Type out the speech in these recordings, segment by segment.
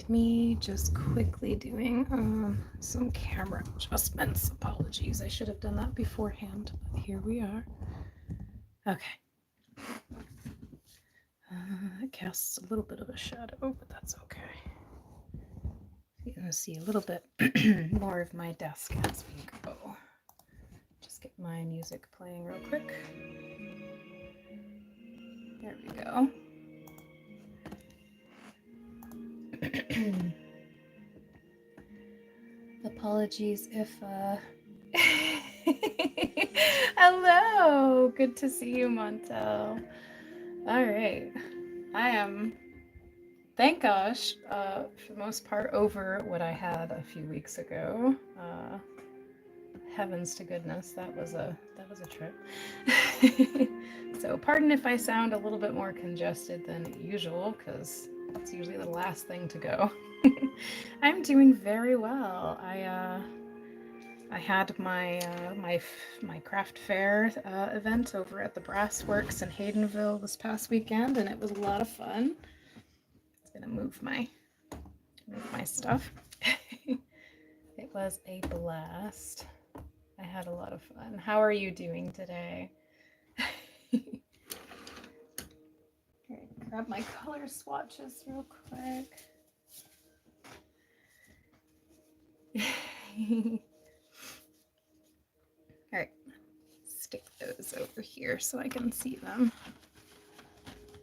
me just quickly doing some camera adjustments. Apologies, I should have done that beforehand, but here we are. Okay. It casts a little bit of a shadow, but that's okay. You're going to see a little bit more of my desk as we go. Just get my music playing real quick. There we go. Apologies if Hello, good to see you, Montel. All right, I am, thank gosh, for the most part over what I had a few weeks ago. Heavens to goodness, that was a trip. So pardon if I sound a little bit more congested than usual, because that's usually the last thing to go. I'm doing very well. I had my my craft fair event over at the Brass Works in Haydenville this past weekend, and it was a lot of fun. It's gonna move my stuff. It was a blast. I had a lot of fun. How are you doing today? Okay, grab my color swatches real quick. All right, stick those over here so I can see them.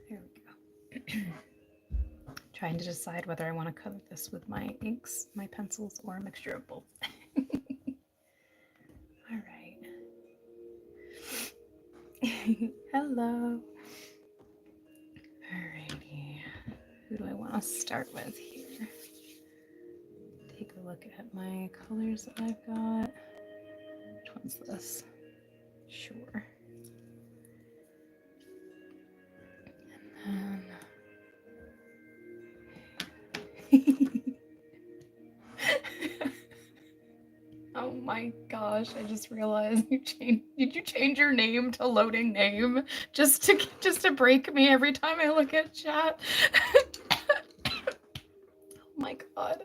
There we go. Trying to decide whether I want to color this with my inks, my pencils, or a mixture of both. All right. Hello. Alrighty. Who do I want to start with here? Take a look at my colors that I've got. Which one's this? Sure. And then... Oh my gosh, I just realized did you change your name to loading name just to break me every time I look at chat? Oh my god.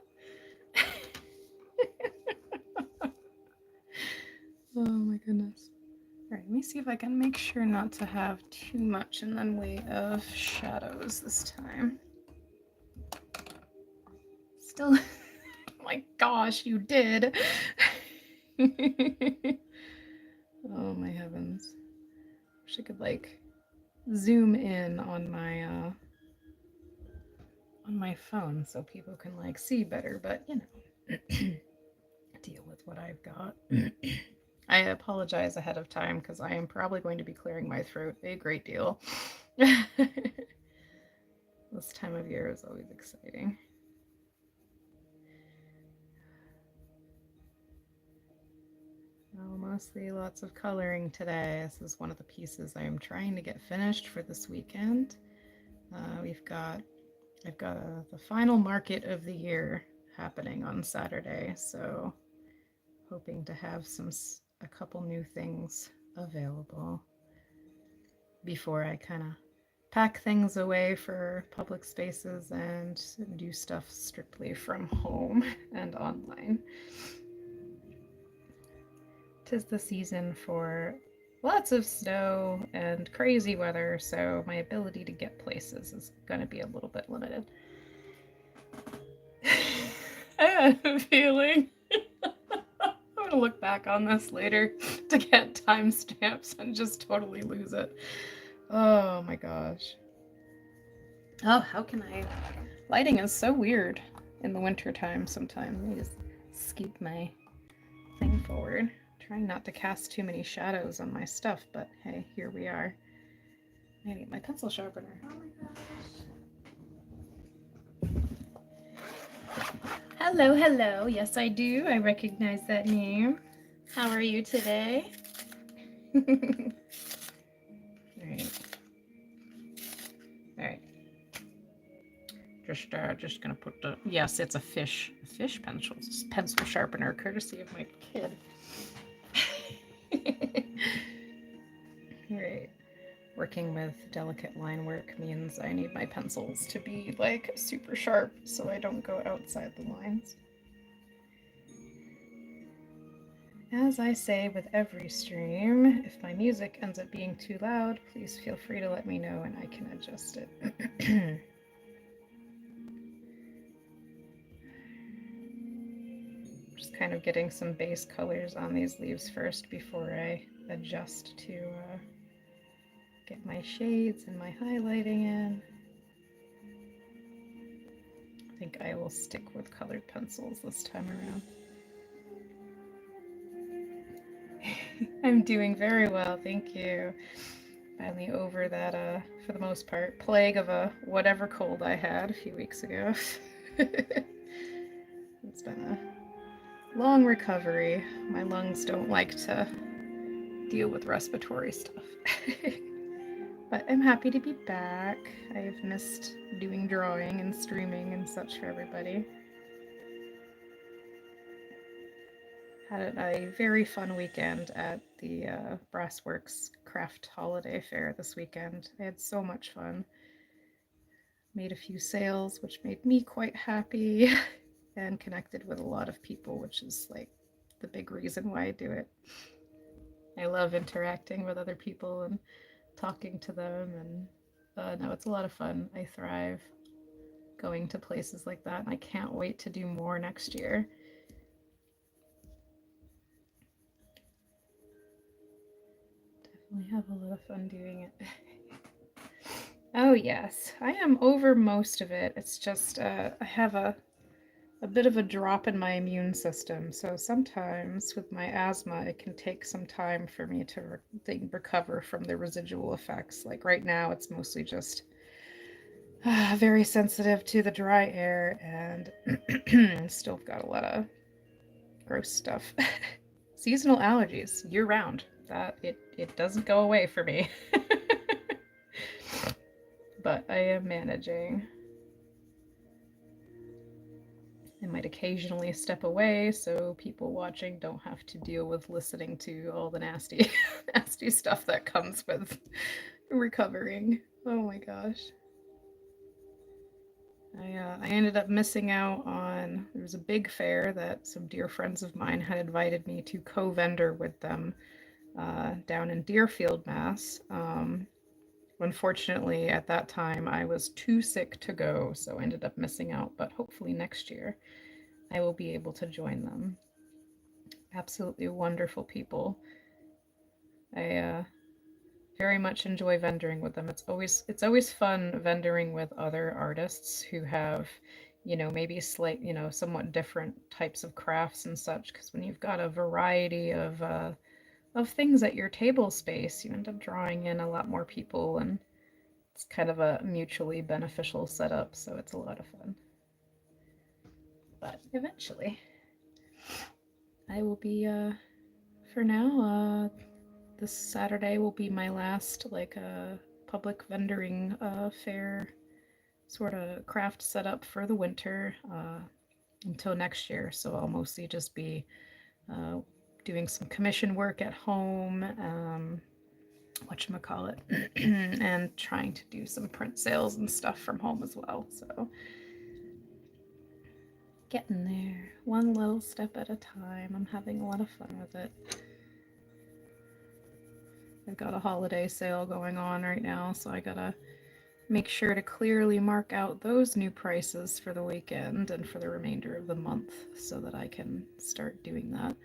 Oh my goodness. All right, let me see if I can make sure not to have too much in the way of shadows this time. Still, oh my gosh, you did. Oh my heavens. Wish I could like zoom in on my phone so people can like see better, but you know, deal with what I've got. I apologize ahead of time because I am probably going to be clearing my throat a great deal. This time of year is always exciting. Oh, mostly lots of coloring today. This is one of the pieces I am trying to get finished for this weekend. I've got the final market of the year happening on Saturday, so hoping to have a couple new things available before I kind of pack things away for public spaces and do stuff strictly from home and online. 'Tis the season for lots of snow and crazy weather, so my ability to get places is going to be a little bit limited. I had a feeling. I'm going to look back on this later to get timestamps and just totally lose it. Oh my gosh. Oh, how can I? Lighting is so weird in the winter time sometimes. Let me just scoop my thing forward. Trying not to cast too many shadows on my stuff, but hey, here we are. I need my pencil sharpener. Oh my gosh. Hello, hello. Yes, I do. I recognize that name. How are you today? All right. All right. Just gonna put the, yes, it's a fish pencil sharpener, courtesy of my kid. All right. working with delicate line work means I need my pencils to be like super sharp so I don't go outside the lines. As I say with every stream, if my music ends up being too loud, please feel free to let me know and I can adjust it. Just kind of getting some base colors on these leaves first before I adjust to get my shades and my highlighting in. I think I will stick with colored pencils this time around. I'm doing very well, thank you. Finally over that, for the most part, plague of a whatever cold I had a few weeks ago. It's been a long recovery. My lungs don't like to deal with respiratory stuff. But I'm happy to be back. I've missed doing drawing and streaming and such for everybody. Had a very fun weekend at the Brassworks Craft Holiday Fair this weekend. I had so much fun. Made a few sales, which made me quite happy, and connected with a lot of people, which is like the big reason why I do it. I love interacting with other people and talking to them, and no, it's a lot of fun. I thrive going to places like that, and I can't wait to do more next year. Definitely have a lot of fun doing it. Oh yes, I am over most of it. It's just I have a bit of a drop in my immune system, so sometimes with my asthma it can take some time for me to recover from the residual effects. Like right now it's mostly just very sensitive to the dry air and still got a lot of gross stuff. Seasonal allergies year round. That it doesn't go away for me. But I am managing. I might occasionally step away so people watching don't have to deal with listening to all the nasty nasty stuff that comes with recovering. Oh my gosh. I ended up missing out on, there was a big fair that some dear friends of mine had invited me to co-vendor with them down in Deerfield, Mass. Unfortunately, at that time, I was too sick to go, so I ended up missing out, but hopefully next year I will be able to join them. Absolutely wonderful people. I very much enjoy vendoring with them. It's always fun vendoring with other artists who have, maybe somewhat different types of crafts and such, because when you've got a variety of things at your table space, you end up drawing in a lot more people, and it's kind of a mutually beneficial setup, so it's a lot of fun. But eventually I will be for now this Saturday will be my last public vendoring fair sort of craft setup for the winter until next year. So I'll mostly just be doing some commission work at home, whatchamacallit, and trying to do some print sales and stuff from home as well. So getting there, one little step at a time. I'm having a lot of fun with it. I've got a holiday sale going on right now, so I gotta make sure to clearly mark out those new prices for the weekend and for the remainder of the month so that I can start doing that.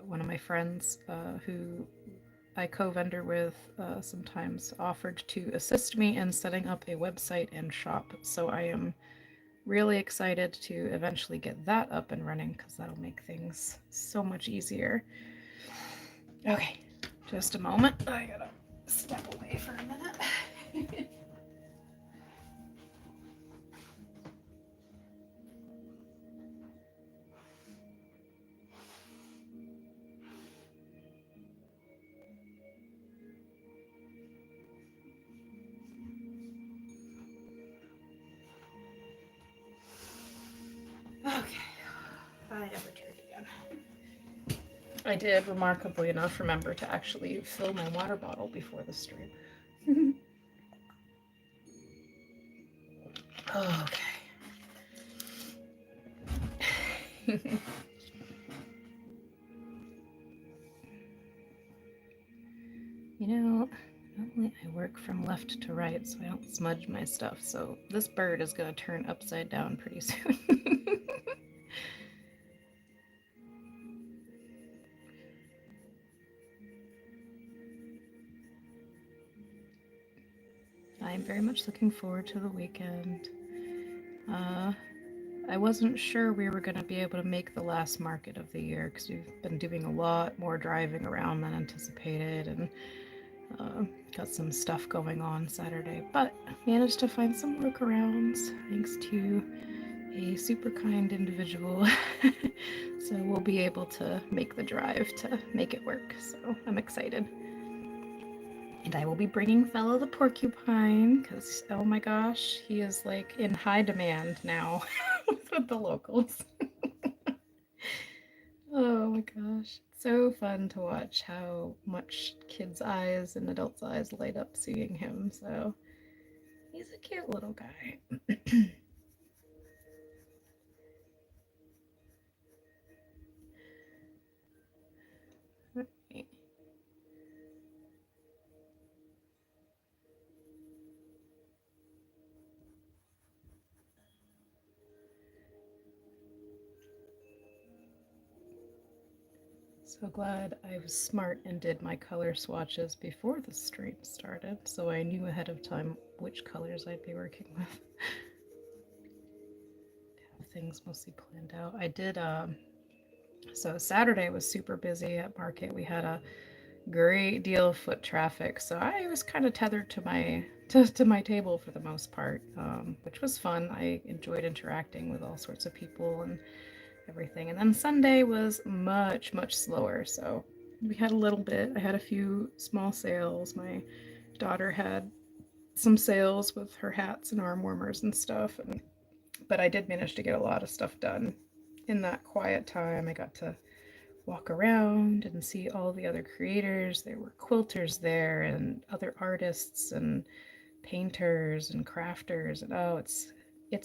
One of my friends who I co-vendor with sometimes offered to assist me in setting up a website and shop, so I am really excited to eventually get that up and running because that'll make things so much easier. Okay, just a moment. I gotta step away for a minute. Okay, I have returned again. I did, remarkably enough, remember to actually fill my water bottle before the stream. Okay. You know, normally I work from left to right so I don't smudge my stuff, so this bird is going to turn upside down pretty soon. I'm very much looking forward to the weekend. I wasn't sure we were going to be able to make the last market of the year because we've been doing a lot more driving around than anticipated, and got some stuff going on Saturday, but managed to find some workarounds thanks to a super kind individual. So we'll be able to make the drive to make it work. So I'm excited. And I will be bringing Fellow the porcupine because, oh my gosh, he is like in high demand now with the locals. Oh my gosh. So fun to watch how much kids' eyes and adults' eyes light up seeing him. So he's a cute little guy. Right. So glad I was smart and did my color swatches before the stream started, so I knew ahead of time which colors I'd be working with. Have things mostly planned out. I did, so Saturday was super busy at market. We had a great deal of foot traffic, so I was kind of tethered to my table for the most part, which was fun. I enjoyed interacting with all sorts of people and everything. And then Sunday was much slower, so we had a little bit. I had a few small sales. My daughter had some sales with her hats and arm warmers and stuff, but I did manage to get a lot of stuff done in that quiet time. I got to walk around and see all the other creators. There were quilters there and other artists and painters and crafters, and oh, it's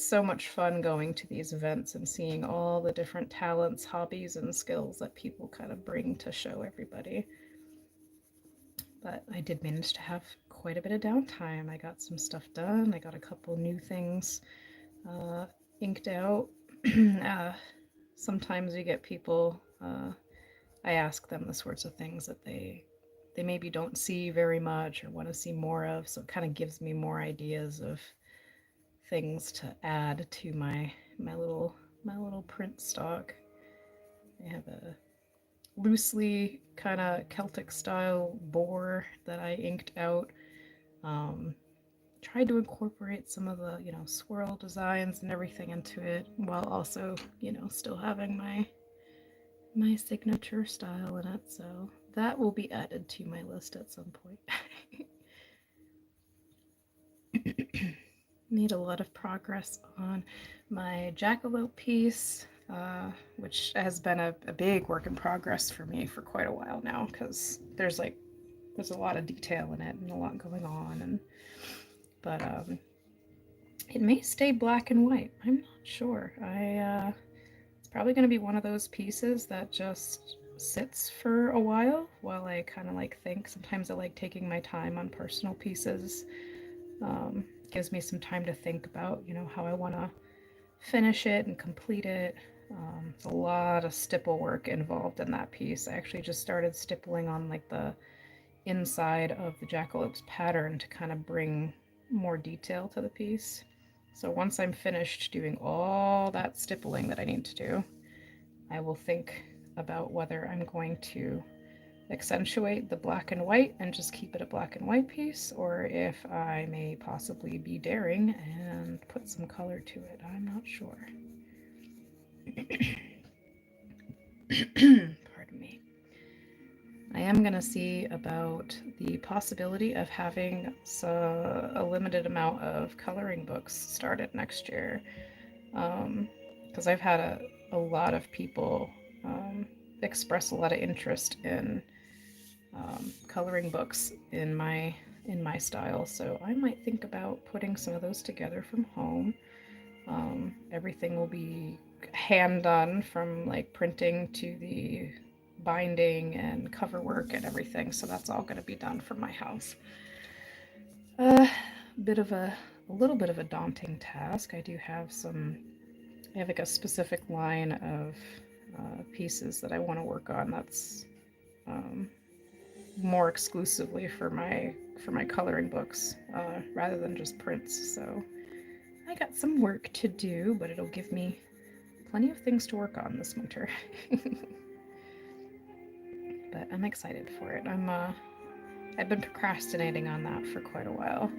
so much fun going to these events and seeing all the different talents, hobbies, and skills that people kind of bring to show everybody. But I did manage to have quite a bit of downtime. I got some stuff done. I got a couple new things uh, inked out. Sometimes you get people, I ask them the sorts of things that they maybe don't see very much or want to see more of, so it kind of gives me more ideas of things to add to my little print stock. I have a loosely kind of Celtic style boar that I inked out. Um, Tried to incorporate some of the swirl designs and everything into it while also still having my signature style in it. So that will be added to my list at some point. Made a lot of progress on my jackalope piece, which has been a big work in progress for me for quite a while now because there's a lot of detail in it and a lot going on, but it may stay black and white. I'm not sure. It's probably going to be one of those pieces that just sits for a while I kind of think. Sometimes I like taking my time on personal pieces. Gives me some time to think about how I want to finish it and complete it. There's a lot of stipple work involved in that piece. I actually just started stippling on the inside of the jackalope's pattern to kind of bring more detail to the piece. So once I'm finished doing all that stippling that I need to do, I will think about whether I'm going to accentuate the black and white and just keep it a black and white piece, or if I may possibly be daring and put some color to it. I'm not sure. Pardon me. I am going to see about the possibility of having a limited amount of coloring books started next year. Because I've had a lot of people express a lot of interest in coloring books in my style, so I might think about putting some of those together from home. Everything will be hand done, from like printing to the binding and cover work and everything, so that's all going to be done from my house. A bit of a little bit of a daunting task. I have like a specific line of pieces that I want to work on. That's more exclusively for my coloring books, rather than just prints. So I got some work to do, but it'll give me plenty of things to work on this winter. But I'm excited for it. I've been procrastinating on that for quite a while,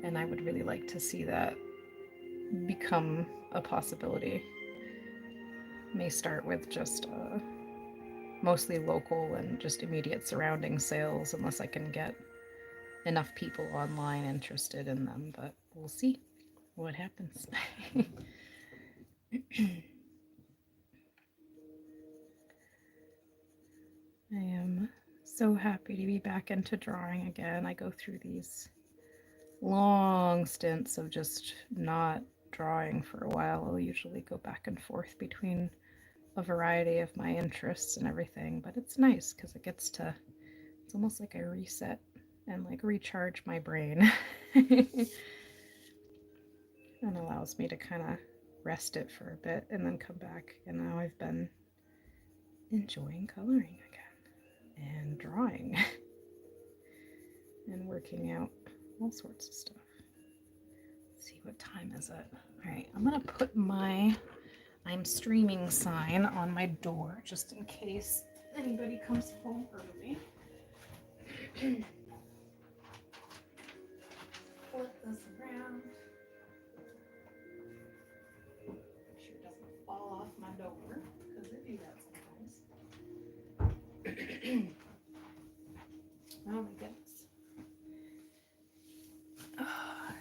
and I would really like to see that become a possibility. May start with just mostly local and just immediate surrounding sales, unless I can get enough people online interested in them, but we'll see what happens. I am so happy to be back into drawing again. I go through these long stints of just not drawing for a while. I'll usually go back and forth between a variety of my interests and everything, but it's nice because it's almost like I reset and like recharge my brain. And allows me to kind of rest it for a bit and then come back. And now I've been enjoying coloring again and drawing and working out all sorts of stuff. Let's see, what time is it? All right, I'm gonna put my I'm streaming sign on my door just in case anybody comes home early. Flip this around. Make sure it doesn't fall off my door, because they do that sometimes. Oh my goodness. Oh,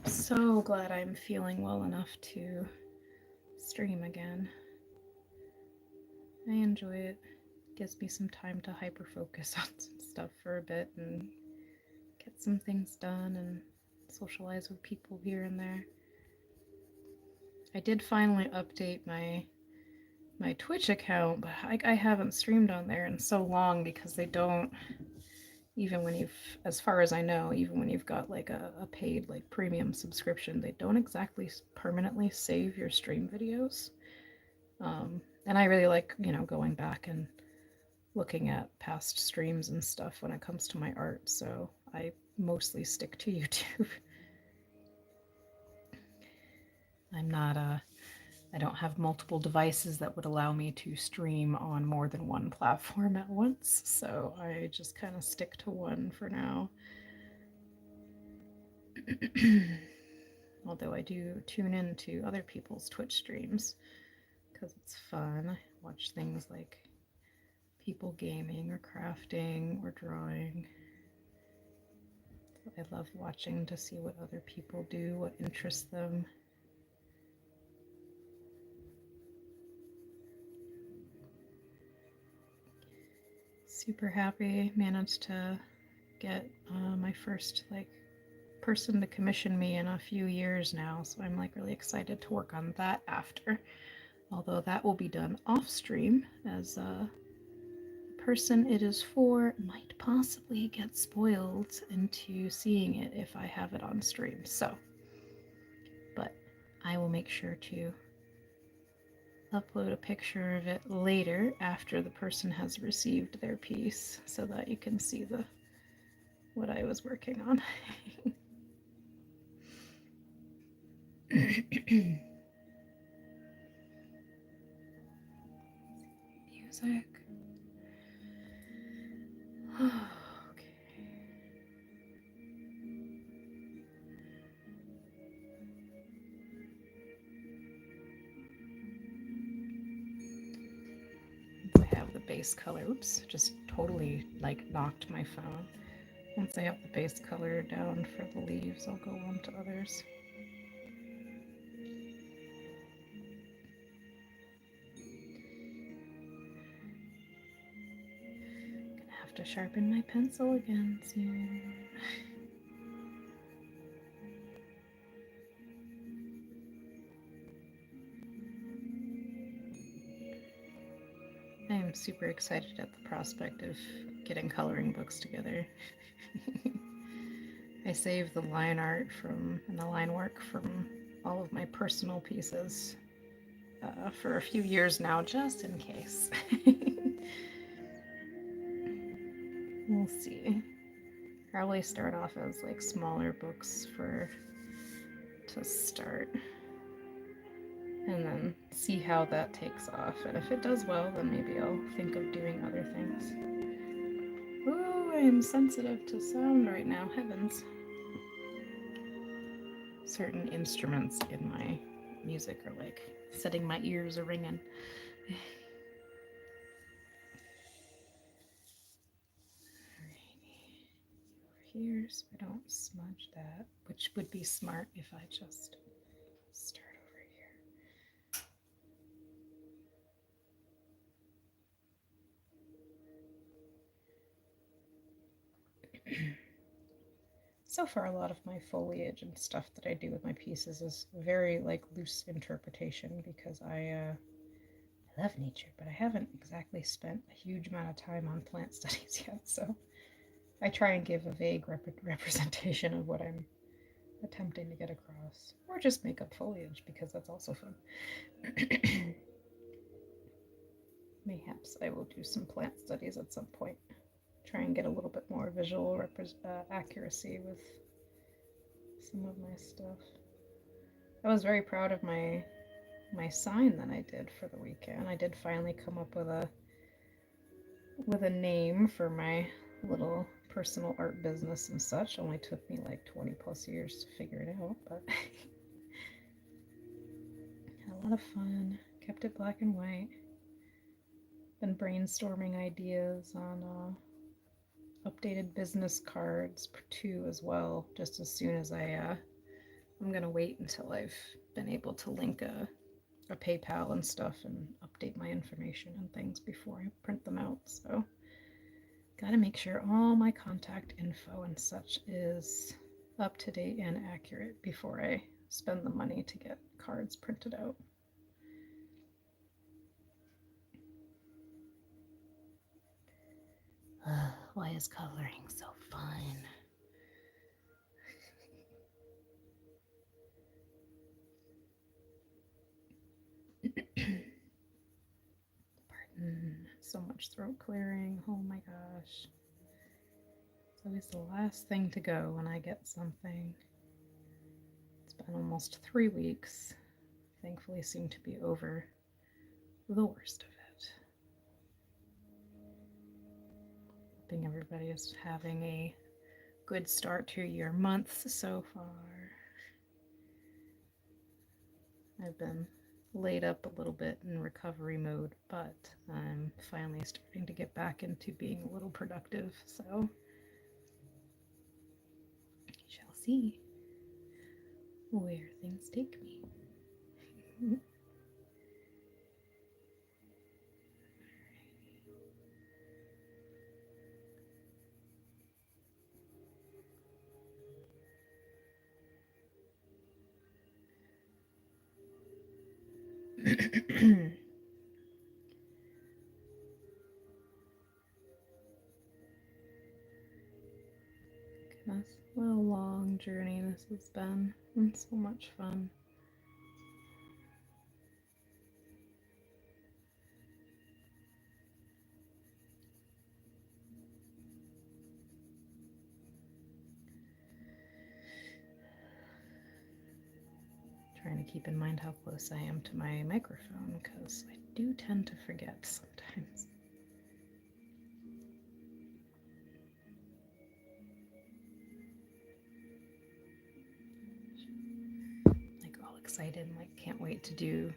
so glad I'm feeling well enough to stream again. I enjoy it. Gives me some time to hyper focus on some stuff for a bit and get some things done and socialize with people here and there. I did finally update my Twitch account, but I haven't streamed on there in so long because they don't, even when as far as I know, even when you've got like a paid like premium subscription, they don't exactly permanently save your stream videos. And I really like, going back and looking at past streams and stuff when it comes to my art, so I mostly stick to YouTube. I don't have multiple devices that would allow me to stream on more than one platform at once, so I just kind of stick to one for now. Although I do tune into other people's Twitch streams because it's fun. I watch things like people gaming or crafting or drawing. I love watching to see what other people do, what interests them. Super happy. Managed to get my first person to commission me in a few years now, so I'm really excited to work on that after. Although that will be done off stream, as the person it is for might possibly get spoiled into seeing it if I have it on stream. So, but I will make sure to upload a picture of it later after the person has received their piece so that you can see what I was working on. Music. Okay. I have the base color. Oops, just totally knocked my phone. Once I have the base color down for the leaves, I'll go on to others. have to sharpen my pencil again soon. I am super excited at the prospect of getting coloring books together. I save the line art and the line work from all of my personal pieces for a few years now, just in case. We'll see. Probably start off as like smaller books to start, and then see how that takes off. And if it does well, then maybe I'll think of doing other things. Ooh, I am sensitive to sound right now. Heavens. Certain instruments in my music are like setting my ears a ringing. Here so I don't smudge that, which would be smart if I just start over here. So far, a lot of my foliage and stuff that I do with my pieces is very like loose interpretation because I love nature, but I haven't exactly spent a huge amount of time on plant studies yet, so I try and give a vague representation of what I'm attempting to get across, or just make up foliage because that's also fun. Mayhaps I will do some plant studies at some point. Try and get a little bit more visual accuracy with some of my stuff. I was very proud of my sign that I did for the weekend. I did finally come up with a name for my little personal art business and such. It only took me like 20 plus years to figure it out, but had a lot of fun. Kept it black and white. Been brainstorming ideas on updated business cards too as well, just as soon as I'm gonna wait until I've been able to link a PayPal and stuff and update my information and things before I print them out. So gotta make sure all my contact info and such is up to date and accurate before I spend the money to get cards printed out. Why is coloring so fun? Pardon, so much throat clearing. Oh my gosh. It's always the last thing to go when I get something. It's been almost 3 weeks. Thankfully seem to be over the worst of it. Hoping everybody is having a good start to your month so far. I've been laid up a little bit in recovery mode, but I'm finally starting to get back into being a little productive, so we shall see where things take me. Goodness, what a long journey this has been, and so much fun. Trying to keep in mind how close I am to my microphone because I do tend to forget sometimes. Like all excited, like can't wait to do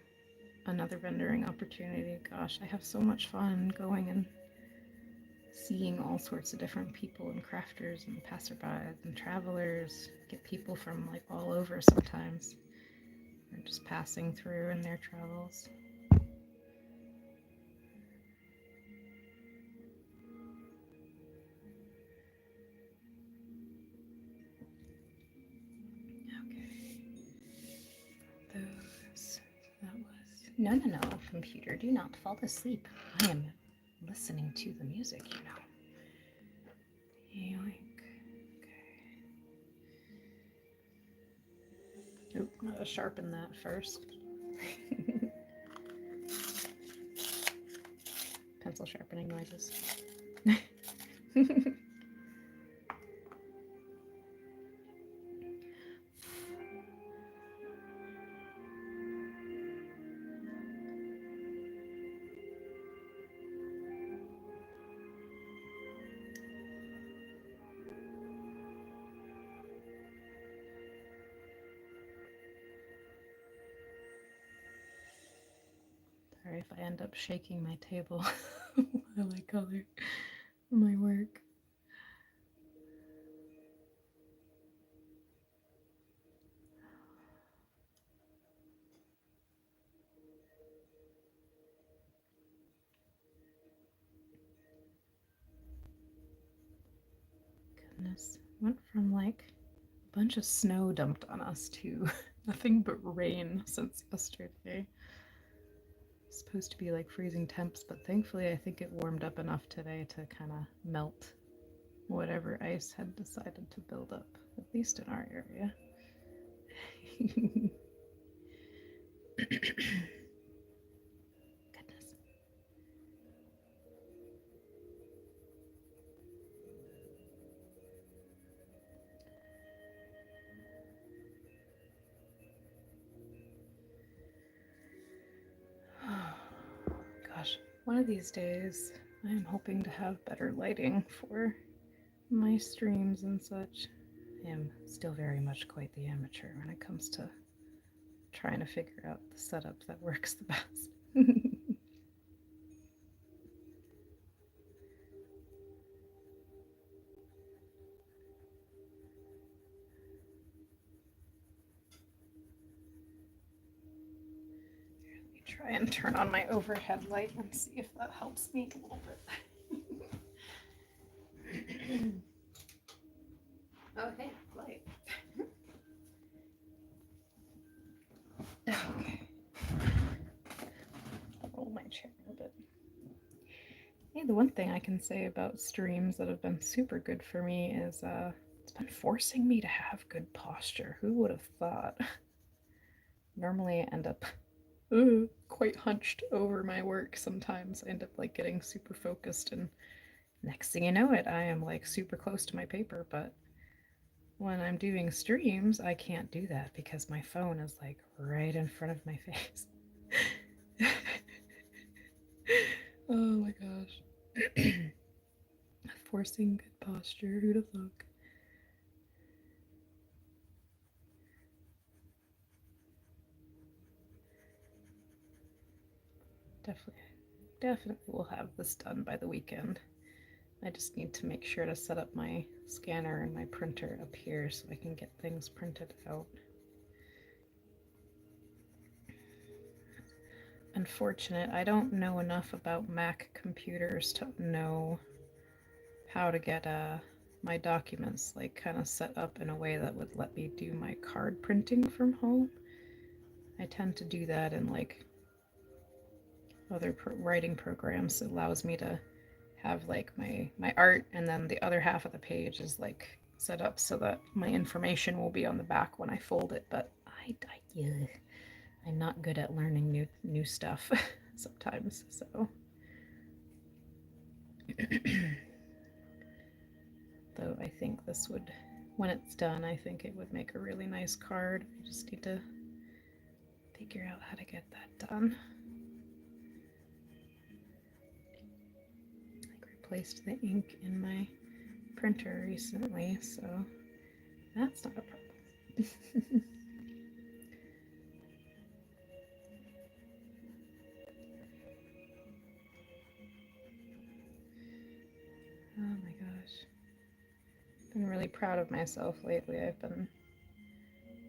another vendoring opportunity. Gosh, I have so much fun going and seeing all sorts of different people and crafters and passerbys and travelers. Get people from like all over sometimes. Or just passing through in their travels. No, no, no, computer, do not fall asleep. I am listening to the music, you know. Yoink. Okay. Oop, I'm gonna sharpen that first. Pencil sharpening noises. Sorry if I end up shaking my table while I color my work. Goodness, went from like a bunch of snow dumped on us to nothing but rain since yesterday. It's supposed to be like freezing temps, but thankfully I think it warmed up enough today to kind of melt whatever ice had decided to build up, at least in our area. Goodness. Gosh, one of these days I am hoping to have better lighting for my streams and such. I am still very much quite the amateur when it comes to trying to figure out the setup that works the best. Let me try and turn on my overhead light and see if that helps me a little bit. Oh, hey, light. Okay. I'll roll my chair a bit. Hey, the one thing I can say about streams that have been super good for me is it's been forcing me to have good posture. Who would have thought? Normally I end up quite hunched over my work sometimes. I end up like getting super focused, and next thing you know it, I am like super close to my paper. But when I'm doing streams, I can't do that because my phone is like right in front of my face. Oh my gosh. Forcing good posture, who'd have thought? Definitely will have this done by the weekend. I just need to make sure to set up my scanner and my printer up here so I can get things printed out. Unfortunate, I don't know enough about Mac computers to know how to get my documents like kind of set up in a way that would let me do my card printing from home. I tend to do that in like other writing programs. It allows me to have like my art, and then the other half of the page is like set up so that my information will be on the back when I fold it. But I'm not good at learning new stuff sometimes. So, though I think this would, when it's done, I think it would make a really nice card. I just need to figure out how to get that done. I replaced the ink in my printer recently, so that's not a problem. Oh my gosh. I've been really proud of myself lately. I've been,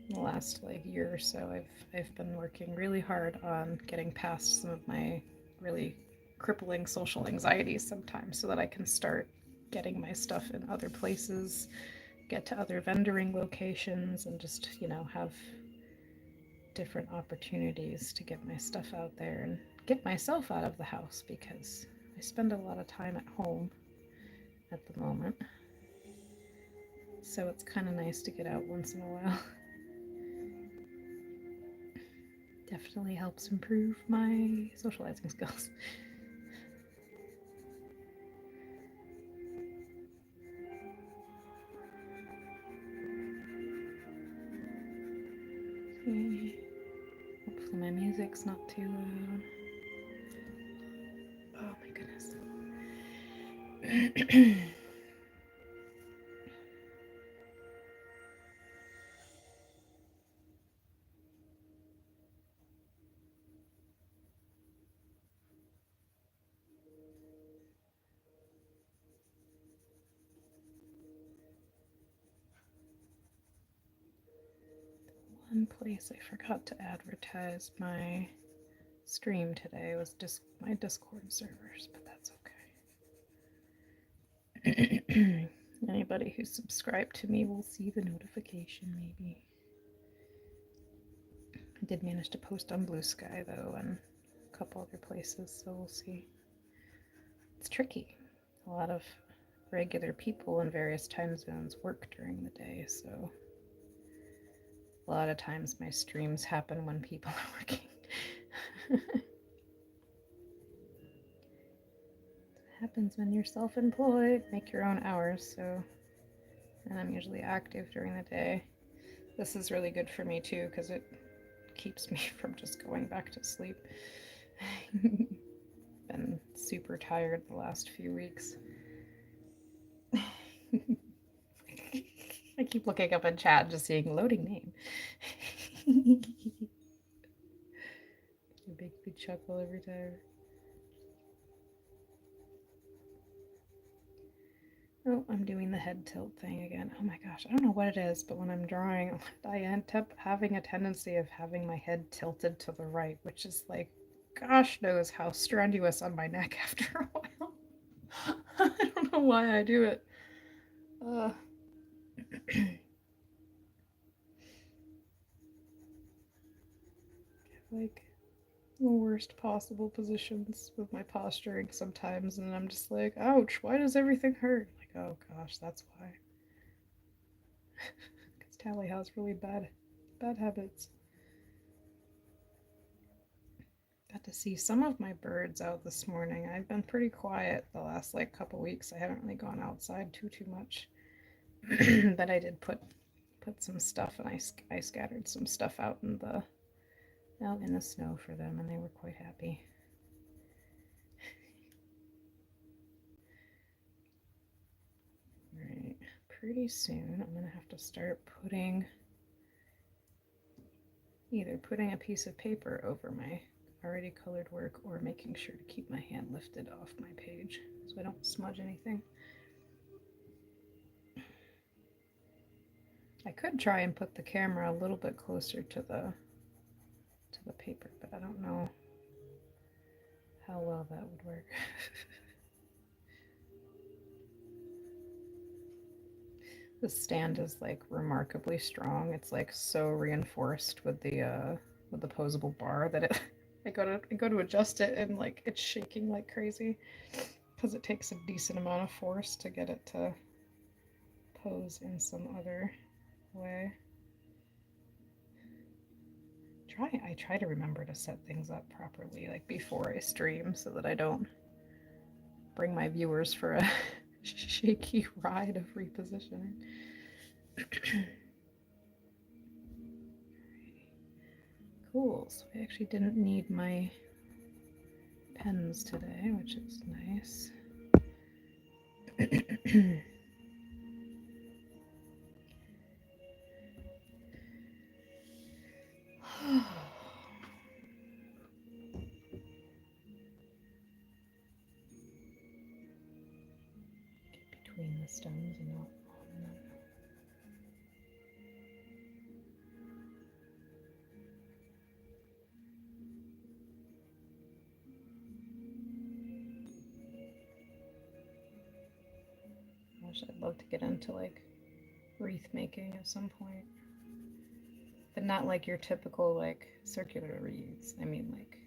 the last like year or so, I've been working really hard on getting past some of my really crippling social anxieties sometimes so that I can start getting my stuff in other places, get to other vendoring locations, and just, you know, have different opportunities to get my stuff out there and get myself out of the house, because I spend a lot of time at home at the moment. So it's kind of nice to get out once in a while. Definitely helps improve my socializing skills. Okay. Hopefully my music's not too loud. Oh my goodness. One place I forgot to advertise my stream today was my Discord servers, but that's okay. Anybody who's subscribed to me will see the notification, maybe. I did manage to post on Blue Sky, though, and a couple other places, so we'll see. It's tricky. A lot of regular people in various time zones work during the day, so a lot of times my streams happen when people are working. It happens when you're self-employed, make your own hours, so, and I'm usually active during the day. This is really good for me too, because it keeps me from just going back to sleep. Been super tired the last few weeks. I keep looking up in chat, just seeing loading name. You make me chuckle every time. Oh, I'm doing the head tilt thing again. Oh my gosh, I don't know what it is, but when I'm drawing, I end up having a tendency of having my head tilted to the right, which is like, gosh knows how strenuous on my neck after a while. I don't know why I do it. Like the worst possible positions with my posturing sometimes, and I'm just like, ouch, why does everything hurt? Like, oh gosh, that's why. Because Tally has really bad habits. Got to see some of my birds out this morning. I've been pretty quiet the last like couple weeks. I haven't really gone outside too much. But I did put some stuff, and I scattered some stuff out in the snow for them, and they were quite happy. Right, pretty soon I'm gonna have to start either putting a piece of paper over my already colored work, or making sure to keep my hand lifted off my page so I don't smudge anything. I could try and put the camera a little bit closer to the paper, but I don't know how well that would work. The stand is like remarkably strong. It's like so reinforced with the posable bar that it I go to adjust it, and like it's shaking like crazy because it takes a decent amount of force to get it to pose in some other way. I try to remember to set things up properly, like before I stream, so that I don't bring my viewers for a shaky ride of repositioning. Cool, so I actually didn't need my pens today, which is nice. Get between the stems and not on them. Gosh, I'd love to get into like wreath making at some point. The not like your typical like circular reeds. I mean like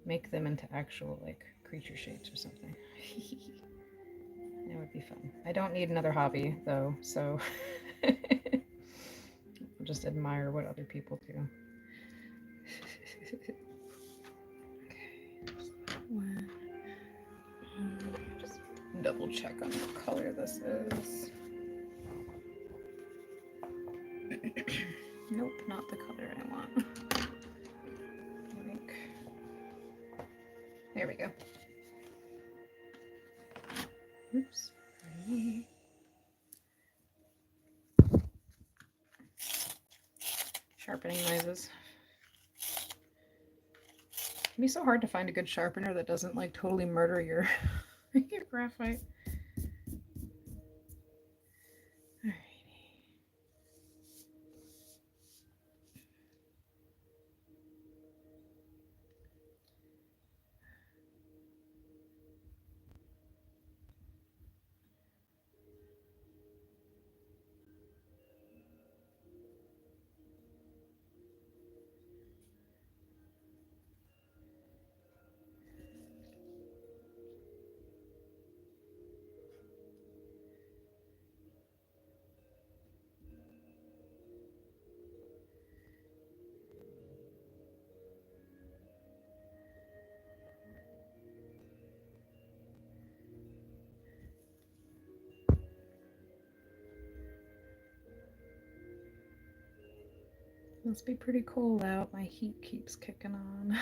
make them into actual like creature shapes or something. That would be fun. I don't need another hobby though, so I'll just admire what other people do. Okay. Just double check on what color this is. Nope, not the color I want. I think. There we go. Oops. Sharpening noises. It can be so hard to find a good sharpener that doesn't like totally murder your, your graphite. Must be pretty cold out. My heat keeps kicking on.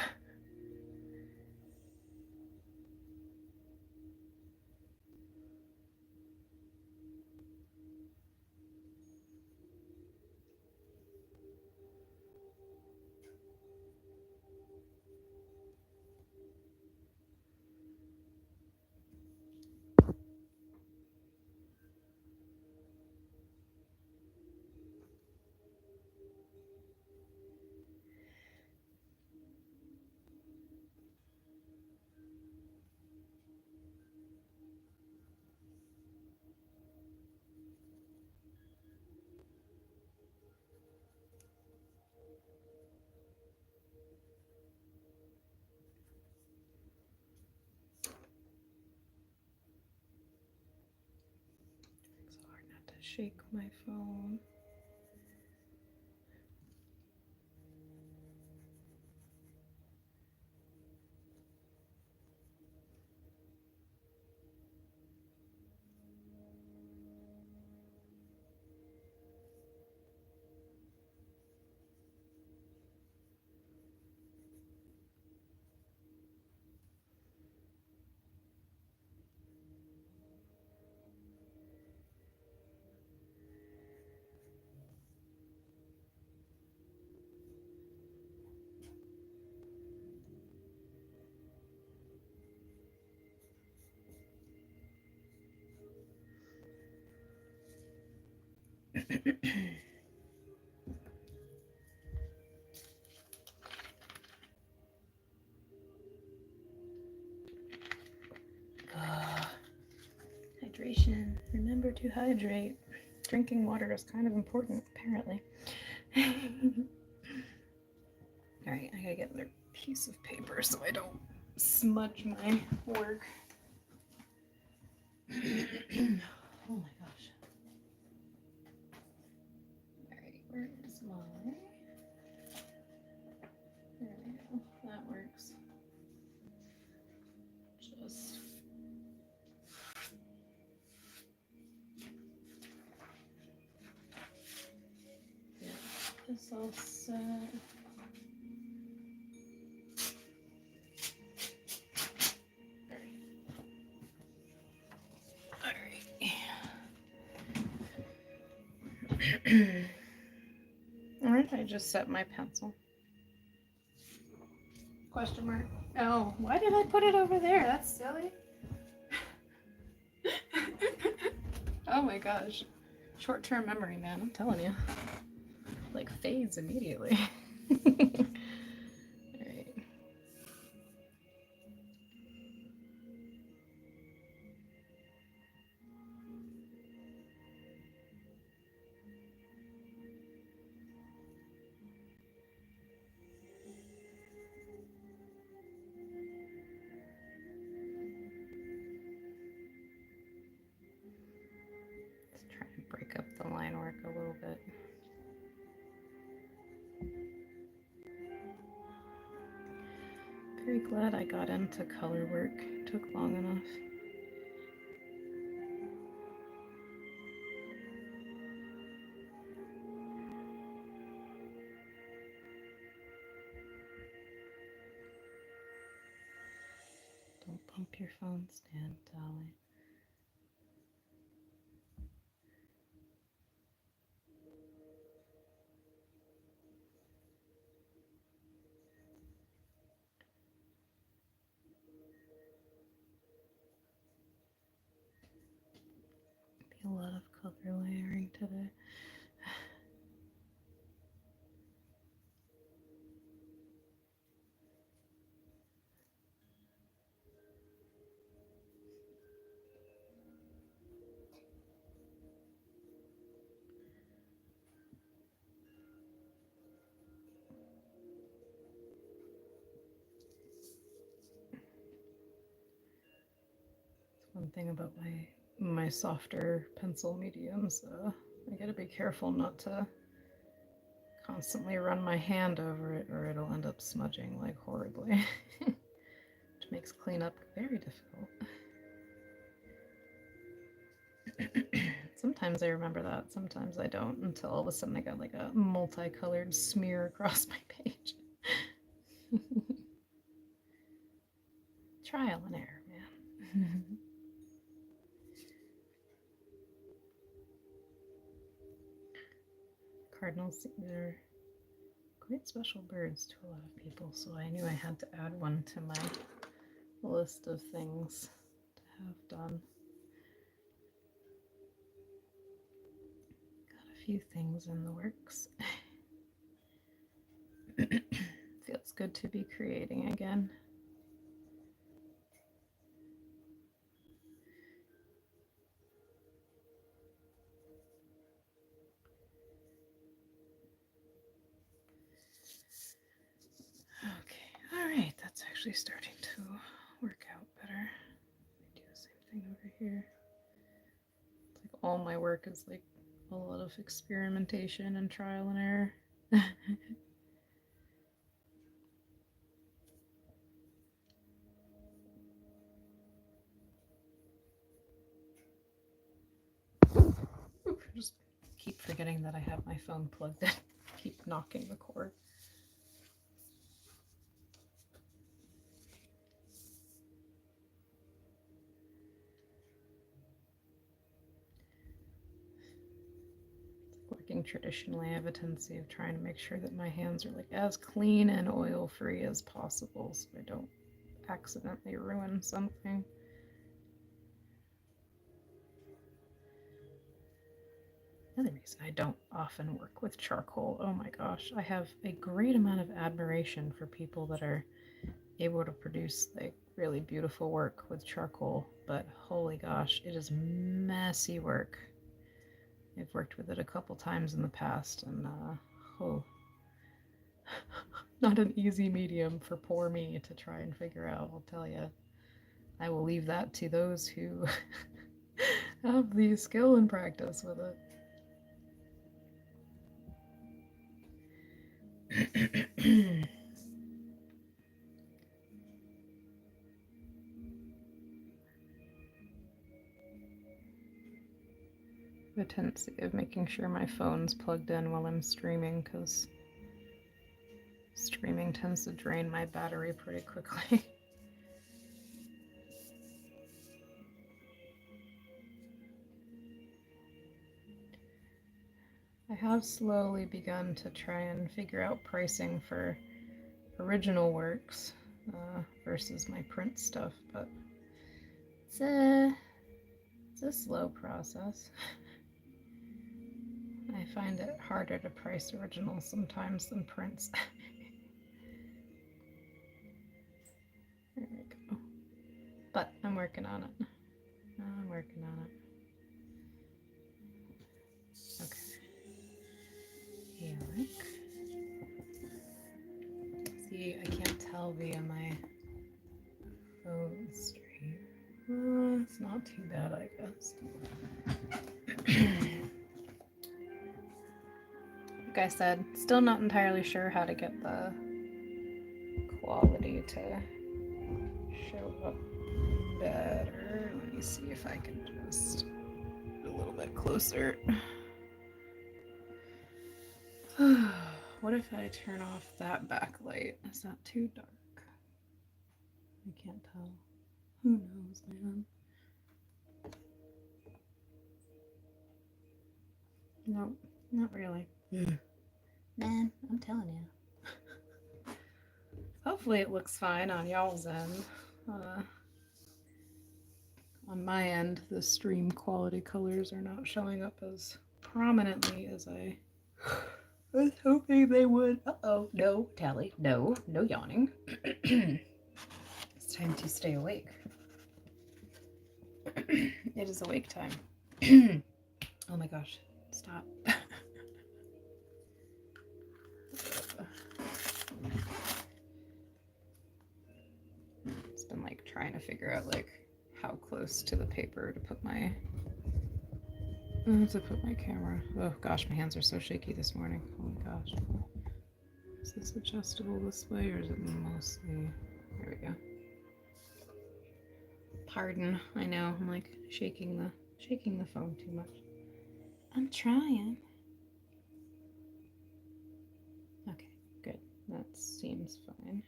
It's hard not to shake my phone. Hydration. Remember to hydrate. Drinking water is kind of important, apparently. Alright, I gotta get another piece of paper so I don't smudge my work. Oh my gosh. Alright, where is my... There we go. That works. Just... Yeah, this all set. Alright, I just set my pencil. Question mark. Oh, why did I put it over there? That's silly. Oh my gosh. Short-term memory, man, I'm telling you. Like fades immediately. Alright. very glad I got into color work. It took long enough. Don't bump your phone stand, Dolly. Be a lot of color layering today. One thing about my softer pencil mediums, I gotta be careful not to constantly run my hand over it or it'll end up smudging like horribly, which makes cleanup very difficult. Sometimes I remember that, sometimes I don't, until all of a sudden I got like a multicolored smear across my page. Trial and error, man. Cardinals, they're quite special birds to a lot of people, so I knew I had to add one to my list of things to have done. Got a few things in the works. Feels good to be creating again. Okay, alright, that's actually starting to work out better. I do the same thing over here. It's like all my work is like a lot of experimentation and trial and error. Oof, I just keep forgetting that I have my phone plugged in. Keep knocking the cord. Working traditionally, I have a tendency of trying to make sure that my hands are like as clean and oil free as possible so I don't accidentally ruin something. Another reason I don't often work with charcoal, oh my gosh, I have a great amount of admiration for people that are able to produce like really beautiful work with charcoal, but holy gosh, it is messy work. I've worked with it a couple times in the past, and oh, not an easy medium for poor me to try and figure out, I'll tell you. I will leave that to those who have the skill and practice with it. The tendency of making sure my phone's plugged in while I'm streaming, because streaming tends to drain my battery pretty quickly. I have slowly begun to try and figure out pricing for original works versus my print stuff, but it's a slow process. I find it harder to price originals sometimes than prints. There we go. But I'm working on it. I'm working on it. Okay. Look. See, I can't tell via my phone stream. It's not too bad, I guess. Like I said, still not entirely sure how to get the quality to show up better. Let me see if I can just a little bit closer. What if I turn off that backlight? Is that too dark? I can't tell. Who knows, man? No, not really. Man, I'm telling you. Hopefully it looks fine on y'all's end. On my end, the stream quality colors are not showing up as prominently as I was hoping they would. Uh-oh, no, Tally, no yawning. It's time to stay awake. It is awake time. Oh my gosh, stop. It's been like trying to figure out like how close to the paper to put my camera. Oh gosh, my hands are so shaky this morning. Oh my gosh. Is this adjustable this way or is it mostly? There we go. Pardon, I know I'm like shaking the phone too much. I'm trying. Okay, good. That seems fine.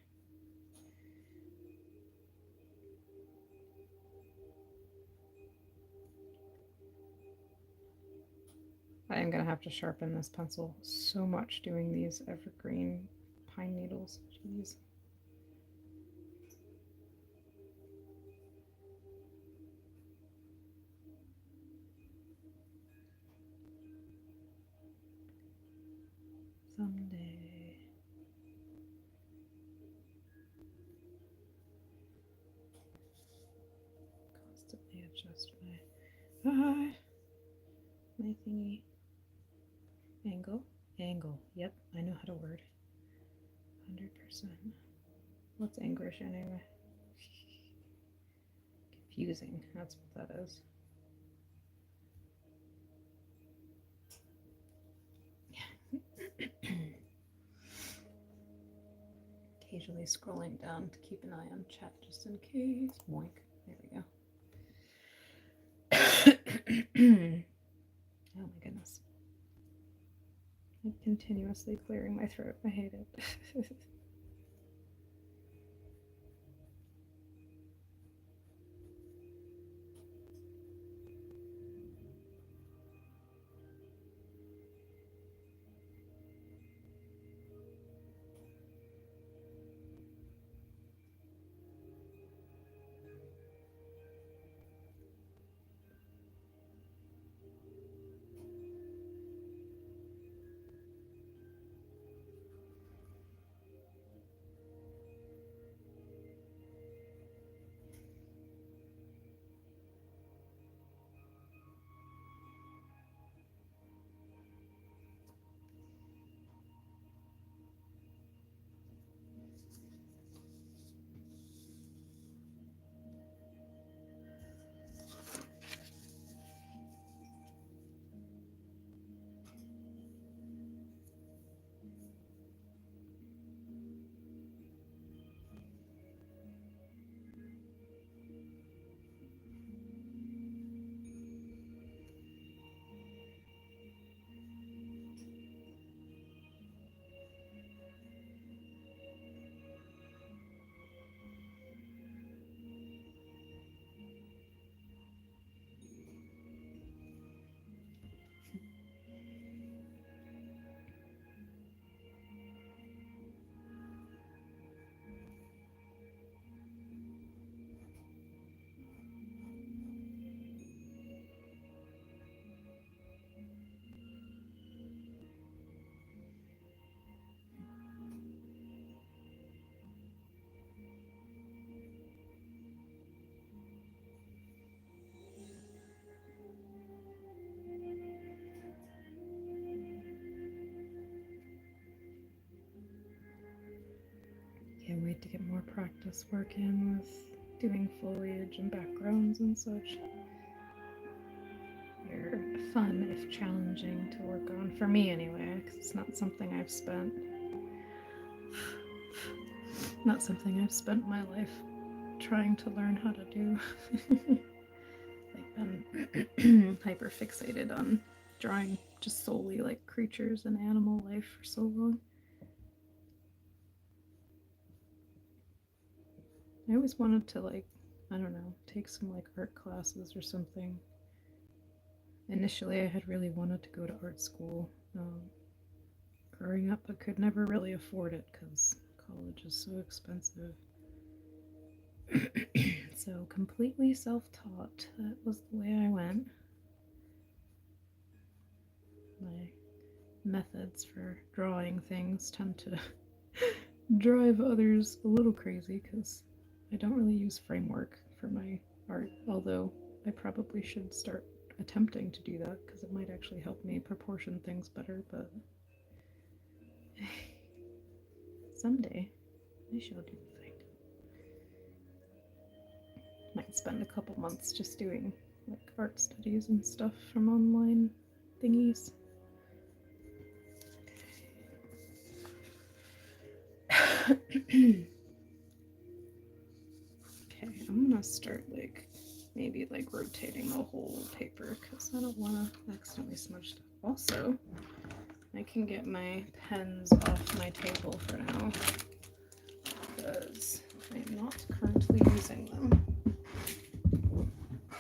I am gonna have to sharpen this pencil so much doing these evergreen pine needles. Jeez. Someday. Constantly adjust my thingy. Angle. Yep, I know how to word. 100%. What's English anyway? Confusing. That's what that is. Occasionally scrolling down to keep an eye on chat just in case. Boink. There we go. Oh my goodness. I'm continuously clearing my throat. I hate it. Can't wait to get more practice work in with doing foliage and backgrounds and such. They're fun if challenging to work on, for me anyway, because it's not something I've spent my life trying to learn how to do. I've been hyper fixated on drawing just solely like creatures and animal life for so long. I always wanted to, like, I don't know, take some like art classes or something. Initially I had really wanted to go to art school. Growing up I could never really afford it because college is so expensive. So completely self-taught, that was the way I went. My methods for drawing things tend to drive others a little crazy because I don't really use framework for my art, although I probably should start attempting to do that because it might actually help me proportion things better, but someday I shall do the thing. Might spend a couple months just doing like art studies and stuff from online thingies. Okay, I'm gonna start like maybe like rotating the whole paper because I don't want to accidentally smudge stuff. Also, I can get my pens off my table for now because I'm not currently using them.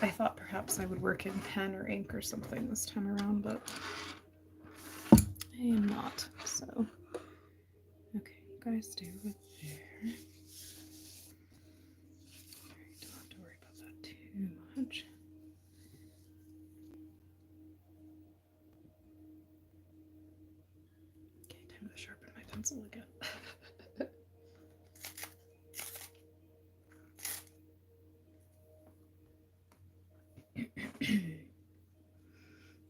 I thought perhaps I would work in pen or ink or something this time around, but I am not, so. Okay, you guys stay over there. Don't have to worry about that too much. Okay, time to sharpen my pencil again.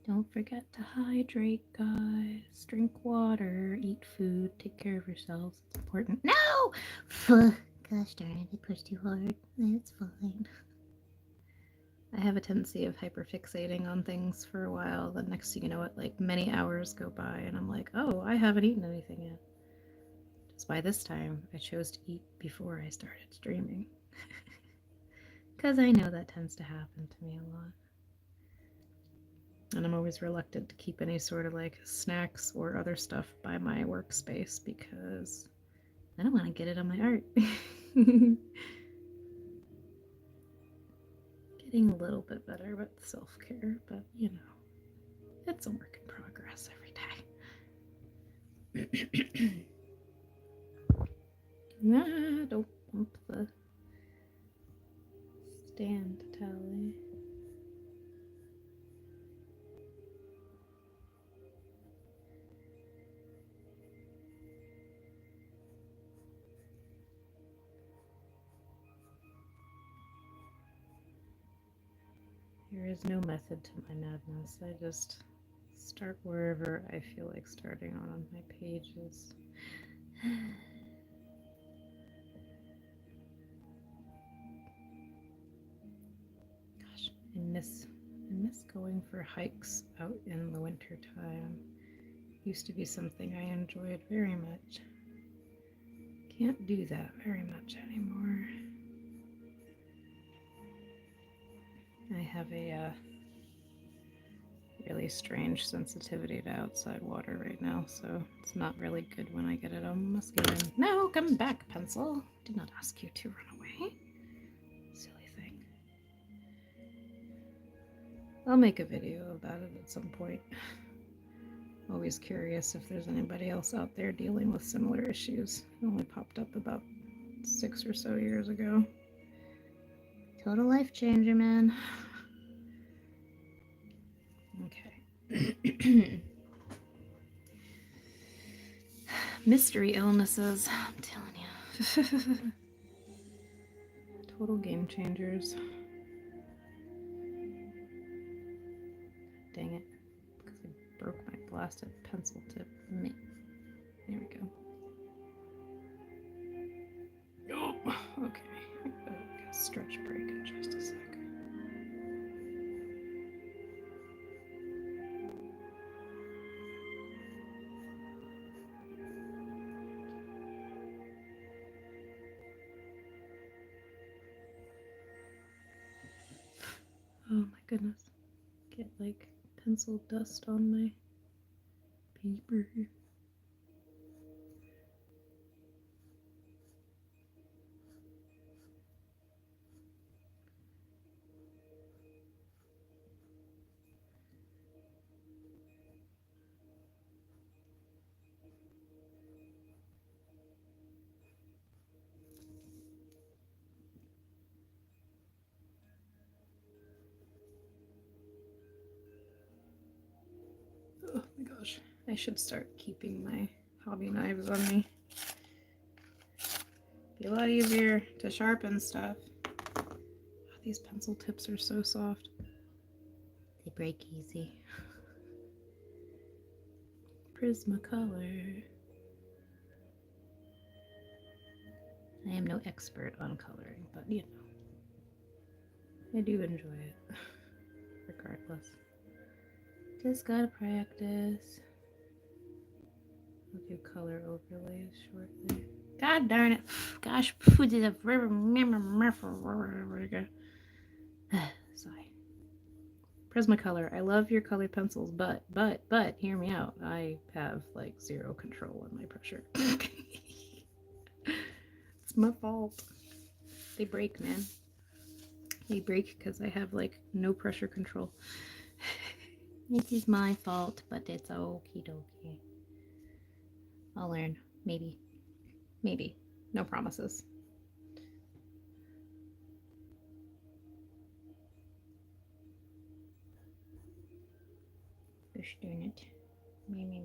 Don't forget to hydrate, guys. Drink water, eat food, take care of yourselves. It's important. No! Gosh darn it, I pushed too hard. It's fine. I have a tendency of hyperfixating on things for a while. The next thing you know, like many hours go by, and I'm like, oh, I haven't eaten anything yet. Just by this time, I chose to eat before I started streaming. Because I know that tends to happen to me a lot. And I'm always reluctant to keep any sort of like snacks or other stuff by my workspace because I don't want to get it on my art. Getting a little bit better with self-care, but you know, it's a work in progress every day. Nah, don't bump the stand, Tally. There is no method to my madness. I just start wherever I feel like starting on my pages. Gosh, I miss going for hikes out in the winter time. Used to be something I enjoyed very much. Can't do that very much anymore. I have a really strange sensitivity to outside water right now, so it's not really good when I get it on my skin. No, come back, pencil. Did not ask you to run away. Silly thing. I'll make a video about it at some point. Always curious if there's anybody else out there dealing with similar issues. It only popped up about 6 or so years ago. Total life changer, man. Okay. Mystery illnesses, I'm telling you. Total game changers. Dang it. Because I broke my blasted pencil tip. There we go. Oh, okay. Stretch break in just a sec. goodness. Get like pencil dust on my paper. Oh my gosh. I should start keeping my hobby knives on me. Be a lot easier to sharpen stuff. Oh, these pencil tips are so soft. They break easy. Prismacolor. I am no expert on coloring, but you know, I do enjoy it. Regardless. Just gotta practice. I'll do color overlays shortly. God darn it. Gosh, Sigh. Prismacolor, I love your colored pencils, but, hear me out. I have like zero control on my pressure. It's my fault. They break, man. They break because I have like no pressure control. It is my fault, but it's okie dokie. I'll learn. Maybe. Maybe. No promises. Bush doing it. Me.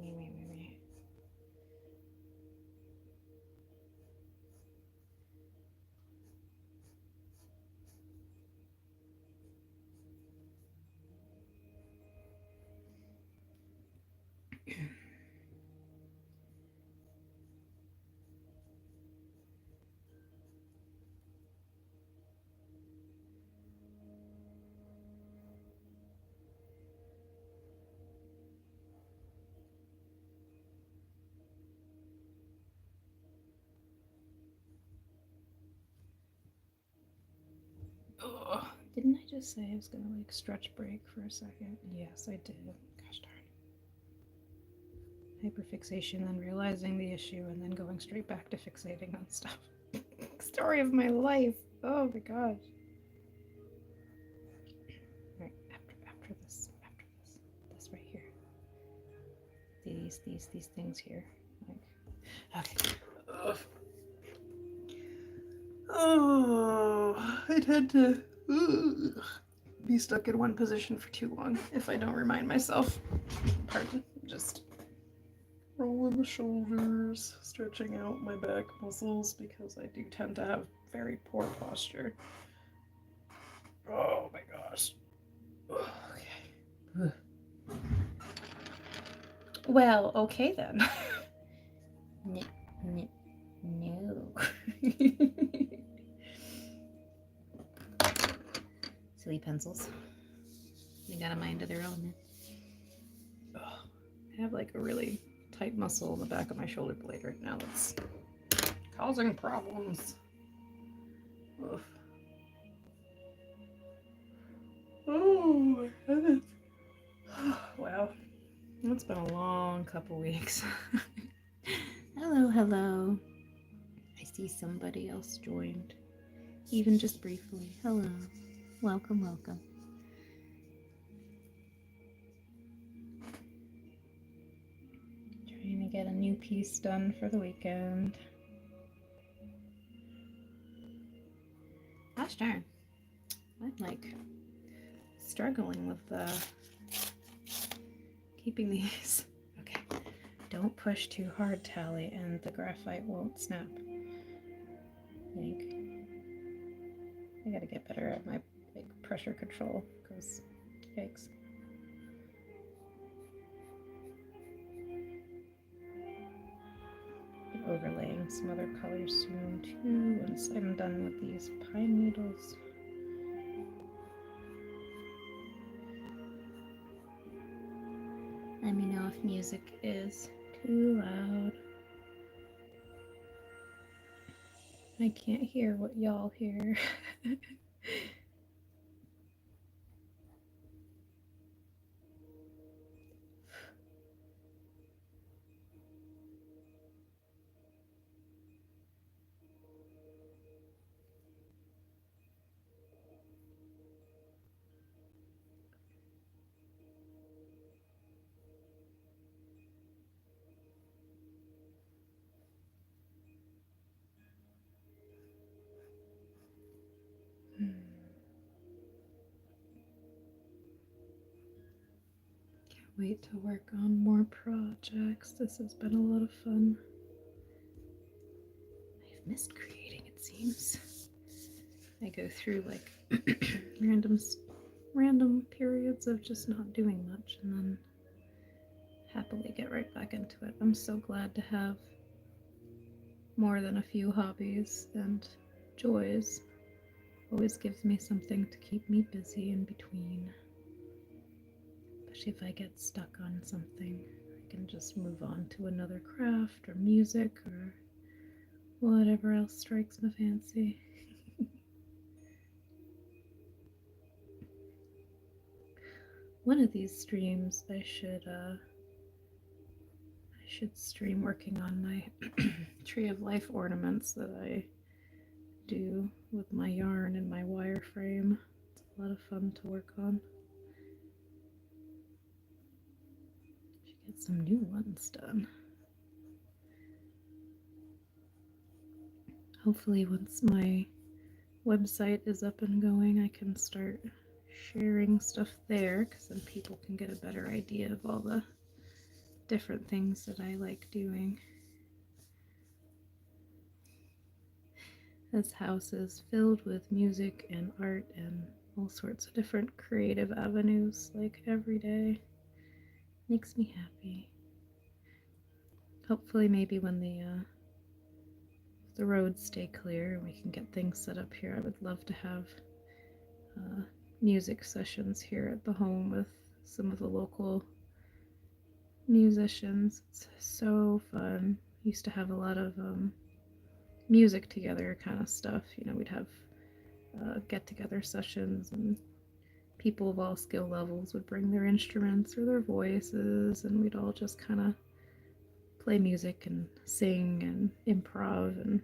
Oh, didn't I just say I was gonna like stretch break for a second? Yes, I did. Gosh darn. Hyperfixation, then realizing the issue, and then going straight back to fixating on stuff. Story of my life. Oh my gosh. Right, after this right here. These things here. Like, okay. Ugh. Oh, I tend to be stuck in one position for too long if I don't remind myself. Pardon, just rolling the shoulders, stretching out my back muscles because I do tend to have very poor posture. Oh my gosh. Okay. Well, okay then. No. Silly pencils. They got a mind of their own, man. I have like a really tight muscle in the back of my shoulder blade right now that's causing problems. Ugh. Oh my goodness. Wow. It's been a long couple weeks. Hello. I see somebody else joined. Even just briefly. Hello. Welcome. Trying to get a new piece done for the weekend. Gosh darn. I'm like struggling with keeping these. Okay. Don't push too hard, Tally, and the graphite won't snap. I think I gotta get better at my like pressure control because yikes. Overlaying some other colors soon too once I'm done with these pine needles. Let me know if music is too loud. I can't hear what y'all hear. wait to work on more projects. This has been a lot of fun. I've missed creating, it seems. I go through like random periods of just not doing much and then happily get right back into it. I'm so glad to have more than a few hobbies and joys. Always gives me something to keep me busy in between. Especially if I get stuck on something, I can just move on to another craft or music or whatever else strikes my fancy. One of these streams I should stream working on my tree of life ornaments that I do with my yarn and my wireframe. It's a lot of fun to work on. Should get some new ones done. Hopefully once my website is up and going, I can start sharing stuff there, because then people can get a better idea of all the different things that I like doing. This house is filled with music and art and all sorts of different creative avenues, like every day. Makes me happy. Hopefully maybe when the roads stay clear and we can get things set up here, I would love to have music sessions here at the home with some of the local musicians. It's so fun. Used to have a lot of music together kind of stuff. You know, we'd have get-together sessions, and people of all skill levels would bring their instruments or their voices, and we'd all just kind of play music and sing and improv, and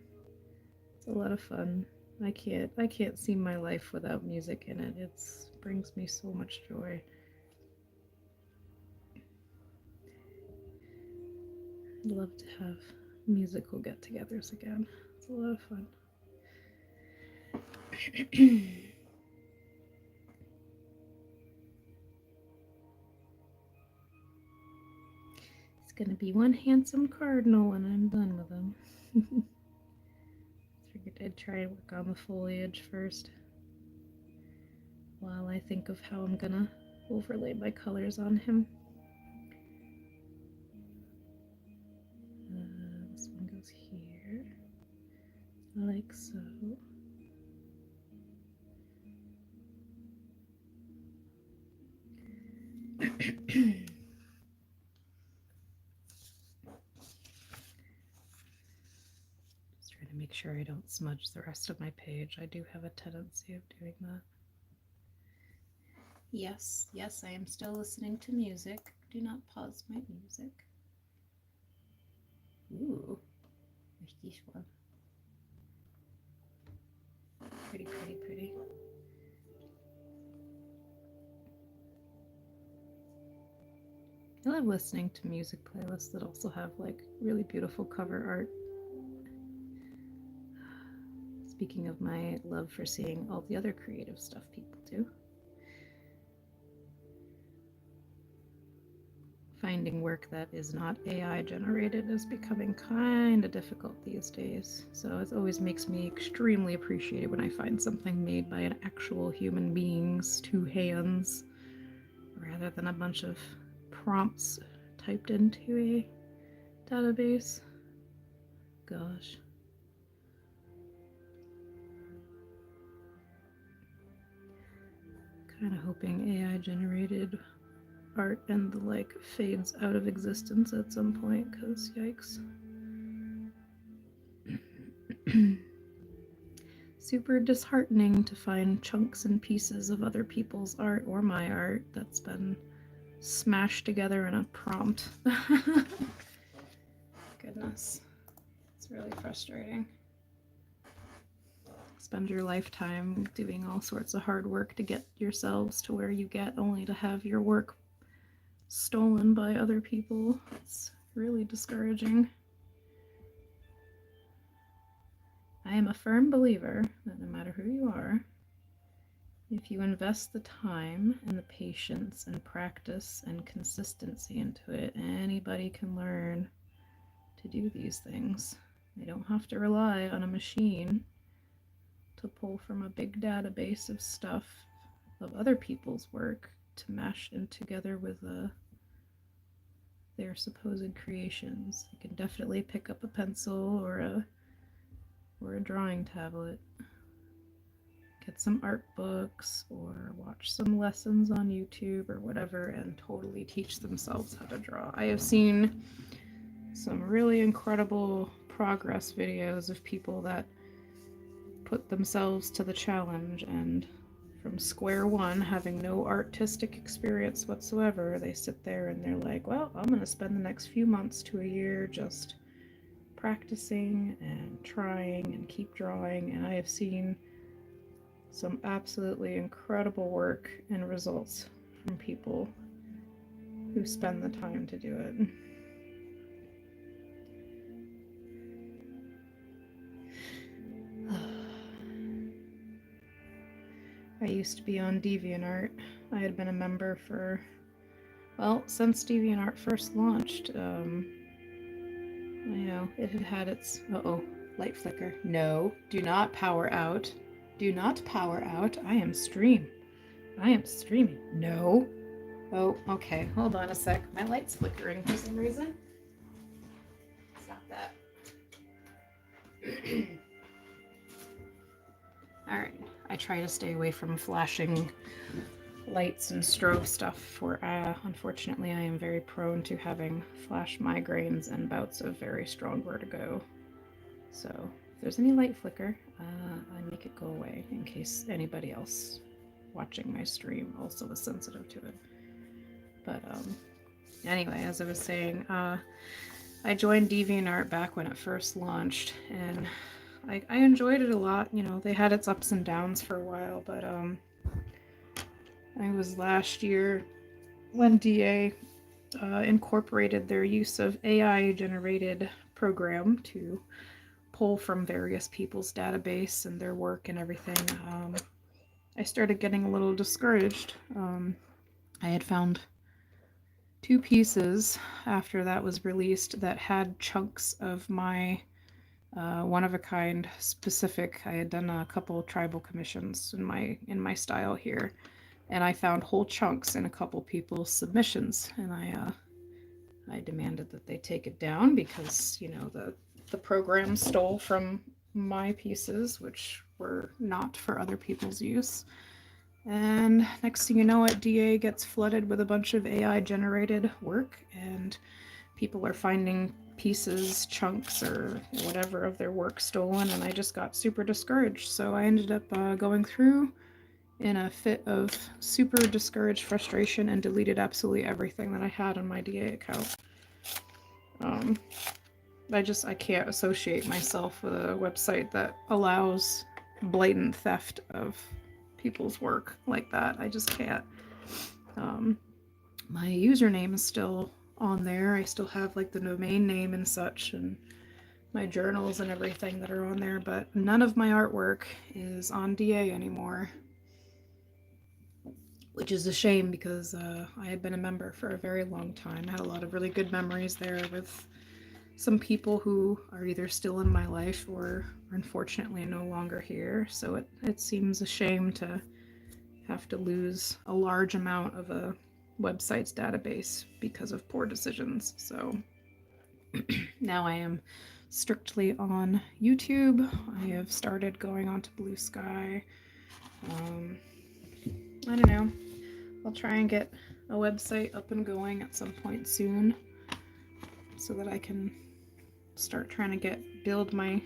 it's a lot of fun. I can't see my life without music in it. It brings me so much joy. I'd love to have musical get-togethers again. It's a lot of fun. It's gonna be one handsome cardinal when I'm done with him. Figured I'd try and work on the foliage first while I think of how I'm gonna overlay my colors on him. This one goes here, like so. Just trying to make sure I don't smudge the rest of my page. I do have a tendency of doing that. Yes, yes, I am still listening to music. Do not pause my music. Ooh, there's this one. Pretty, pretty, pretty. I love listening to music playlists that also have like really beautiful cover art. Speaking of my love for seeing all the other creative stuff people do. Finding work that is not AI generated is becoming kind of difficult these days. So it always makes me extremely appreciated when I find something made by an actual human being's two hands, rather than a bunch of prompts typed into a database. Gosh. Kind of hoping AI generated art and the like fades out of existence at some point, because yikes. Super disheartening to find chunks and pieces of other people's art or my art that's been smashed together in a prompt. Goodness, it's really frustrating. Spend your lifetime doing all sorts of hard work to get yourselves to where you get, only to have your work stolen by other people. It's really discouraging. I am a firm believer that no matter who you are, If you invest the time and the patience and practice and consistency into it, anybody can learn to do these things. They don't have to rely on a machine to pull from a big database of stuff of other people's work to mash in together with their supposed creations. You can definitely pick up a pencil or a drawing tablet, get some art books or watch some lessons on YouTube or whatever and totally teach themselves how to draw. I have seen some really incredible progress videos of people that put themselves to the challenge, and from square one, having no artistic experience whatsoever, they sit there and they're like, well, I'm going to spend the next few months to a year just practicing and trying and keep drawing. And I have seen some absolutely incredible work and results from people who spend the time to do it. I used to be on DeviantArt. I had been a member for, well, since DeviantArt first launched. I know, it had had its, light flicker. No, do not power out. Do not power out. I am streaming. No. Oh, okay, hold on a sec. My light's flickering for some reason. Stop that. Alright, I try to stay away from flashing lights and strobe stuff, for unfortunately I am very prone to having flash migraines and bouts of very strong vertigo. So if there's any light flicker, I make it go away in case anybody else watching my stream also is sensitive to it. But anyway, as I was saying, I joined DeviantArt back when it first launched, and I enjoyed it a lot. You know, they had its ups and downs for a while, but I was last year when DA incorporated their use of AI generated program to pull from various people's database and their work and everything. I started getting a little discouraged. I had found 2 pieces after that was released that had chunks of my one-of-a-kind specific. I had done a couple tribal commissions in my style here, and I found whole chunks in a couple people's submissions, and I demanded that they take it down because, you know, the program stole from my pieces, which were not for other people's use. And next thing you know it, DA gets flooded with a bunch of AI generated work, and people are finding pieces, chunks, or whatever of their work stolen, and I just got super discouraged. So I ended up going through in a fit of super discouraged frustration and deleted absolutely everything that I had on my DA account. I can't associate myself with a website that allows blatant theft of people's work like that. I just can't. My username is still on there. I still have like the domain name and such, and my journals and everything that are on there, but none of my artwork is on DA anymore, which is a shame because I had been a member for a very long time. I had a lot of really good memories there with some people who are either still in my life or unfortunately no longer here. So it seems a shame to have to lose a large amount of a website's database because of poor decisions. So now I am strictly on YouTube. I have started going on to Blue Sky. I don't know. I'll try and get a website up and going at some point soon so that I can start trying to build my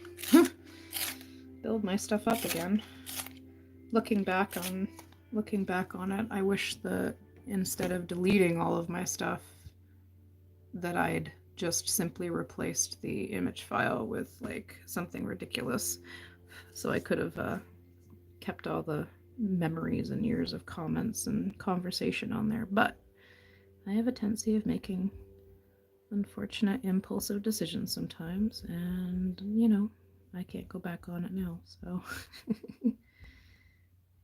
stuff up again. Looking back on it, I wish that instead of deleting all of my stuff, that I'd just simply replaced the image file with like something ridiculous, so I could have kept all the memories and years of comments and conversation on there. But I have a tendency of making unfortunate impulsive decisions sometimes, and you know, I can't go back on it now, so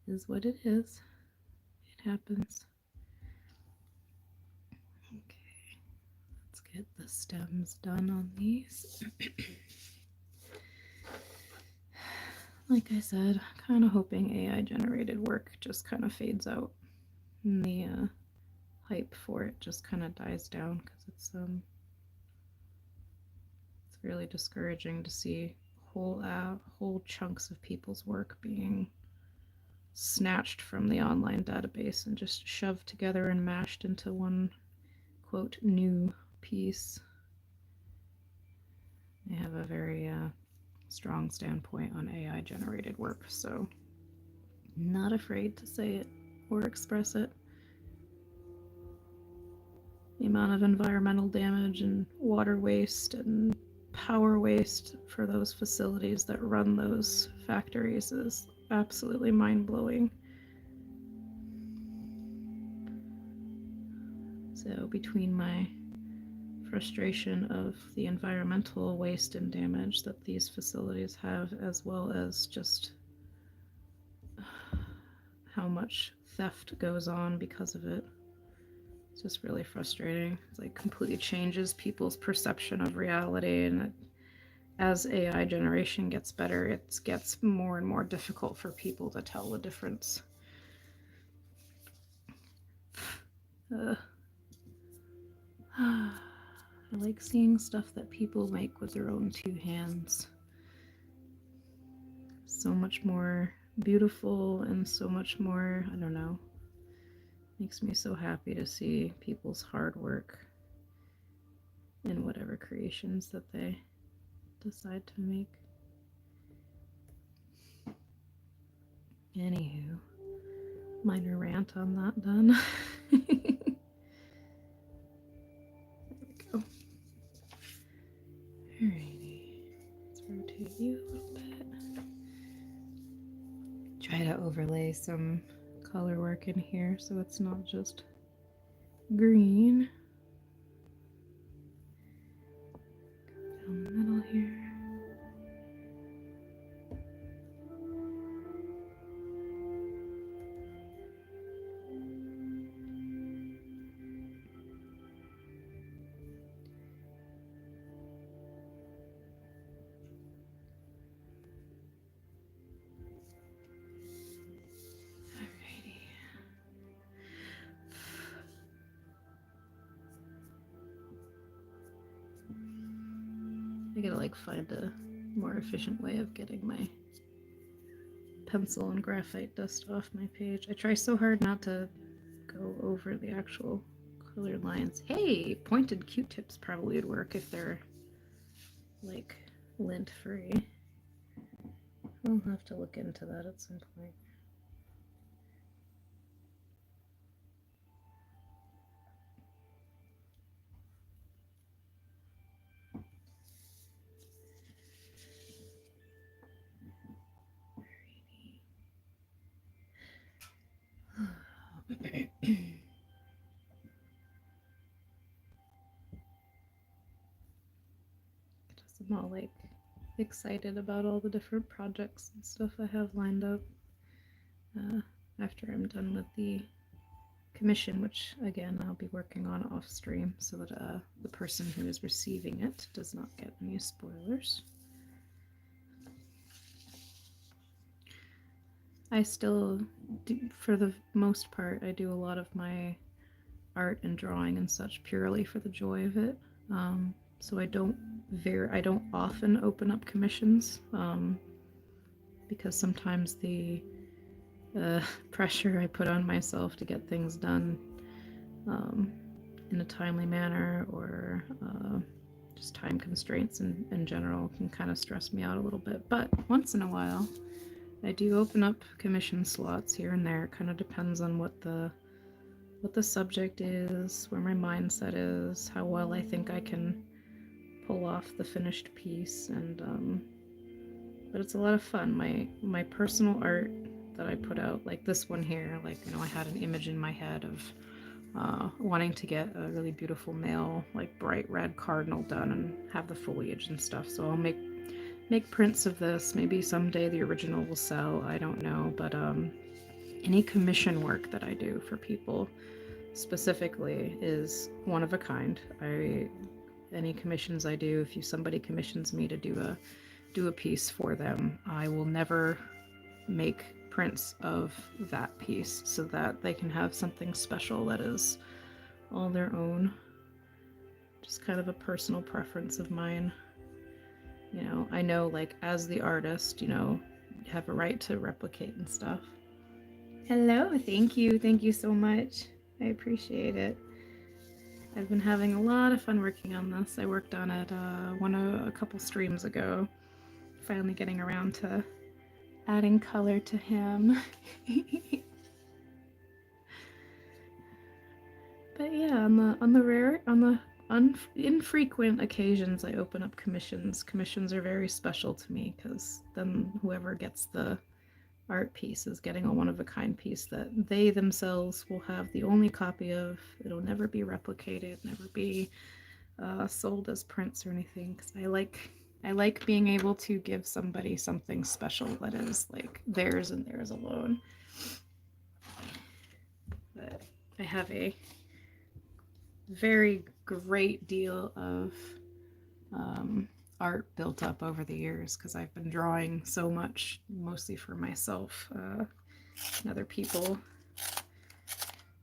is what it is. It happens. Okay, let's get the stems done on these. Like I said, kind of hoping AI generated work just kind of fades out and the hype for it just kind of dies down, because it's really discouraging to see whole chunks of people's work being snatched from the online database and just shoved together and mashed into one, quote, new piece. I have a very strong standpoint on AI generated work, so not afraid to say it or express it. The amount of environmental damage and water waste and power waste for those facilities that run those factories is absolutely mind-blowing. So between my frustration of the environmental waste and damage that these facilities have, as well as just how much theft goes on because of it, it's just really frustrating. It's like completely changes people's perception of reality, and as AI generation gets better, it gets more and more difficult for people to tell the difference. I like seeing stuff that people make with their own two hands. So much more beautiful and so much more, I don't know, makes me so happy to see people's hard work in whatever creations that they decide to make. Anywho, minor rant on that done. Go. Alrighty, let's rotate you a little bit. Try to overlay some color work in here so it's not just green. Down the middle here. I gotta like find a more efficient way of getting my pencil and graphite dust off my page. I try so hard not to go over the actual color lines. Hey, pointed Q-tips probably would work if they're like lint free. I'll have to look into that at some point. I'm all like excited about all the different projects and stuff I have lined up after I'm done with the commission, which again I'll be working on off stream so that the person who is receiving it does not get any spoilers. I still do, for the most part, I do a lot of my art and drawing and such purely for the joy of it. So I don't often open up commissions because sometimes the pressure I put on myself to get things done in a timely manner, or just time constraints in general, can kind of stress me out a little bit. But once in a while, I do open up commission slots here and there. It kind of depends on what the subject is, where my mindset is, how well I think I can pull off the finished piece, and but it's a lot of fun. My personal art that I put out, like this one here, like, you know, I had an image in my head of wanting to get a really beautiful male, like bright red cardinal done and have the foliage and stuff. So I'll make prints of this. Maybe someday the original will sell, I don't know, but any commission work that I do for people specifically is one of a kind. Any commissions I do, if somebody commissions me to do a piece for them, I will never make prints of that piece so that they can have something special that is all their own. Just kind of a personal preference of mine. You know, I know, like, as the artist, you have a right to replicate and stuff. Hello, thank you so much. I appreciate it. I've been having a lot of fun working on this. I worked on it a couple streams ago. Finally getting around to adding color to him. But yeah, on the infrequent occasions I open up commissions. Commissions are very special to me because then whoever gets the art piece is getting a one-of-a-kind piece that they themselves will have the only copy of. It'll never be replicated, never be sold as prints or anything, because I like being able to give somebody something special that is like theirs and theirs alone. But I have a very great deal of art built up over the years because I've been drawing so much, mostly for myself and other people.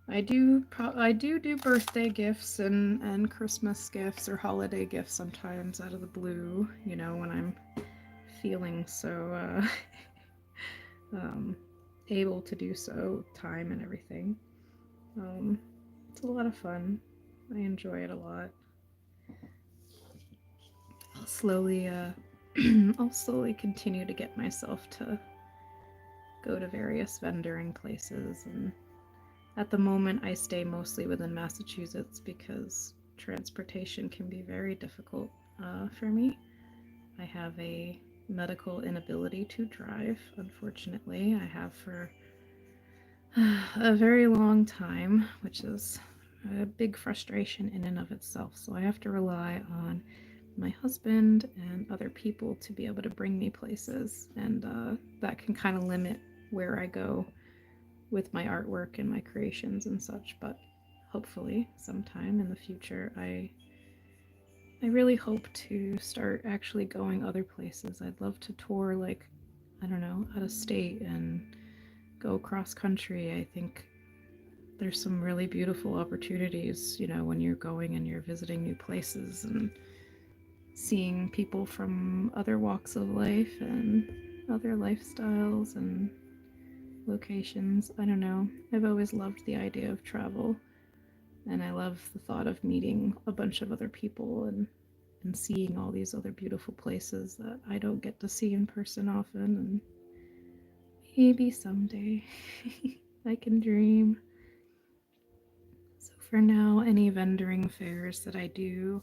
I do birthday gifts and Christmas gifts or holiday gifts sometimes out of the blue, when I'm feeling so able to do so, time and everything. It's a lot of fun. I enjoy it a lot. I'll slowly continue to get myself to go to various vendoring places, and at the moment I stay mostly within Massachusetts because transportation can be very difficult for me. I have a medical inability to drive, unfortunately. I have for a very long time, which is a big frustration in and of itself. So I have to rely on my husband and other people to be able to bring me places, and that can kind of limit where I go with my artwork and my creations and such. But hopefully sometime in the future I really hope to start actually going other places. I'd love to tour, like, I don't know, out of state and go cross country. I think there's some really beautiful opportunities, when you're going and you're visiting new places and seeing people from other walks of life and other lifestyles and locations. I don't know. I've always loved the idea of travel, and I love the thought of meeting a bunch of other people and seeing all these other beautiful places that I don't get to see in person often. And maybe someday I can dream. So for now, any vendoring fairs that I do,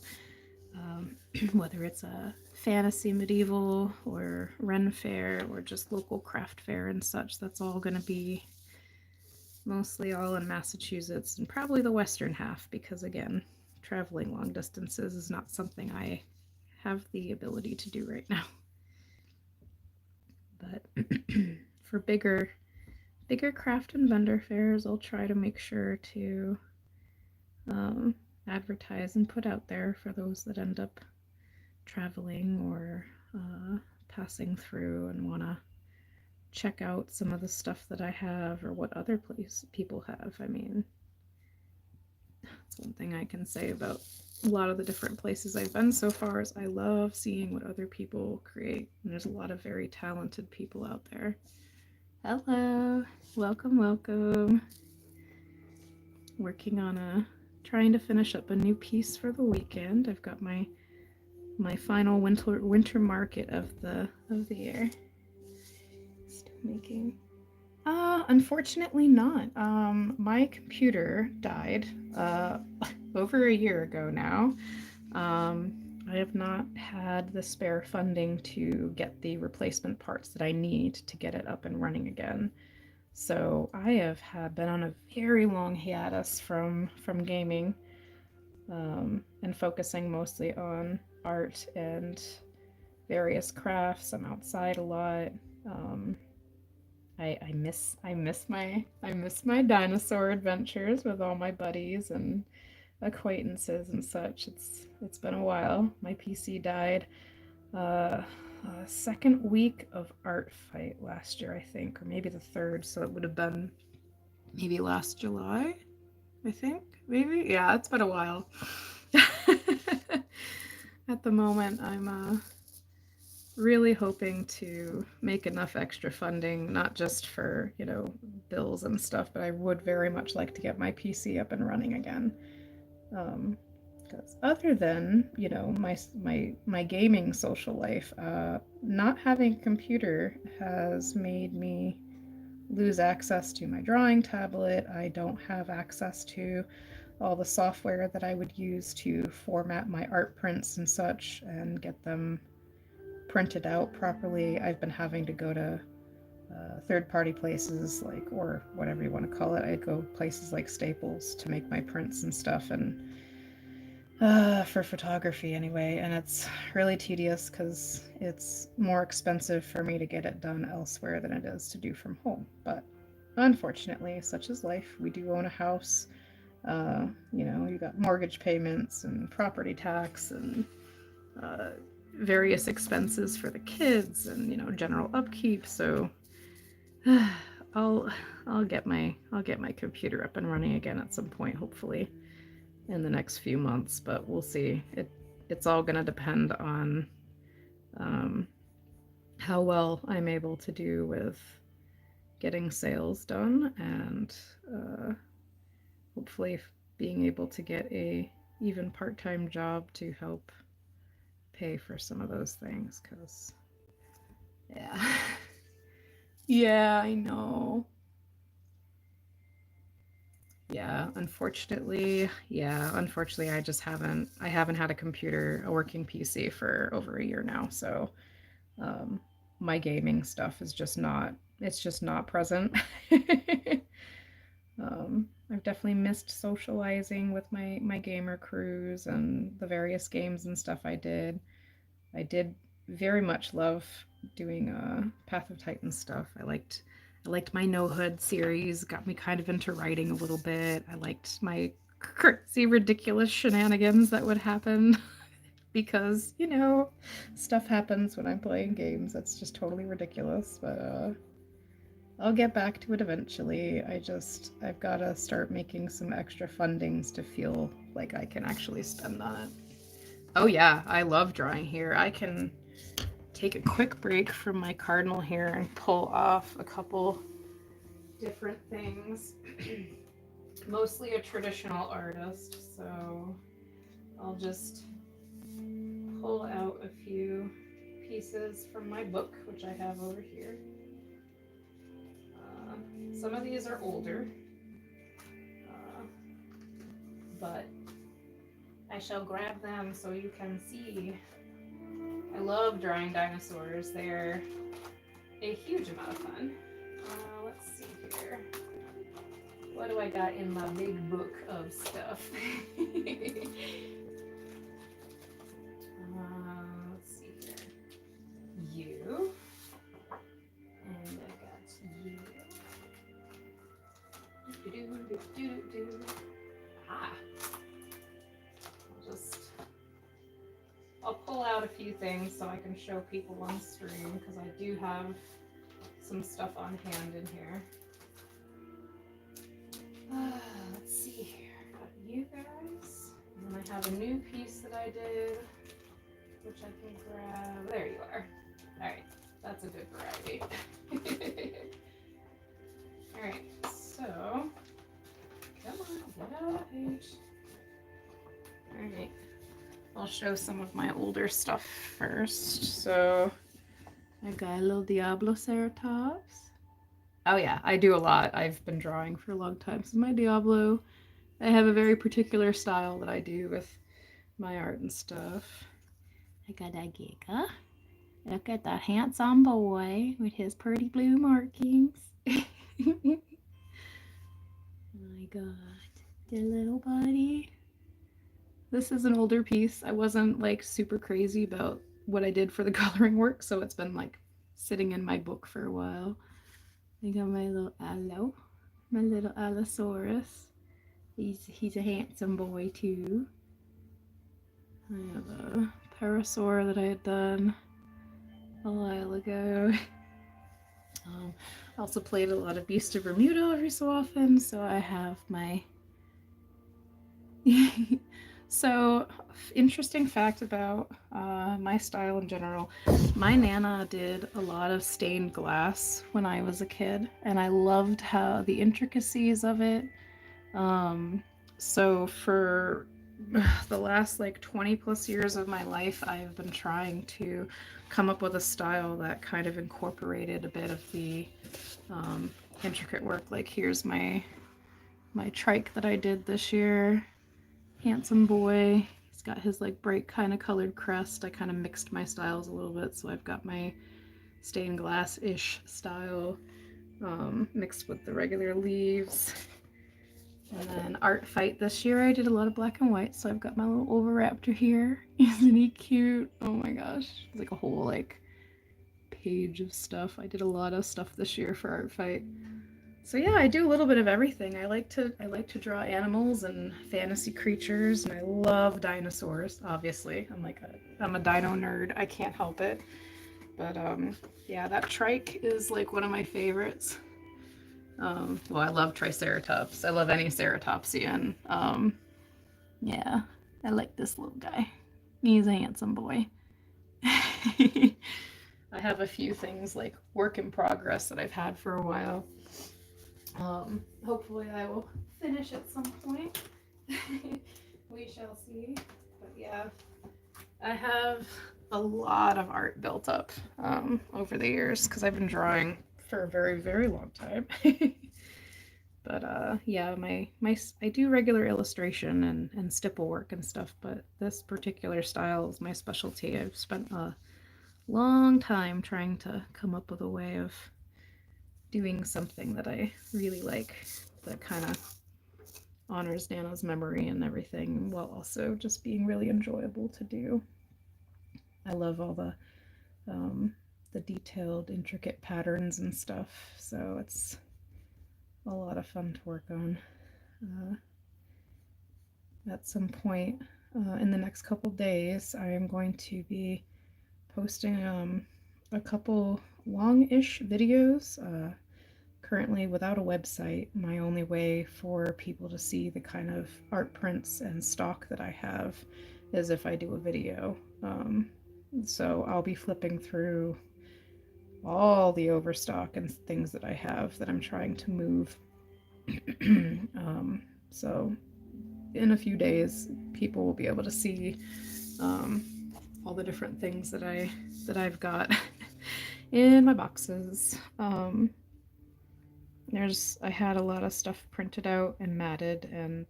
whether it's a fantasy medieval or Ren fair or just local craft fair and such, that's all going to be mostly all in Massachusetts and probably the western half, because again, traveling long distances is not something I have the ability to do right now. But for bigger craft and vendor fairs, I'll try to make sure to advertise and put out there for those that end up traveling or passing through and want to check out some of the stuff that I have or what other people have. I mean, that's one thing I can say about a lot of the different places I've been so far is I love seeing what other people create. And there's a lot of very talented people out there. Hello, welcome. Working on trying to finish up a new piece for the weekend. I've got my final winter market of the year. Still making. Unfortunately not. My computer died over a year ago now. I have not had the spare funding to get the replacement parts that I need to get it up and running again. So I have been on a very long hiatus from gaming, and focusing mostly on art and various crafts. I'm outside a lot. I miss my dinosaur adventures with all my buddies and acquaintances and such. It's been a while. My PC died uh, second week of art fight last year, I think, or maybe the third. So it would have been maybe last July, I think. Maybe, yeah, it's been a while. At the moment, I'm really hoping to make enough extra funding, not just for, bills and stuff, but I would very much like to get my PC up and running again. Because other than, my gaming social life, not having a computer has made me lose access to my drawing tablet. I don't have access to all the software that I would use to format my art prints and such and get them printed out properly. I've been having to go to third-party places or whatever you want to call it. I go places like Staples to make my prints and stuff, and for photography anyway. And it's really tedious because it's more expensive for me to get it done elsewhere than it is to do from home. But unfortunately, such is life. We do own a house. You got mortgage payments and property tax and uh, various expenses for the kids and general upkeep. So I'll I'll get my computer up and running again at some point, hopefully in the next few months. But we'll see. It's all gonna depend on um, how well I'm able to do with getting sales done and hopefully being able to get a even part-time job to help pay for some of those things. Because yeah. Yeah, I know. Unfortunately, I haven't had a computer, a working PC for over a year now. So, um, my gaming stuff is just not present. I've definitely missed socializing with my gamer crews and the various games and stuff I did. I did very much love doing Path of Titan stuff. I liked my No Hood series, got me kind of into writing a little bit. I liked my crazy ridiculous shenanigans that would happen because, stuff happens when I'm playing games that's just totally ridiculous, but I'll get back to it eventually. I've got to start making some extra fundings to feel like I can actually spend on it. Oh yeah, I love drawing here. I can take a quick break from my cardinal here and pull off a couple different things. Mostly a traditional artist, so I'll just pull out a few pieces from my book, which I have over here. Some of these are older, but I shall grab them so you can see. I love drawing dinosaurs. They're a huge amount of fun. Let's see here. What do I got in my big book of stuff? Let's see here. You. And I got you. Ah. I'll pull out a few things so I can show people on stream because I do have some stuff on hand in here. Let's see here. Got you guys. And then I have a new piece that I did, which I can grab. There you are. All right. That's a good variety. All right. So, come on, get out of page. All right. I'll show some of my older stuff first. So I got a little Diabloceratops. Oh yeah, I do a lot. I've been drawing for a long time. So my Diablo, I have a very particular style that I do with my art and stuff. I got a Giga. Look at that handsome boy with his pretty blue markings. My God, the little buddy. This is an older piece. I wasn't like super crazy about what I did for the coloring work, so it's been like sitting in my book for a while. I got my little Allo, my little Allosaurus. He's a handsome boy too. I have a Parasaur that I had done a while ago. I also played a lot of Beast of Bermuda every so often, so I have my... So, interesting fact about my style in general. My Nana did a lot of stained glass when I was a kid, and I loved how the intricacies of it. So for the last like 20 plus years of my life, I've been trying to come up with a style that kind of incorporated a bit of the intricate work. Like here's my trike that I did this year. Handsome boy. He's got his like bright kind of colored crest. I kind of mixed my styles a little bit, so I've got my stained glass-ish style mixed with the regular leaves. And then art fight this year, I did a lot of black and white, so I've got my little Oviraptor here. Isn't he cute? Oh my gosh. It's like a whole like page of stuff. I did a lot of stuff this year for art fight. So yeah, I do a little bit of everything. I like to draw animals and fantasy creatures, and I love dinosaurs, obviously. I'm a dino nerd. I can't help it. But yeah, that trike is like one of my favorites. Well, I love Triceratops. I love any ceratopsian. Yeah, I like this little guy. He's a handsome boy. I have a few things like work in progress that I've had for a while. Hopefully I will finish at some point. We shall see. But yeah, I have a lot of art built up over the years because I've been drawing for a very, very long time. But yeah, I do regular illustration and stipple work and stuff, but this particular style is my specialty. I've spent a long time trying to come up with a way of doing something that I really like that kind of honors Nana's memory and everything, while also just being really enjoyable to do. I love all the detailed, intricate patterns and stuff, so it's a lot of fun to work on. At some point in the next couple days, I am going to be posting a couple long-ish videos. Currently, without a website, my only way for people to see the kind of art prints and stock that I have is if I do a video. So I'll be flipping through all the overstock and things that I have that I'm trying to move. So in a few days, people will be able to see all the different things that I've got in my boxes. I had a lot of stuff printed out and matted and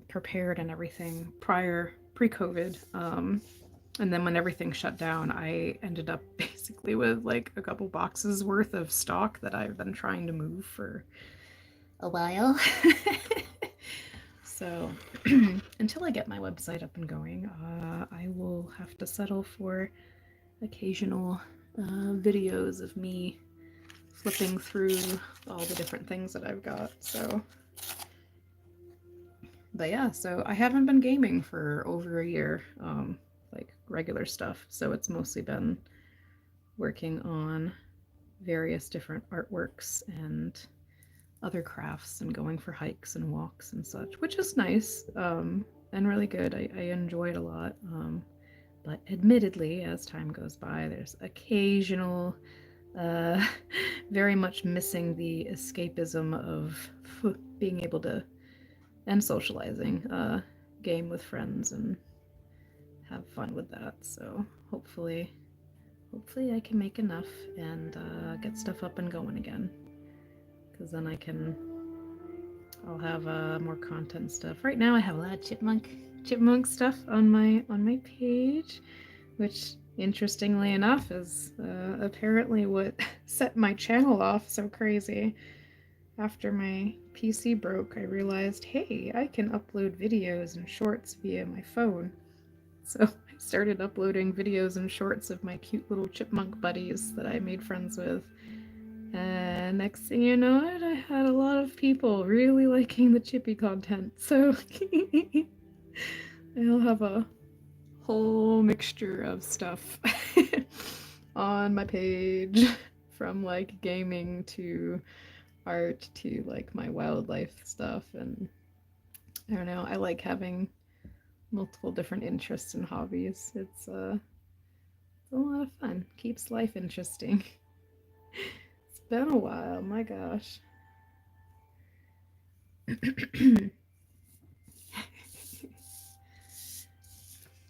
prepared and everything pre-COVID. And then when everything shut down, I ended up basically with like a couple boxes worth of stock that I've been trying to move for a while. So until I get my website up and going, I will have to settle for occasional videos of me flipping through all the different things that I've got. So, but yeah, so I haven't been gaming for over a year, like regular stuff. So it's mostly been working on various different artworks and other crafts and going for hikes and walks and such, which is nice and really good. I enjoy it a lot. But admittedly, as time goes by, there's occasional very much missing the escapism of being able to, and socializing, game with friends and have fun with that. So hopefully I can make enough and get stuff up and going again, because then I'll have more content stuff. Right now I have a lot of chipmunk stuff on my page, which interestingly enough is apparently what set my channel off so crazy. After my PC broke, I realized, hey, I can upload videos and shorts via my phone. So I started uploading videos and shorts of my cute little chipmunk buddies that I made friends with. And next thing you know it, I had a lot of people really liking the chippy content. So I'll have a whole mixture of stuff on my page, from like gaming to art to like my wildlife stuff. And I don't know, I like having multiple different interests and hobbies. It's a lot of fun. Keeps life interesting. It's been a while, my gosh.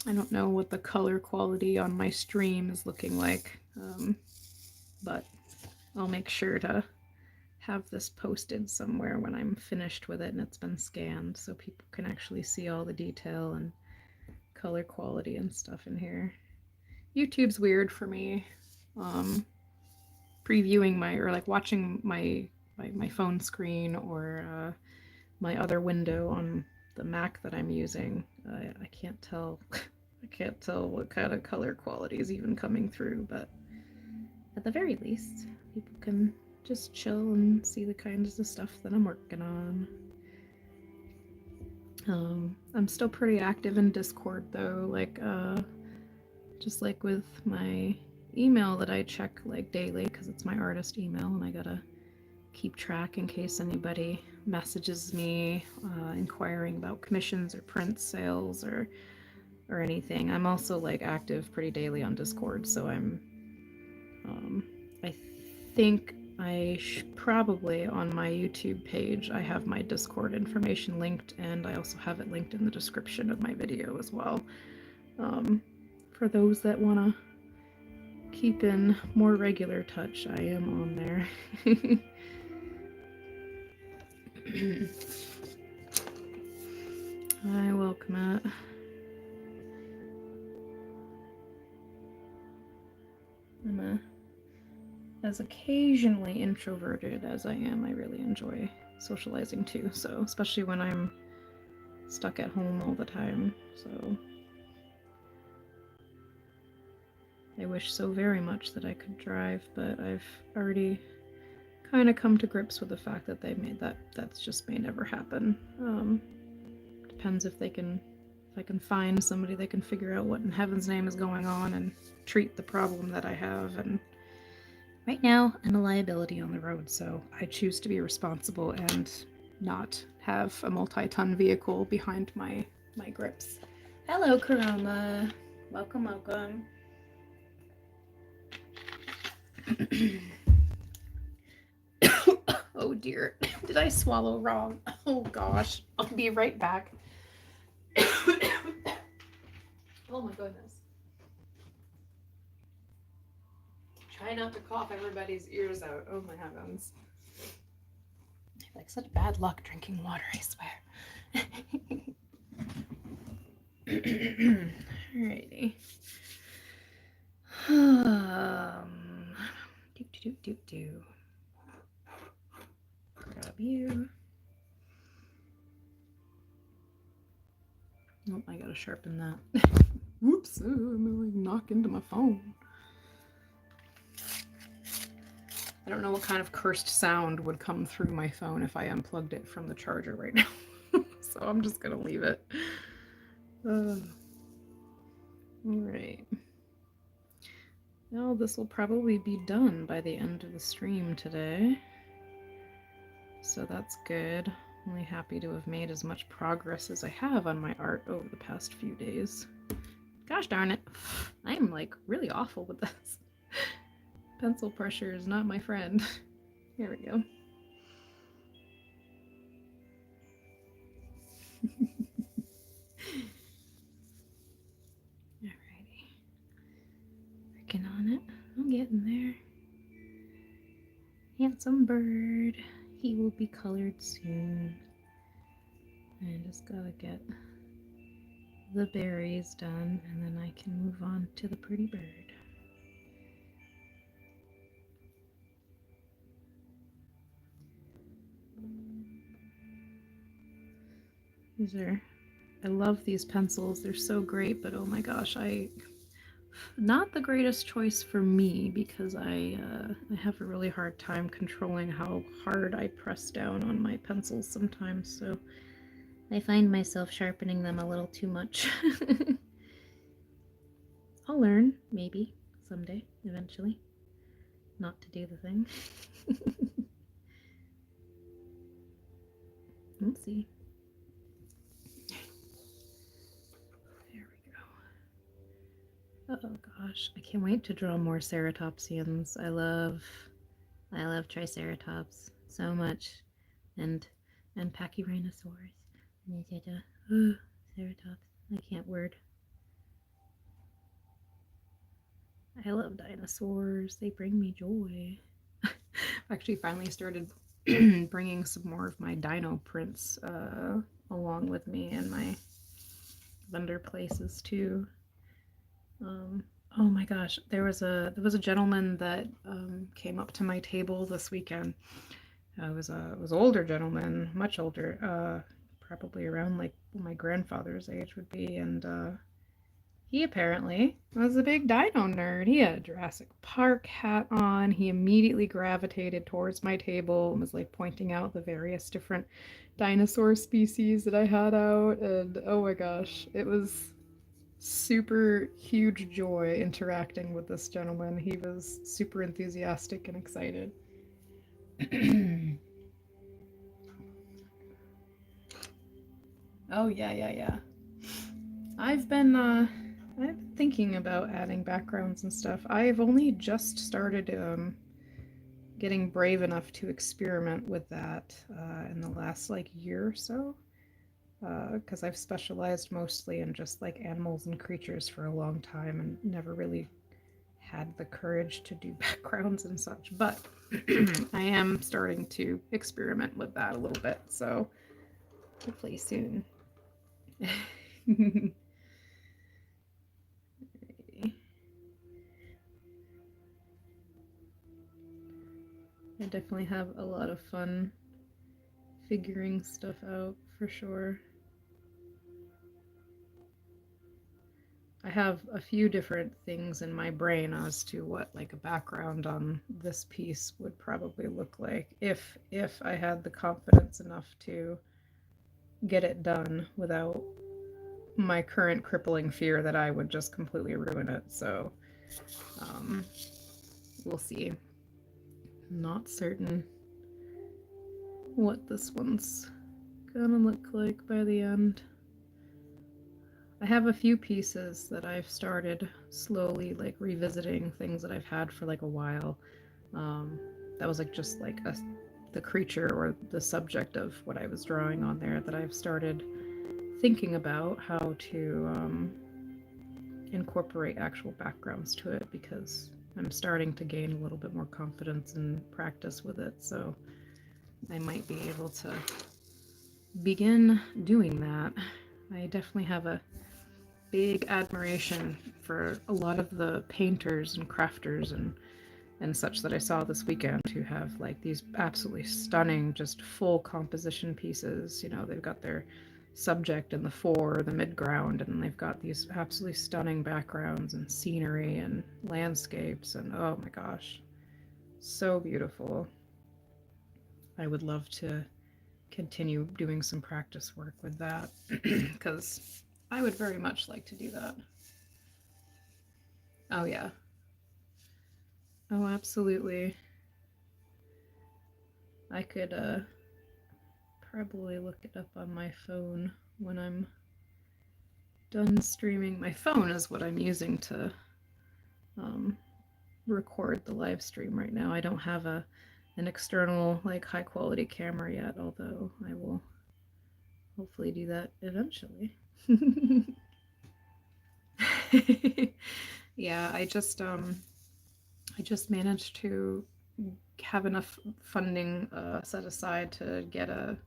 I don't know what the color quality on my stream is looking like, but I'll make sure to have this posted somewhere when I'm finished with it and it's been scanned, so people can actually see all the detail and color quality and stuff in here. YouTube's weird for me. Previewing my, or like watching my phone screen, or my other window on the Mac that I'm using, I can't tell. I can't tell what kind of color quality is even coming through, but at the very least, people can just chill and see the kinds of stuff that I'm working on. I'm still pretty active in Discord though, like just like with my email that I check like daily because it's my artist email and I gotta keep track in case anybody messages me inquiring about commissions or print sales or anything. I'm also like active pretty daily on Discord, so I think probably on my YouTube page I have my Discord information linked, and I also have it linked in the description of my video as well. For those that want to keep in more regular touch, I am on there. Hi, welcome it. As occasionally introverted as I am, I really enjoy socializing too, so especially when I'm stuck at home all the time. So I wish so very much that I could drive, but I've already kind of come to grips with the fact that that's just may never happen. Depends if I can find somebody that can figure out what in heaven's name is going on and treat the problem that I have. And right now, I'm a liability on the road, so I choose to be responsible and not have a multi-ton vehicle behind my grips. Hello, Karama. Welcome, welcome. Oh dear, did I swallow wrong? Oh gosh, I'll be right back. Oh my goodness. Try not to cough everybody's ears out. Oh my heavens. I have like such bad luck drinking water, I swear. Alrighty. Do. Grab you. Oh, I gotta sharpen that. Whoops, I'm gonna like knock into my phone. I don't know what kind of cursed sound would come through my phone if I unplugged it from the charger right now. So I'm just gonna leave it. Alright. Well, this will probably be done by the end of the stream today. So that's good. I'm really happy to have made as much progress as I have on my art over the past few days. Gosh darn it. I'm like really awful with this. Pencil pressure is not my friend. Here we go. Alrighty. Working on it. I'm getting there. Handsome bird. He will be colored soon. I just gotta get the berries done and then I can move on to the pretty bird. I love these pencils. They're so great, but oh my gosh, I Not the greatest choice for me because I have a really hard time controlling how hard I press down on my pencils sometimes, so I find myself sharpening them a little too much. I'll learn, maybe, someday, eventually, not to do the thing. We'll see. There we go. Oh gosh, I can't wait to draw more ceratopsians. I love triceratops so much, and pachyrhinosaurs. Oh, ceratops. I can't word. I love dinosaurs. They bring me joy. I actually finally started bringing some more of my dino prints along with me and my vendor places too. Oh my gosh, there was a gentleman that came up to my table this weekend. It was an older gentleman, much older, probably around like my grandfather's age would be, and he apparently was a big dino nerd. He had a Jurassic Park hat on. He immediately gravitated towards my table and was like pointing out the various different dinosaur species that I had out, and oh my gosh, it was super huge joy interacting with this gentleman. He was super enthusiastic and excited. Oh yeah. I've been thinking about adding backgrounds and stuff. I've only just started getting brave enough to experiment with that in the last like year or so. Because I've specialized mostly in just like animals and creatures for a long time and never really had the courage to do backgrounds and such. But I am starting to experiment with that a little bit, so hopefully soon. I definitely have a lot of fun figuring stuff out for sure. I have a few different things in my brain as to what like a background on this piece would probably look like if I had the confidence enough to get it done without my current crippling fear that I would just completely ruin it. So um, we'll see. Not certain what this one's gonna look like by the end. I have a few pieces that I've started slowly like revisiting things that I've had for like a while. That was like just like the creature or the subject of what I was drawing on there that I've started thinking about how to incorporate actual backgrounds to it because I'm starting to gain a little bit more confidence and practice with it. So I might be able to begin doing that. I definitely have a big admiration for a lot of the painters and crafters and such that I saw this weekend who have like these absolutely stunning, just full composition pieces. You know, they've got their subject in the fore, the midground, and they've got these absolutely stunning backgrounds and scenery and landscapes, and oh my gosh, so beautiful. I would love to continue doing some practice work with that because I would very much like to do that. Oh, yeah. Oh, absolutely. I could probably look it up on my phone when I'm done streaming. My phone is what I'm using to um, record the live stream right now. I don't have an external like high quality camera yet, although I will hopefully do that eventually. Yeah, I just managed to have enough funding set aside to get a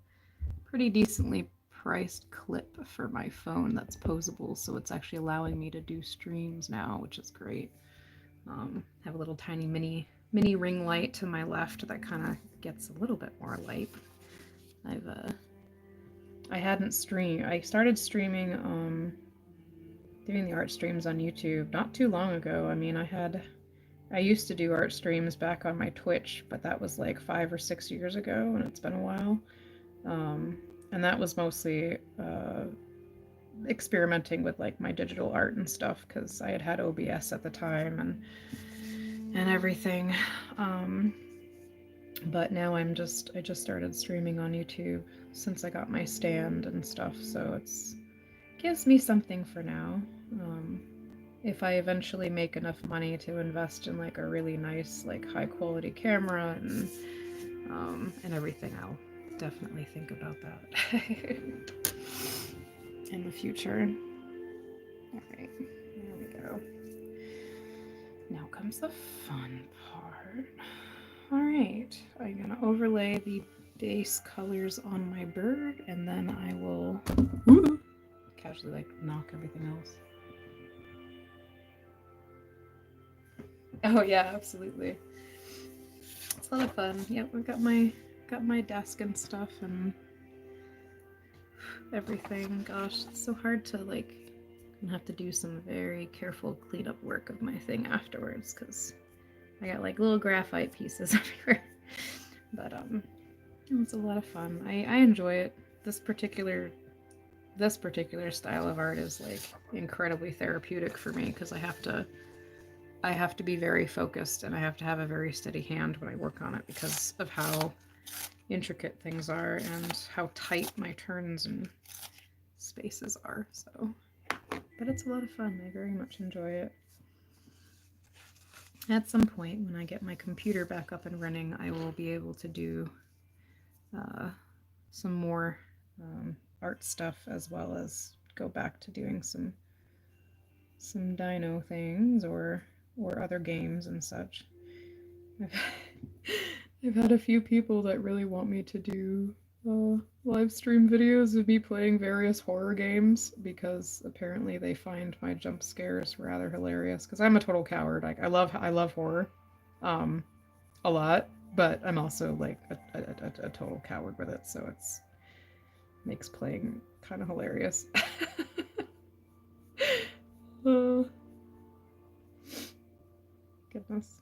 pretty decently priced clip for my phone that's posable, so it's actually allowing me to do streams now, which is great. Have a little tiny mini ring light to my left that kind of gets a little bit more light. I hadn't streamed. I started streaming doing the art streams on YouTube not too long ago. I mean, I used to do art streams back on my Twitch, but that was like 5 or 6 years ago, and it's been a while. Um, and that was mostly experimenting with like my digital art and stuff because I had OBS at the time and everything. Um, but now I just started streaming on YouTube since I got my stand and stuff, so it's gives me something for now. Um, if I eventually make enough money to invest in like a really nice, like high quality camera and everything, I'll definitely think about that in the future. All right, there we go. Now comes the fun part. All right, I'm gonna overlay the base colors on my bird, and then I will casually like knock everything else. Oh yeah, absolutely. It's a lot of fun. Yep, we've got my desk and stuff and everything. Gosh, it's so hard to like. I'm gonna have to do some very careful cleanup work of my thing afterwards because I got like little graphite pieces everywhere. But it's a lot of fun. I enjoy it. This particular style of art is like incredibly therapeutic for me because I have to be very focused and I have to have a very steady hand when I work on it because of how intricate things are and how tight my turns and spaces are. So, but it's a lot of fun. I very much enjoy it. At some point, when I get my computer back up and running, I will be able to do some more art stuff as well as go back to doing some dino things or other games and such. I've had a few people that really want me to do live stream videos of me playing various horror games because apparently they find my jump scares rather hilarious. Because I'm a total coward. Like I love horror, a lot, but I'm also like a total coward with it. So it's makes playing kind of hilarious. Oh, goodness.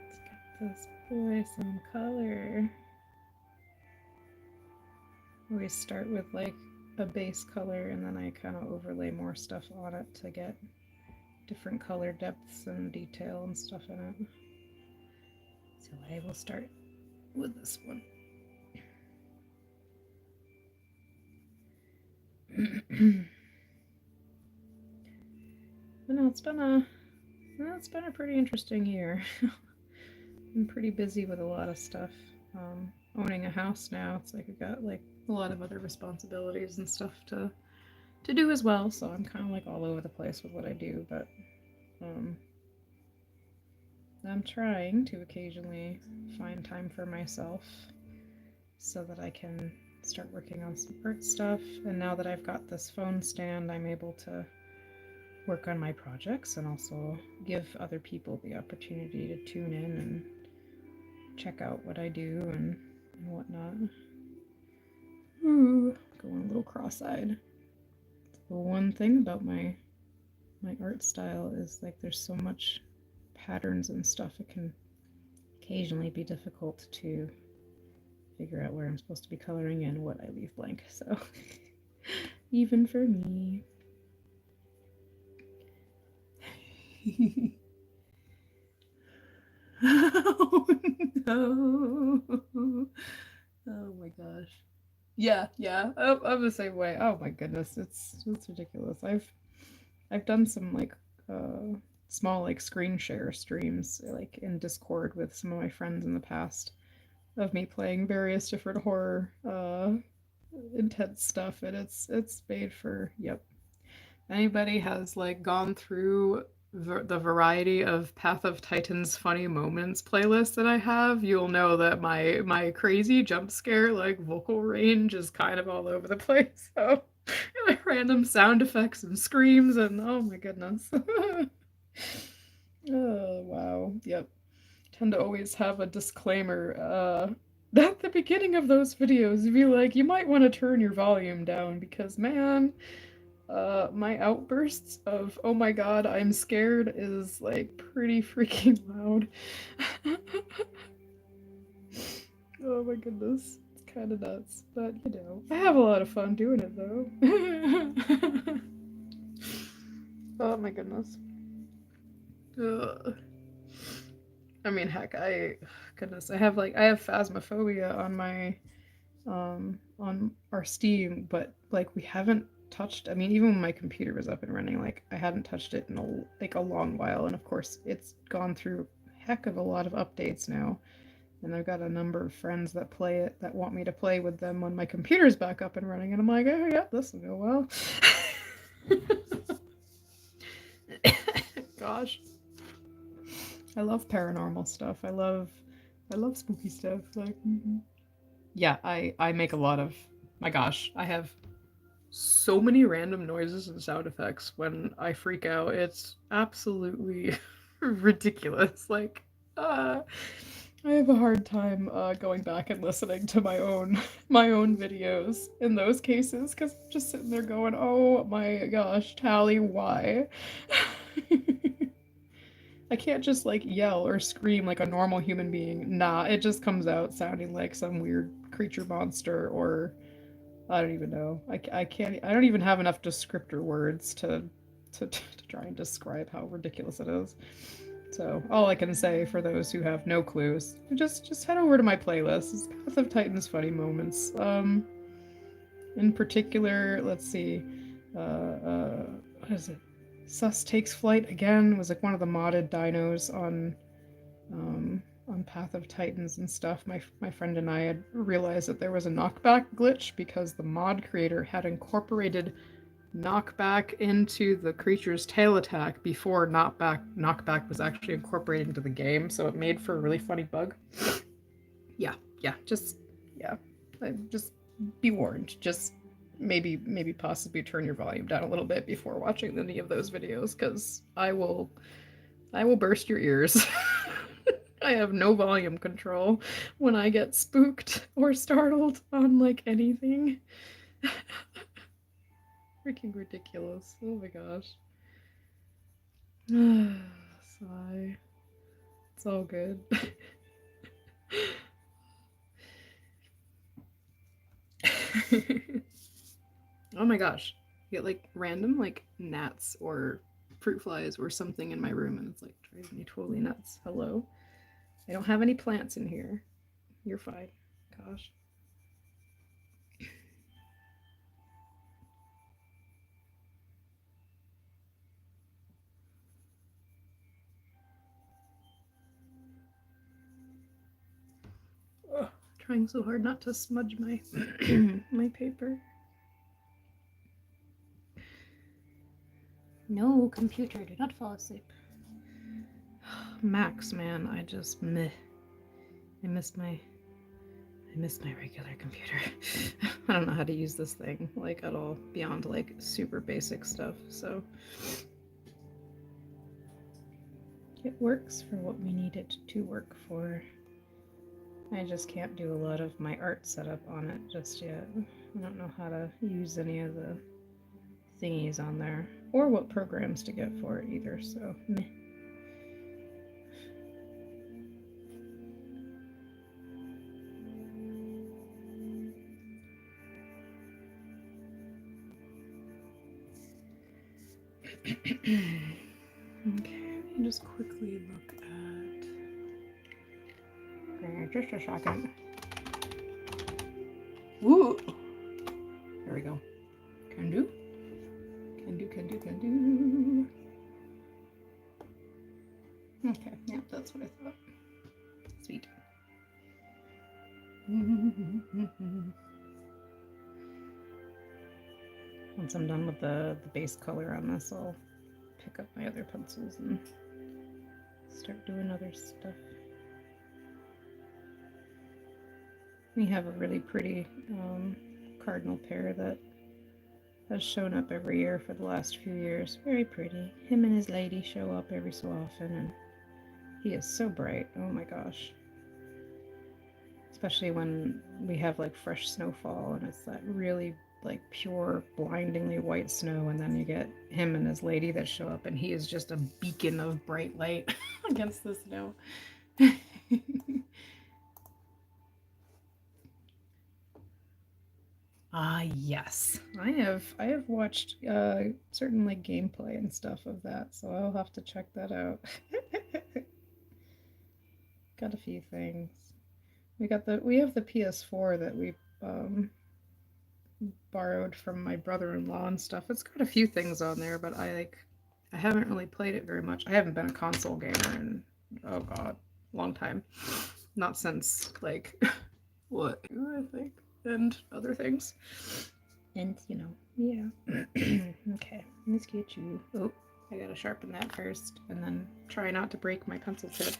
Let's get this boy some color. We start with like a base color and then I kind of overlay more stuff on it to get different color depths and detail and stuff in it. So I will start with this one. But no, it's been a pretty interesting year. I'm pretty busy with a lot of stuff. Owning a house now, it's like I've got like a lot of other responsibilities and stuff to do as well. So I'm kind of like all over the place with what I do, but I'm trying to occasionally find time for myself so that I can start working on some art stuff. And now that I've got this phone stand, I'm able to work on my projects and also give other people the opportunity to tune in and check out what I do and whatnot. Ooh, going a little cross-eyed. The one thing about my art style is like there's so much patterns and stuff, it can occasionally be difficult to figure out where I'm supposed to be coloring and what I leave blank. So even for me. Oh no. Oh my gosh. Yeah, yeah. I'm the same way. Oh my goodness, it's ridiculous. I've done some like small like screen share streams like in Discord with some of my friends in the past of me playing various different horror intense stuff, and it's made for yep. Anybody has like gone through the variety of Path of Titans funny moments playlist that I have, you'll know that my crazy jump scare like vocal range is kind of all over the place. So like random sound effects and screams and oh my goodness. Oh wow. Yep. Tend to always have a disclaimer at the beginning of those videos, be like, you might want to turn your volume down because, man, my outbursts of, oh my god, I'm scared is like pretty freaking loud. Oh my goodness. It's kind of nuts. But, you know, I have a lot of fun doing it though. Oh my goodness. Ugh. I mean, heck, goodness, I have phasmophobia on my on our Steam, but like we haven't touched. I mean, even when my computer was up and running, like I hadn't touched it in a long while, and of course, it's gone through a heck of a lot of updates now. And I've got a number of friends that play it that want me to play with them when my computer's back up and running, and I'm like, oh yeah, this will go well. Gosh, I love paranormal stuff. I love spooky stuff. Like, yeah, I make a lot of. My gosh, I have so many random noises and sound effects when I freak out. It's absolutely ridiculous. Like, I have a hard time going back and listening to my own videos in those cases because I'm just sitting there going, "Oh my gosh, Tally, why?" I can't just like yell or scream like a normal human being. Nah, it just comes out sounding like some weird creature monster or I don't even know. I can't. I don't even have enough descriptor words to try and describe how ridiculous it is. So all I can say for those who have no clues, just head over to my playlist. It's Path of Titans Funny Moments. In particular, let's see, what is it? Sus Takes Flight again was like one of the modded dinos on Path of Titans and stuff. My friend and I had realized that there was a knockback glitch because the mod creator had incorporated knockback into the creature's tail attack before knockback was actually incorporated into the game, so it made for a really funny bug. Yeah, yeah, just yeah. Just be warned. Just maybe possibly turn your volume down a little bit before watching any of those videos because I will burst your ears. I have no volume control when I get spooked or startled on like anything. Freaking ridiculous. Oh my gosh. Sigh. It's all good. Oh my gosh. You get like random like gnats or fruit flies or something in my room and it's like driving me totally nuts. Hello? I don't have any plants in here. You're fine. Gosh. Ugh, trying so hard not to smudge my my paper. No, computer, do not fall asleep. Max, man, I just meh. I miss my regular computer. I don't know how to use this thing like at all beyond like super basic stuff. So it works for what we need it to work for. I just can't do a lot of my art setup on it just yet. I don't know how to use any of the thingies on there or what programs to get for it either. So meh. Okay, let me just quickly look at. Okay, just a second. Woo! There we go. Can do. Can do, can do, can do. Okay, yeah, that's what I thought. Sweet. Once I'm done with the base color on this, I'll pick up my other pencils and start doing other stuff. We have a really pretty cardinal pear that has shown up every year for the last few years. Very pretty. Him and his lady show up every so often, and he is so bright. Oh my gosh. especially when we have like fresh snowfall and it's that really like pure blindingly white snow, and then you get him and his lady that show up and he is just a beacon of bright light against the snow. Yes. I have watched certain like gameplay and stuff of that, so I'll have to check that out. Got a few things. We have the PS4 that we um borrowed from my brother-in-law and stuff. It's got a few things on there, but I haven't really played it very much. I haven't been a console gamer in, oh god, long time. Not since like what, I think, and other things. And yeah. Okay, let's get you. Oh, I gotta sharpen that first, and then try not to break my pencil tip.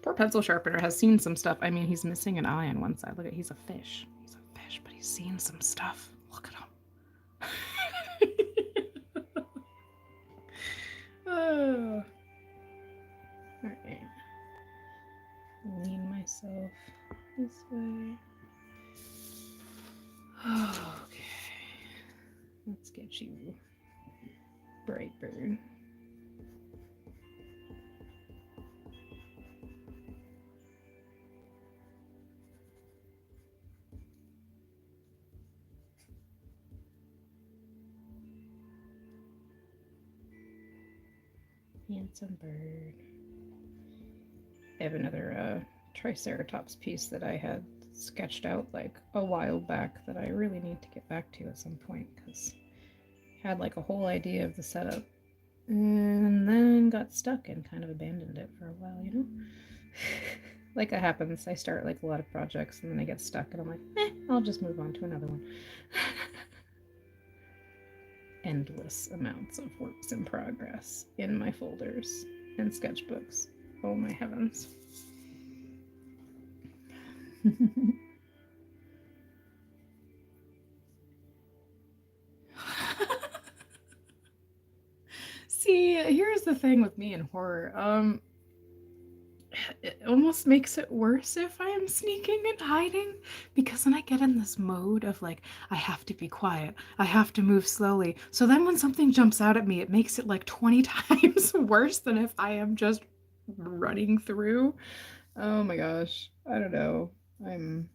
Poor pencil sharpener has seen some stuff. I mean, he's missing an eye on one side. Look at, he's a fish. He's a fish, but he's seen some stuff. Look at him. Oh. All right. Lean myself this way. Okay. Let's get you, Brightburn. Handsome bird. I have another Triceratops piece that I had sketched out like a while back that I really need to get back to at some point, because I had like a whole idea of the setup and then got stuck and kind of abandoned it for a while, Like it happens. I start like a lot of projects and then I get stuck and I'm like, I'll just move on to another one. Endless amounts of works in progress in my folders and sketchbooks. Oh my heavens. See, here's the thing with me in horror. It almost makes it worse if I am sneaking and hiding, because then I get in this mode of like, I have to be quiet, I have to move slowly. So then when something jumps out at me, it makes it like 20 times worse than if I am just running through. Oh my gosh. I don't know. I'm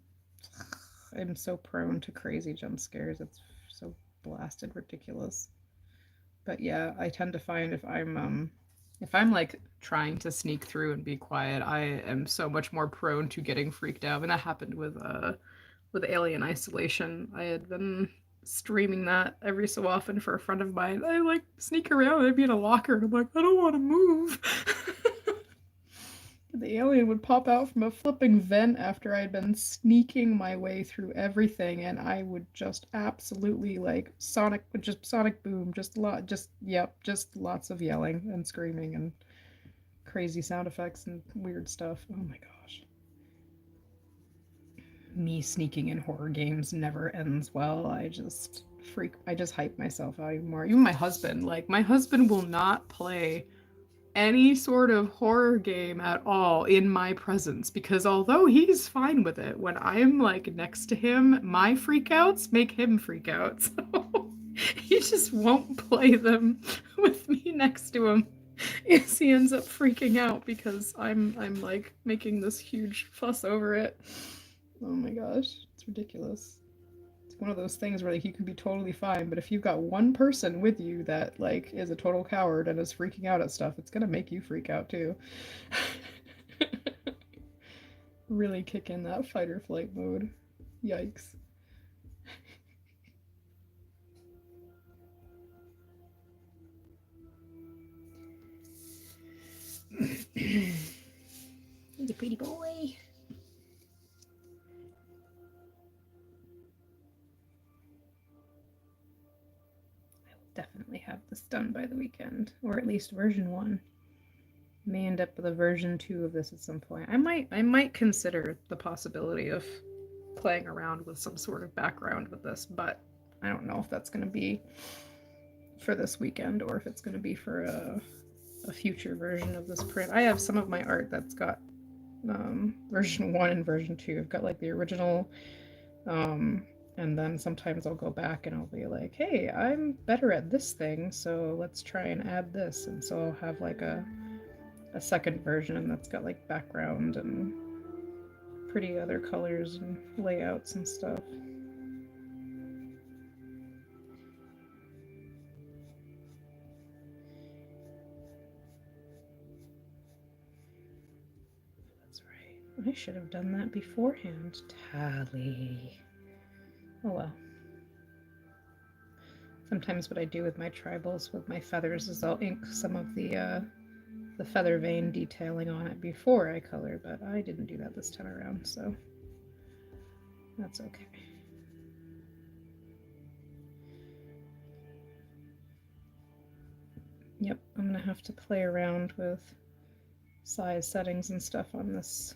so prone to crazy jump scares. It's so blasted ridiculous. But yeah, I tend to find if I'm like trying to sneak through and be quiet, I am so much more prone to getting freaked out. And that happened with Alien Isolation. I had been streaming that every so often for a friend of mine. I like sneak around, I'd be in a locker and I'm like, I don't want to move. The alien would pop out from a flipping vent after I'd been sneaking my way through everything, and I would just absolutely like sonic boom, just lots of yelling and screaming and crazy sound effects and weird stuff. Oh my gosh. Me sneaking in horror games never ends well. I just hype myself out even more. Even my husband will not play any sort of horror game at all in my presence, because although he's fine with it, when I'm like next to him, my freakouts make him freak out. So he just won't play them with me next to him. Yes, he ends up freaking out because I'm like making this huge fuss over it. Oh my gosh, it's ridiculous. One of those things where like you can be totally fine, but if you've got one person with you that like is a total coward and is freaking out at stuff, it's gonna make you freak out too. Really kick in that fight or flight mode. Yikes. He's a pretty boy. Definitely have this done by the weekend, or at least version 1. May end up with a version 2 of this at some point. I might consider the possibility of playing around with some sort of background with this, but I don't know if that's going to be for this weekend or if it's going to be for a future version of this print. I have some of my art that's got version 1 and version 2. I've got like the original, um, and then sometimes I'll go back and I'll be like, hey, I'm better at this thing, so let's try and add this. And so I'll have like a second version that's got like background and pretty other colors and layouts and stuff. That's right. I should have done that beforehand. Tally. Oh well. Sometimes what I do with my tribals with my feathers is I'll ink some of the feather vein detailing on it before I color, but I didn't do that this time around, so that's okay. Yep, I'm gonna have to play around with size settings and stuff on this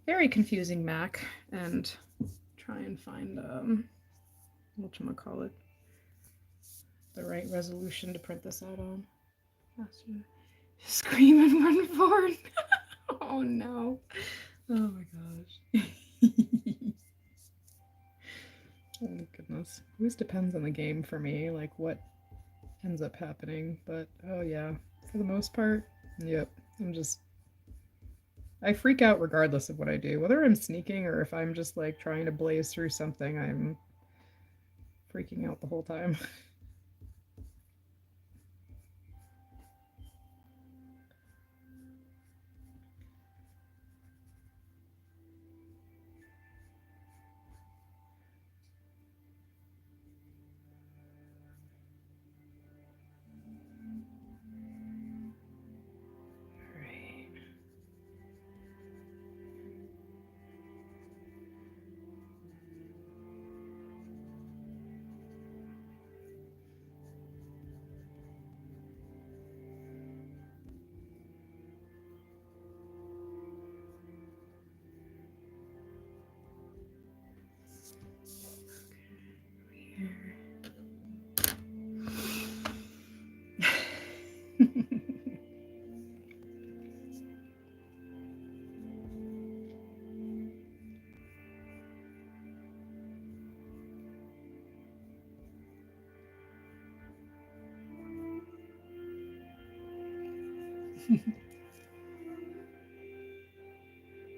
very confusing Mac and try and find whatchamacallit, the right resolution to print this out on. Scream and run forward. Oh no. Oh my gosh. Oh my goodness. It always depends on the game for me, like what ends up happening. But oh yeah, for the most part, yep. I freak out regardless of what I do. Whether I'm sneaking or if I'm just like trying to blaze through something, I'm freaking out the whole time.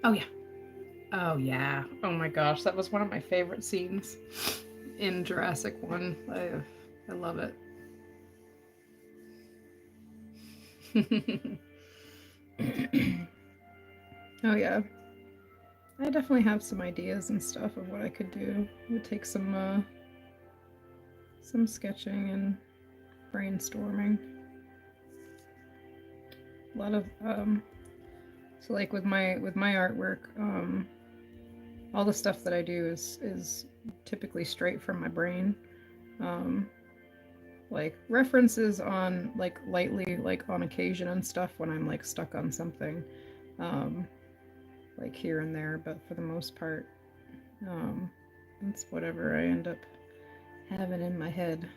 Oh yeah. Oh yeah. Oh my gosh, that was one of my favorite scenes in Jurassic 1. I love it. Oh yeah. I definitely have some ideas and stuff of what I could do. It would take some sketching and brainstorming. A lot of so like with my artwork, all the stuff that I do is typically straight from my brain. Um, like references on like lightly like on occasion and stuff when I'm like stuck on something, um, like here and there, but for the most part, um, it's whatever I end up having in my head.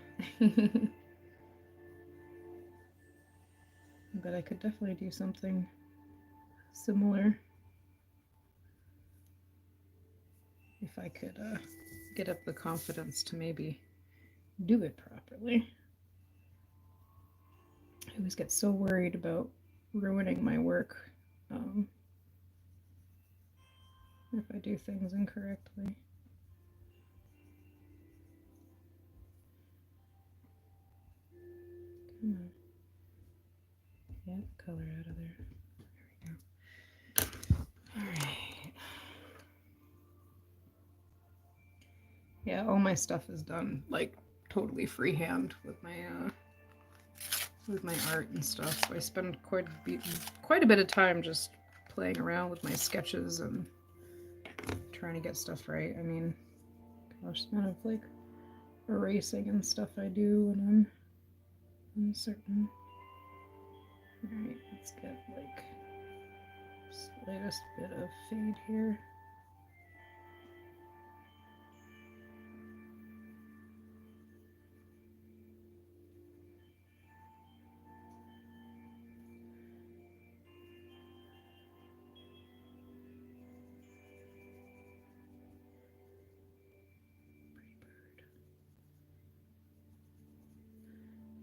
But I could definitely do something similar if I could get up the confidence to maybe do it properly. I always get so worried about ruining my work, um, if I do things incorrectly. Come on. Yeah, color out of there. There we go. Alright. Yeah, all my stuff is done like totally freehand with my art and stuff. So I spend quite a bit of time just playing around with my sketches and trying to get stuff right. I mean, gosh, the amount of like erasing and stuff I do when I'm uncertain. Alright, let's get like slightest bit of fade here.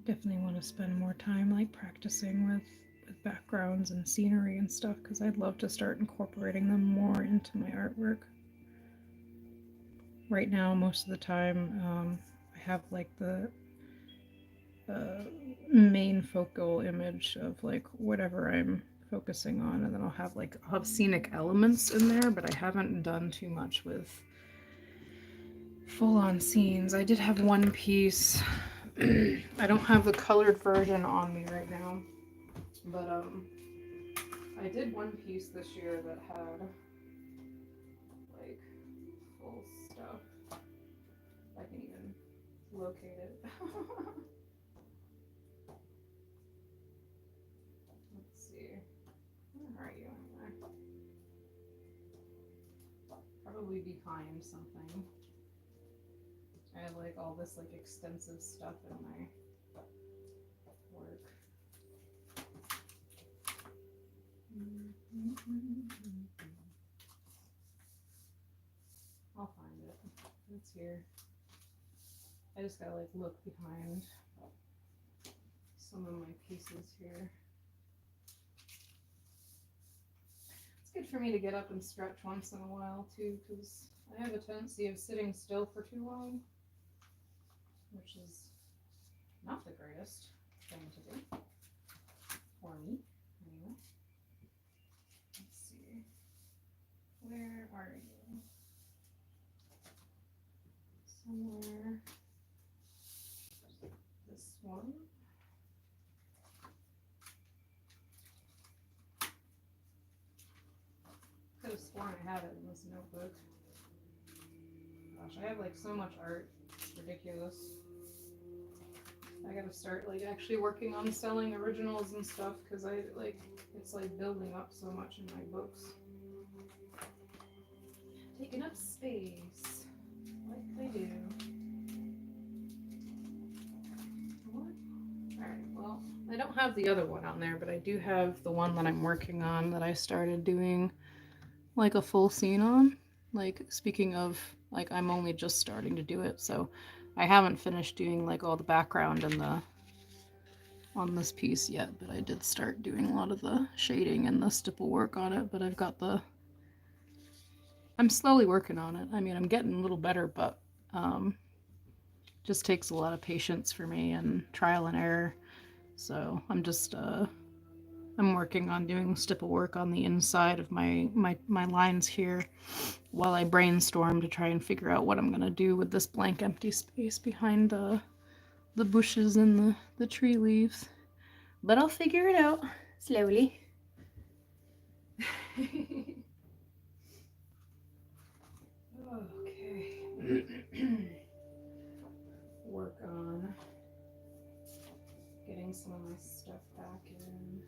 definitely want to spend more time like practicing with backgrounds and scenery and stuff, because I'd love to start incorporating them more into my artwork. Right now, most of the time, I have like the main focal image of like whatever I'm focusing on, and then I'll have scenic elements in there, but I haven't done too much with full-on scenes. I did have one piece. I don't have the colored version on me right now, but I did one piece this year that had like full stuff. I can even locate it. Let's see. Where are you anyway? Probably behind something. I have like all this like extensive stuff in my work. I'll find it. It's here. I just gotta like look behind some of my pieces here. It's good for me to get up and stretch once in a while too, because I have a tendency of sitting still for too long, which is not the greatest thing to do for me. Anyway, let's see. Where are you? Somewhere. This one. Could have sworn I had it in this notebook. Gosh, I have like so much art. It's ridiculous. I gotta start like actually working on selling originals and stuff, because I like it's like building up so much in my books. Taking up space, like they do. What? Alright, well, I don't have the other one on there, but I do have the one that I'm working on that I started doing like a full scene on. Like, speaking of, like, I'm only just starting to do it, so I haven't finished doing like all the background and the on this piece yet, but I did start doing a lot of the shading and the stipple work on it. But I'm slowly working on it. I mean, I'm getting a little better, but just takes a lot of patience for me and trial and error. So I'm working on doing stipple work on the inside of my lines here while I brainstorm to try and figure out what I'm gonna do with this blank empty space behind the bushes and the tree leaves. But I'll figure it out slowly. Okay. Work on getting some of my stuff back in.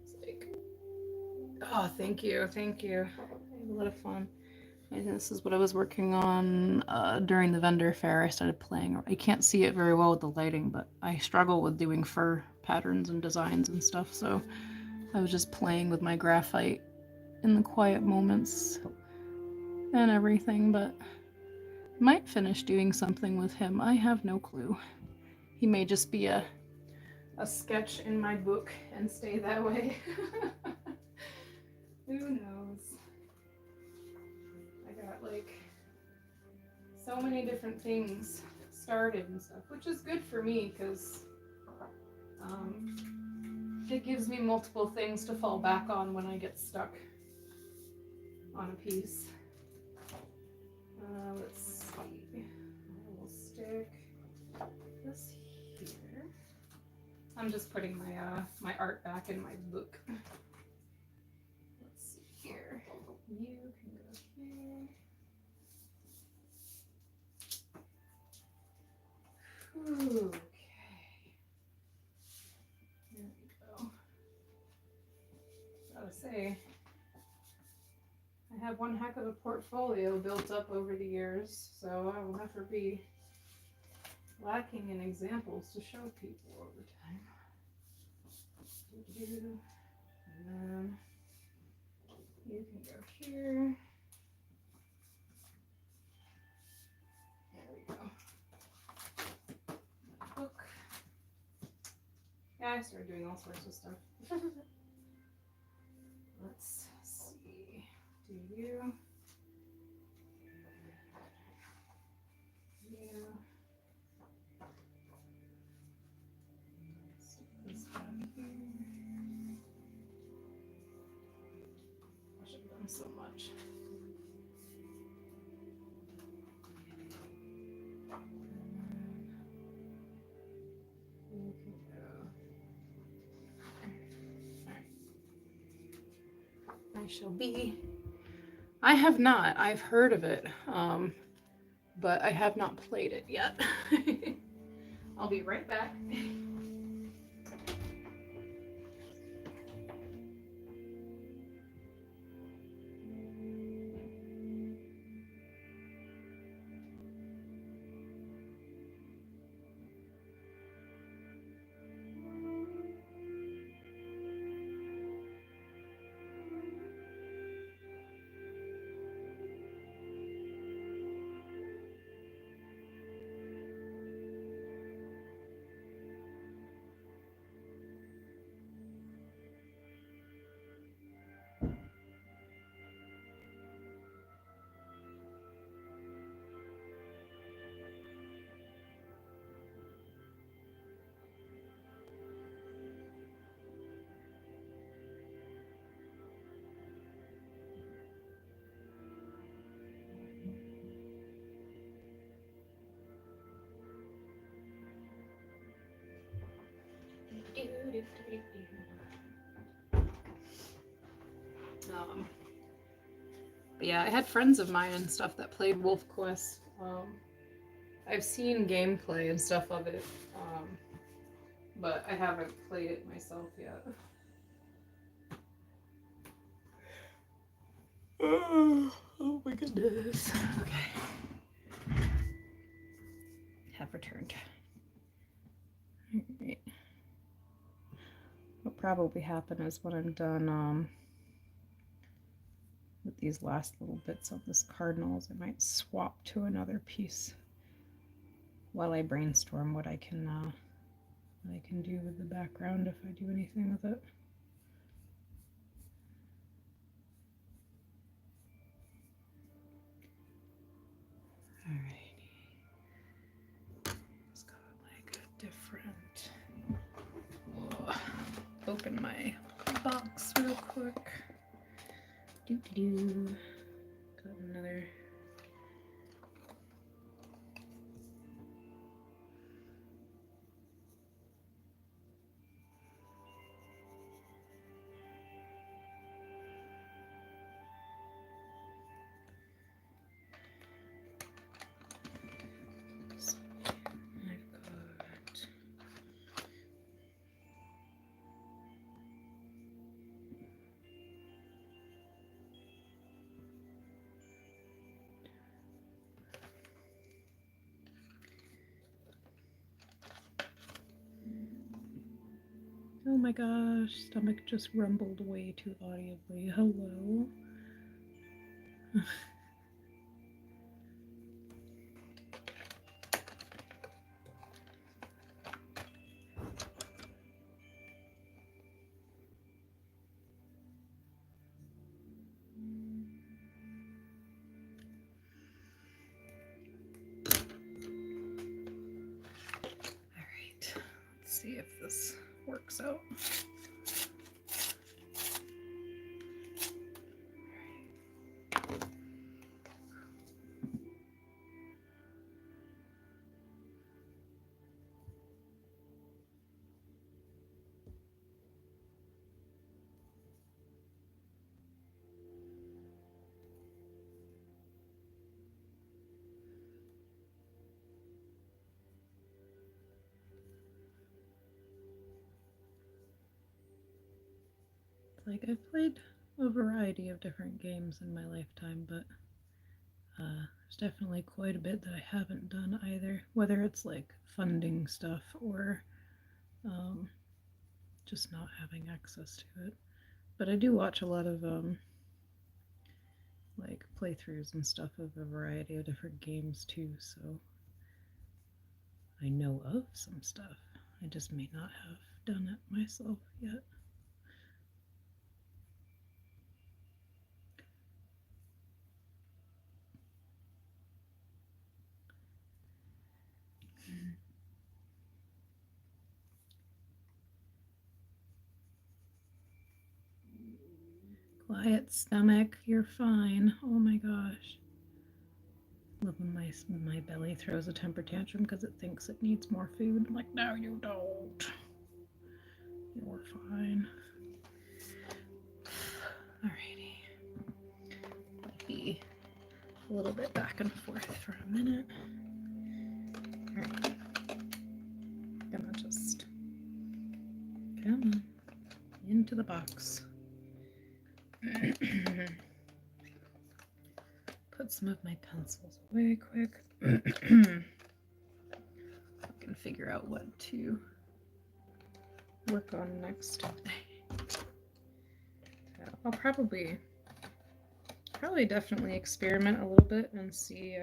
It's like, oh, thank you. I had a lot of fun. And this is what I was working on during the vendor fair. I started playing. I can't see it very well with the lighting, but I struggle with doing fur patterns and designs and stuff, so I was just playing with my graphite in the quiet moments and everything, but might finish doing something with him. I have no clue. He may just be a sketch in my book and stay that way. Who knows? I got like so many different things started and stuff, which is good for me because it gives me multiple things to fall back on when I get stuck on a piece. Let's see. I will stick this here. I'm just putting my art back in my book. Let's see here. You can go here. Okay. There we go. Gotta say, I have one heck of a portfolio built up over the years, so I will never be lacking in examples to show people over time. And then you can go here. There we go. Book. Yeah, I started doing all sorts of stuff. Let's see. Do you? Stick this back here. I should have done so much. I shall be. I have not. I've heard of it, but I have not played it yet. I'll be right back. But yeah, I had friends of mine and stuff that played Wolf Quest. I've seen gameplay and stuff of it, but I haven't played it myself yet. Oh my goodness. Okay. Have returned. Alright. What'll probably happen is when I'm done with these last little bits of this cardinals, I might swap to another piece while I brainstorm what I can do with the background if I do anything with it. Alrighty. It's got like a different. Whoa. Open my box real quick. Doo-doo-doo. Got another. Oh my gosh, stomach just rumbled way too audibly. Hello. Alright, let's see if this works out. Like, I've played a variety of different games in my lifetime, but there's definitely quite a bit that I haven't done either, whether it's like funding stuff or just not having access to it. But I do watch a lot of like playthroughs and stuff of a variety of different games too, so I know of some stuff. I just may not have done it myself yet. Quiet stomach, you're fine. Oh my gosh. Love when my belly throws a temper tantrum because it thinks it needs more food. I'm like, no, you don't. You're fine. Alrighty. Might be a little bit back and forth for a minute. Alright. Gonna just come on into the box. Put some of my pencils away quick. I can figure out what to work on next. I'll probably definitely experiment a little bit and see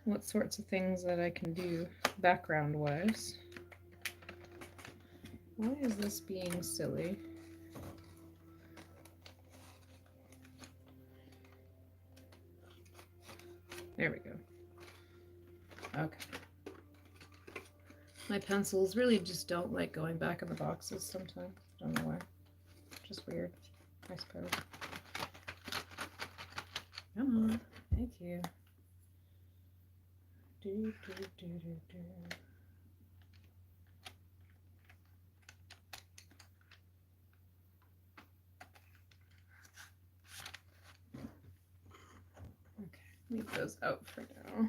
what sorts of things that I can do background wise. Why is this being silly? There we go. Okay. My pencils really just don't like going back in the boxes sometimes. Don't know why. Just weird, I suppose. Come on. Thank you. Do, do, do, do, do. Okay, leave those out for now.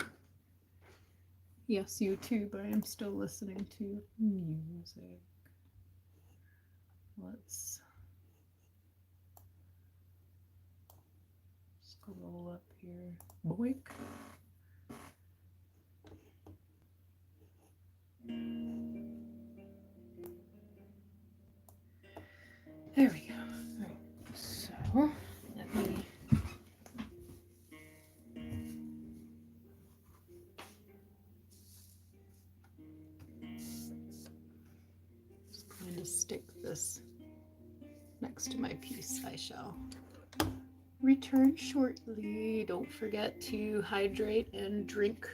Yes, YouTube, I am still listening to music. Let's scroll up here. Boink. There we go. All right. So let me just going to stick this next to my piece. I shall return shortly. Don't forget to hydrate and drink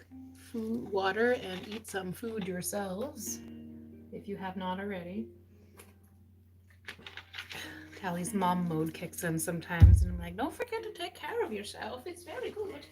water and eat some food yourselves if you have not already. Callie's mom mode kicks in sometimes, and I'm like, don't forget to take care of yourself. It's very good.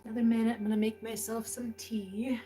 Another minute, I'm gonna make myself some tea.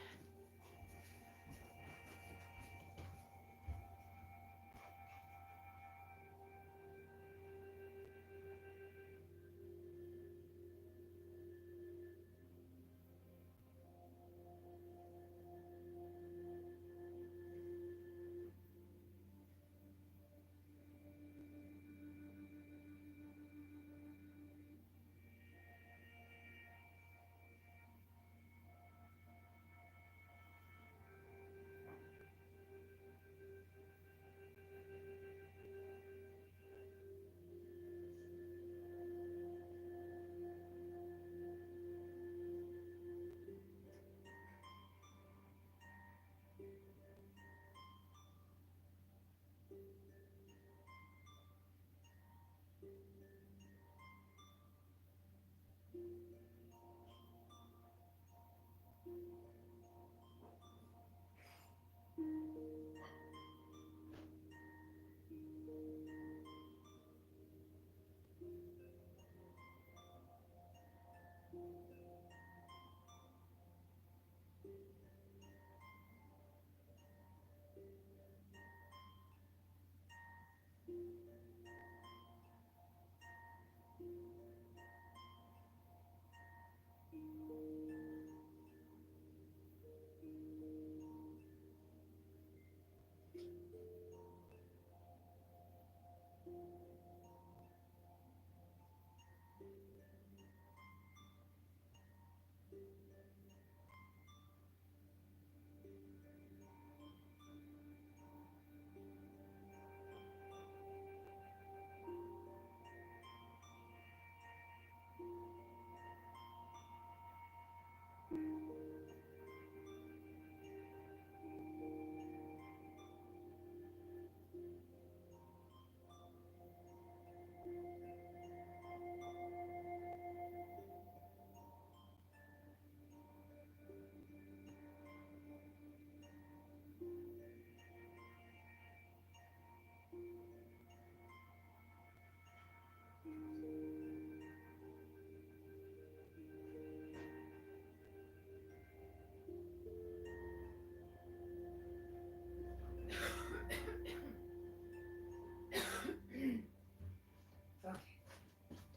Okay.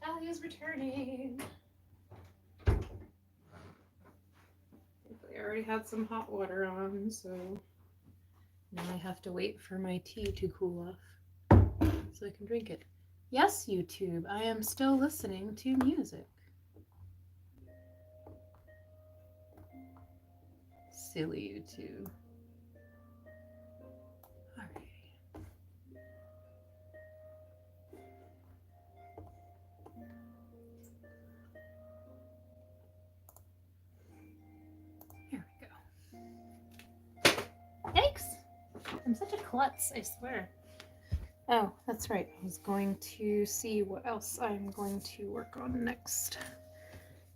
Tally is returning. I already had some hot water on, so now I have to wait for my tea to cool off so I can drink it. Yes, YouTube, I am still listening to music. Silly YouTube. Alright. Here we go. Yikes! I'm such a klutz, I swear. Oh, that's right. I was going to see what else I'm going to work on next.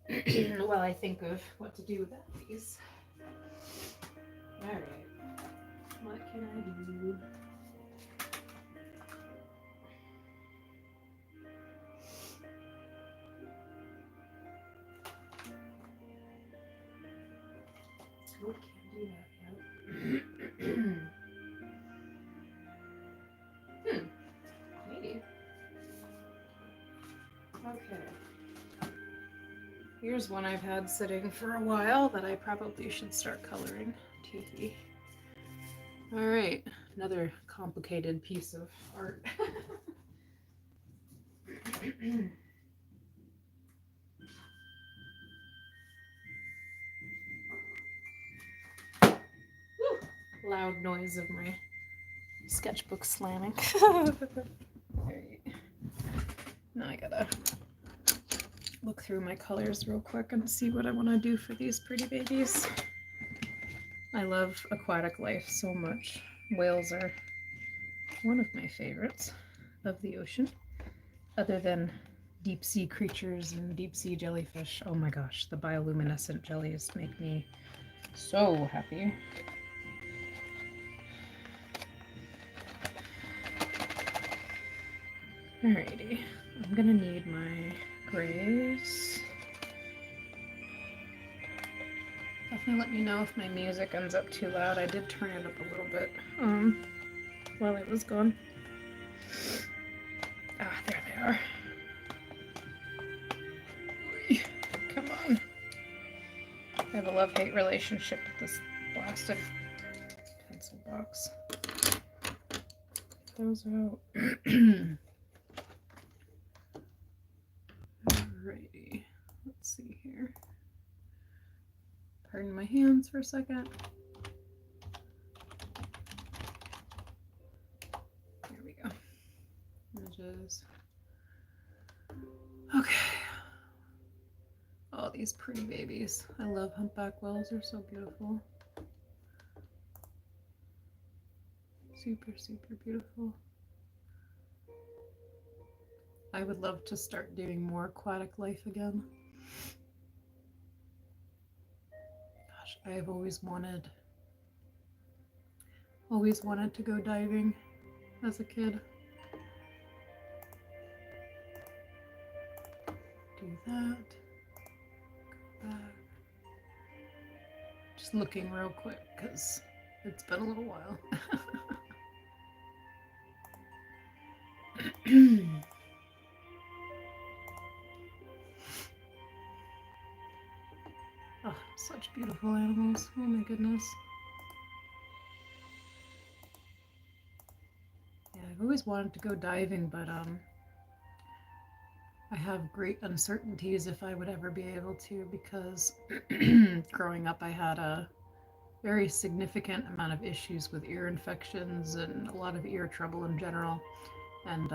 While I think of what to do with these. Alright. What can I do? Oh, can't do that yet. Maybe. Okay. Here's one I've had sitting for a while that I probably should start coloring. TV. Alright, another complicated piece of art. Loud noise of my sketchbook slamming. Alright. Now I gotta look through my colors real quick and see what I want to do for these pretty babies. I love aquatic life so much. Whales are one of my favorites of the ocean, other than deep sea creatures and deep sea jellyfish. Oh my gosh, the bioluminescent jellies make me so happy. Alrighty, I'm gonna need my grays. Definitely let me know if my music ends up too loud. I did turn it up a little bit while I was gone. Ah, there they are. Come on. I have a love-hate relationship with this blasted pencil box. Those out. Alrighty. Let's see here. Pardon my hands for a second. There we go. Images. Okay. Oh, these pretty babies. I love humpback whales. They're so beautiful. Super, super beautiful. I would love to start doing more aquatic life again. Gosh, I have always wanted to go diving as a kid. Do that. Go back. Just looking real quick because it's been a little while. Oh, such beautiful animals. Oh my goodness. Yeah, I've always wanted to go diving, but I have great uncertainties if I would ever be able to, because growing up I had a very significant amount of issues with ear infections and a lot of ear trouble in general. And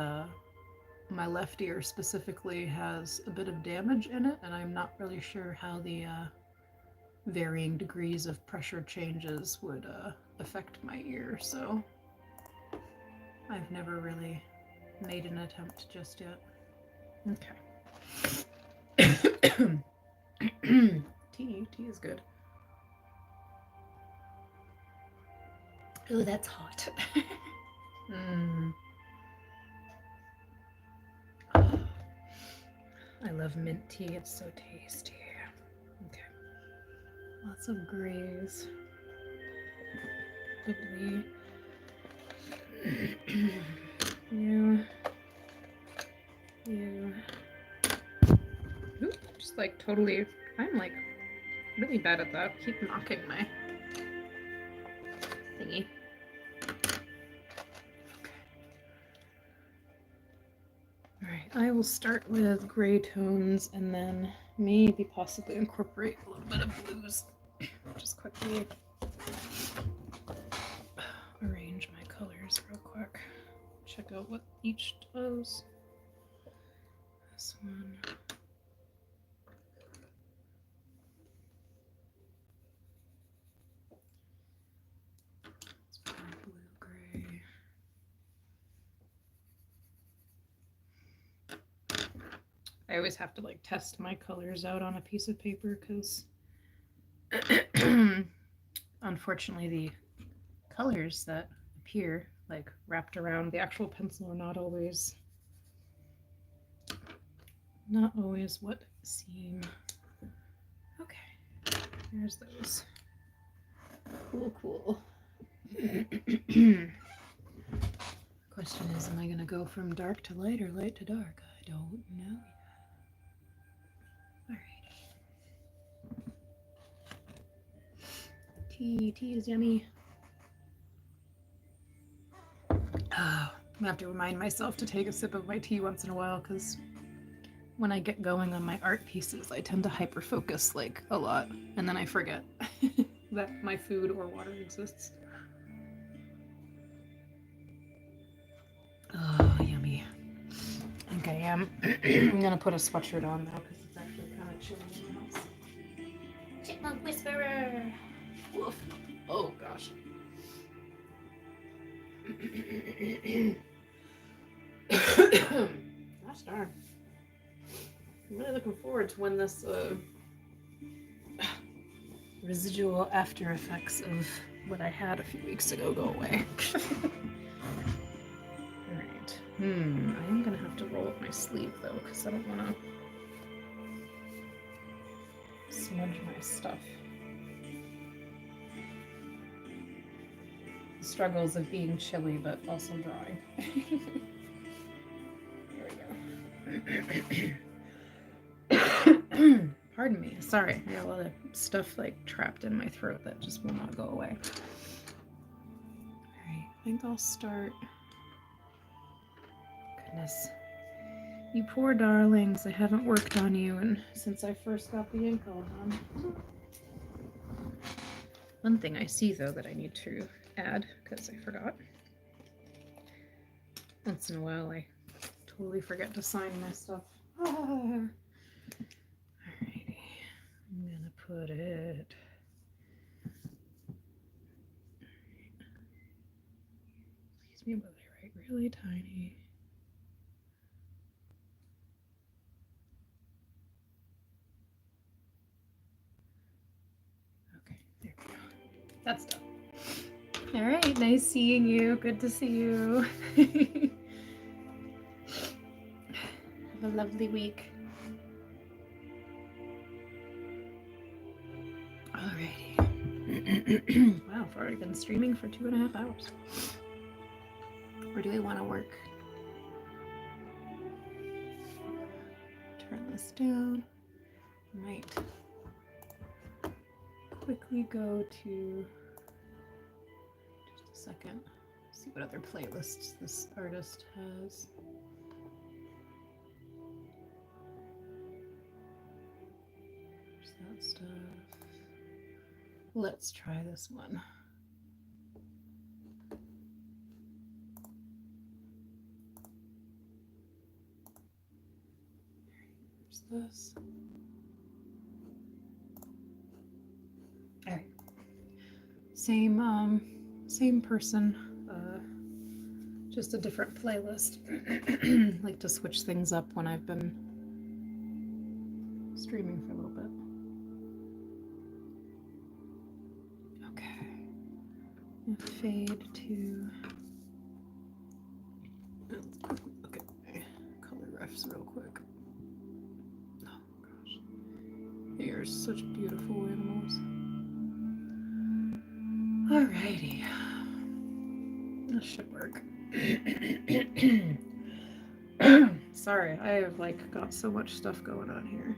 my left ear specifically has a bit of damage in it, and I'm not really sure how the varying degrees of pressure changes would affect my ear. So I've never really made an attempt just yet. Okay. Tea is good. Oh, that's hot. Oh, I love mint tea. It's so tasty. Okay. Lots of grays. Bubbly. You. Oop, just like totally, I'm like really bad at that. Keep knocking my thingy. Alright, I will start with gray tones and then maybe possibly incorporate a little bit of blues. Just quickly arrange my colors real quick. Check out what each does. This one. It's probably blue-gray. I always have to like test my colors out on a piece of paper because unfortunately the colors that appear like wrapped around the actual pencil are not always what seem. Okay, there's those. Cool. Question is, am I gonna go from dark to light or light to dark? I don't know yet. Alright. Tea is yummy. I'm gonna have to remind myself to take a sip of my tea once in a while, because when I get going on my art pieces, I tend to hyper-focus like a lot, and then I forget that my food or water exists. Oh, yummy. I think I am. I'm gonna put a sweatshirt on now because it's actually kind of chilly in the house. Chipmunk whisperer! Woof. Oh, gosh. Gosh darn. I'm really looking forward to when this residual after effects of what I had a few weeks ago go away. Alright. I am gonna have to roll up my sleeve though, because I don't want to smudge my stuff. struggles of being chilly but also drawing. There we go. Pardon me. Sorry, I got a lot of stuff like trapped in my throat that just will not go away. Alright, I think I'll start. Goodness. You poor darlings, I haven't worked on you since I first got the ink all done. One thing I see though that I need to add, because I forgot. Once in a while I totally forget to sign my stuff. Alrighty. I'm gonna put it. Please be able to write really tiny. Okay, there we go. That's done. All right, nice seeing you. Good to see you. Have a lovely week. Alrighty. Wow, I've already been streaming for 2.5 hours. Or do I want to work? Turn this down. Might quickly go to just a second. See what other playlists this artist has. There's that stuff. Let's try this one. There's this. All right. Same person, just a different playlist. I like to switch things up when I've been streaming for a little bit. Okay. Fade to. Let's quickly look at my color refs real quick. Oh gosh, they are such beautiful animals. Alrighty, this should work. Sorry, I have like got so much stuff going on here.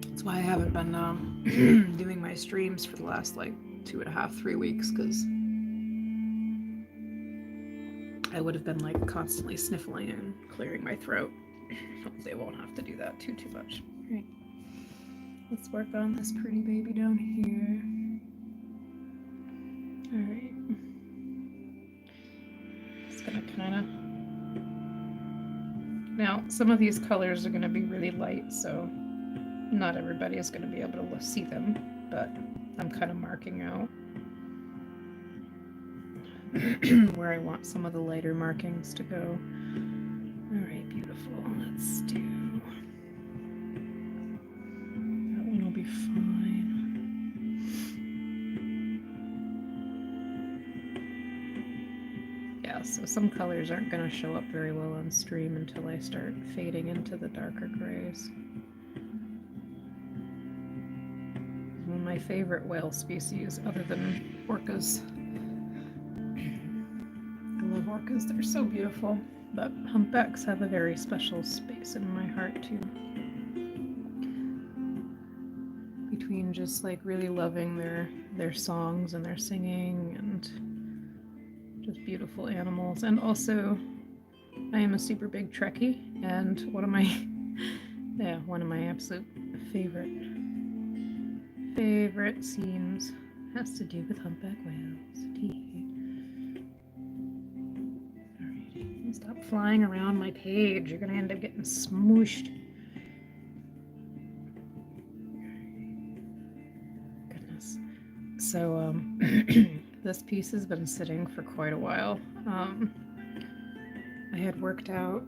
That's why I haven't been doing my streams for the last like 2.5, 3 weeks, because I would have been like constantly sniffling and clearing my throat. Hopefully I won't have to do that too much. All right. Let's work on this pretty baby down here. All right. Just gonna kind of. Now, some of these colors are gonna be really light, so not everybody is gonna be able to see them, but I'm kind of marking out where I want some of the lighter markings to go. All right, beautiful. Let's do. Be fine. Yeah, so some colors aren't going to show up very well on stream until I start fading into the darker grays. One of my favorite whale species, other than orcas. I love orcas, they're so beautiful, but humpbacks have a very special space in my heart too. Between just like really loving their songs and their singing and just beautiful animals, and also I am a super big Trekkie, and one of my absolute favorite scenes has to do with humpback whales. Alrighty, stop flying around my page. You're gonna end up getting smooshed. So this piece has been sitting for quite a while. I had worked on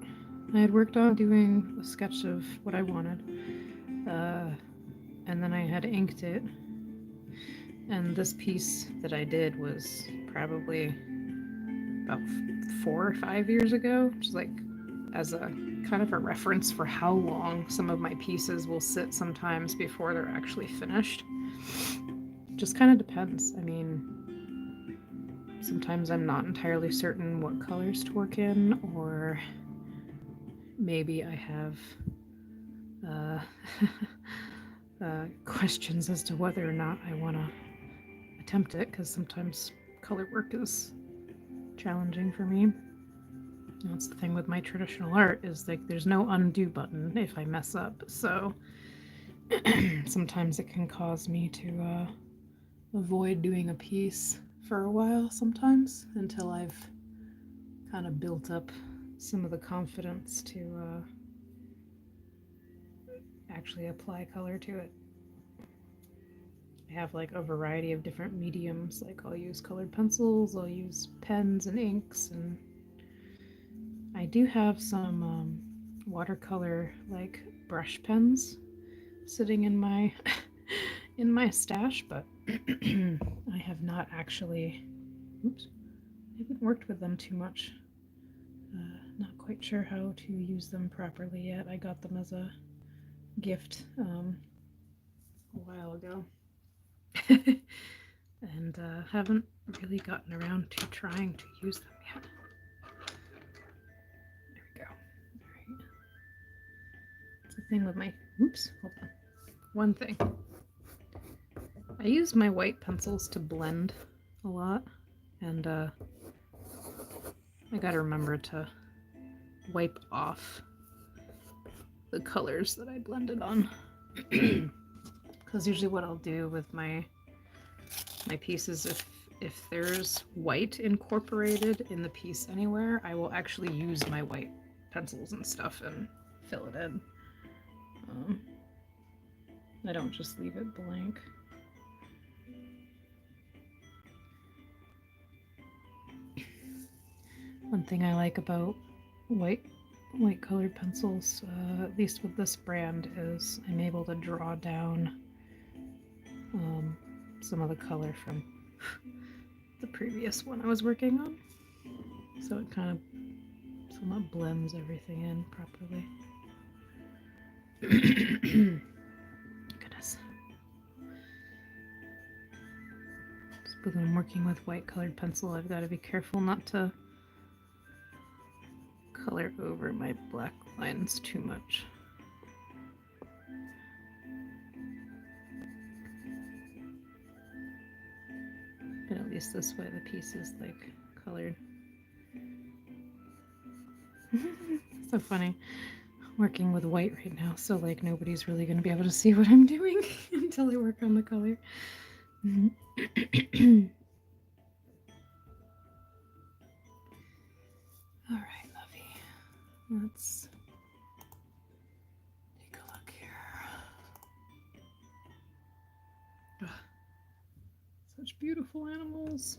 doing a sketch of what I wanted, and then I had inked it, and this piece that I did was probably about 4 or 5 years ago, which is like as a kind of a reference for how long some of my pieces will sit sometimes before they're actually finished. just kind of depends. I mean, sometimes I'm not entirely certain what colors to work in, or maybe I have questions as to whether or not I want to attempt it, because sometimes color work is challenging for me. That's the thing with my traditional art, is like there's no undo button if I mess up, so sometimes it can cause me to avoid doing a piece for a while sometimes, until I've kind of built up some of the confidence to actually apply color to it. I have like a variety of different mediums, like I'll use colored pencils, I'll use pens and inks, and I do have some watercolor like brush pens sitting in my in my stash, but I have not actually, oops, I haven't worked with them too much. Not quite sure how to use them properly yet. I got them as a gift a while ago. And haven't really gotten around to trying to use them yet. There we go. All right. It's the thing with my, oops, hold on. One thing. I use my white pencils to blend a lot, and I gotta remember to wipe off the colors that I blended on. Because usually what I'll do with my pieces, if there's white incorporated in the piece anywhere, I will actually use my white pencils and stuff and fill it in. I don't just leave it blank. One thing I like about white colored pencils, at least with this brand, is I'm able to draw down some of the color from the previous one I was working on, so it kind of somewhat blends everything in properly. Goodness. Just when I'm working with white colored pencil, I've got to be careful not to color over my black lines too much. But at least this way the piece is like colored. So funny. Working with white right now, so like nobody's really going to be able to see what I'm doing until I work on the color. All right, lovey. Let's take a look here. Ugh. Such beautiful animals.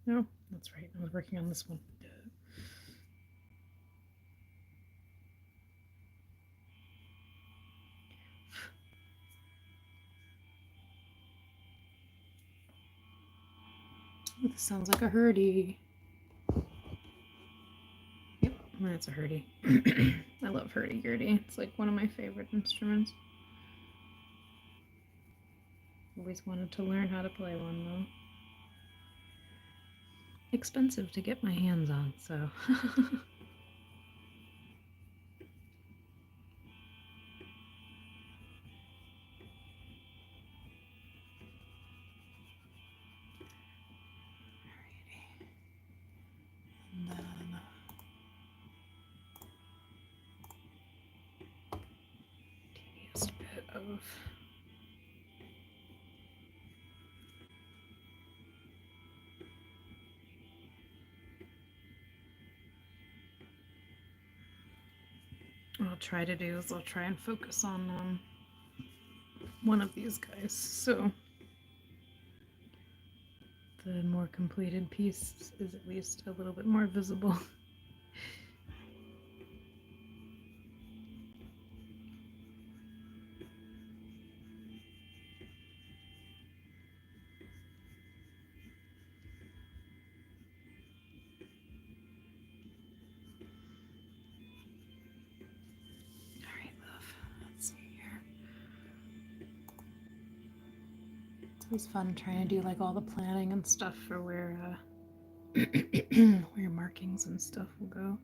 No, that's right. I was working on this one. Oh, this sounds like a hurdy. Yep, that's a hurdy. I love hurdy-gurdy. It's like one of my favorite instruments. Always wanted to learn how to play one though. Expensive to get my hands on, so. Tedious bit of what I'll try to do is I'll try and focus on one of these guys, so the more completed piece is at least a little bit more visible. It was fun trying to do like all the planning and stuff for where where markings and stuff will go.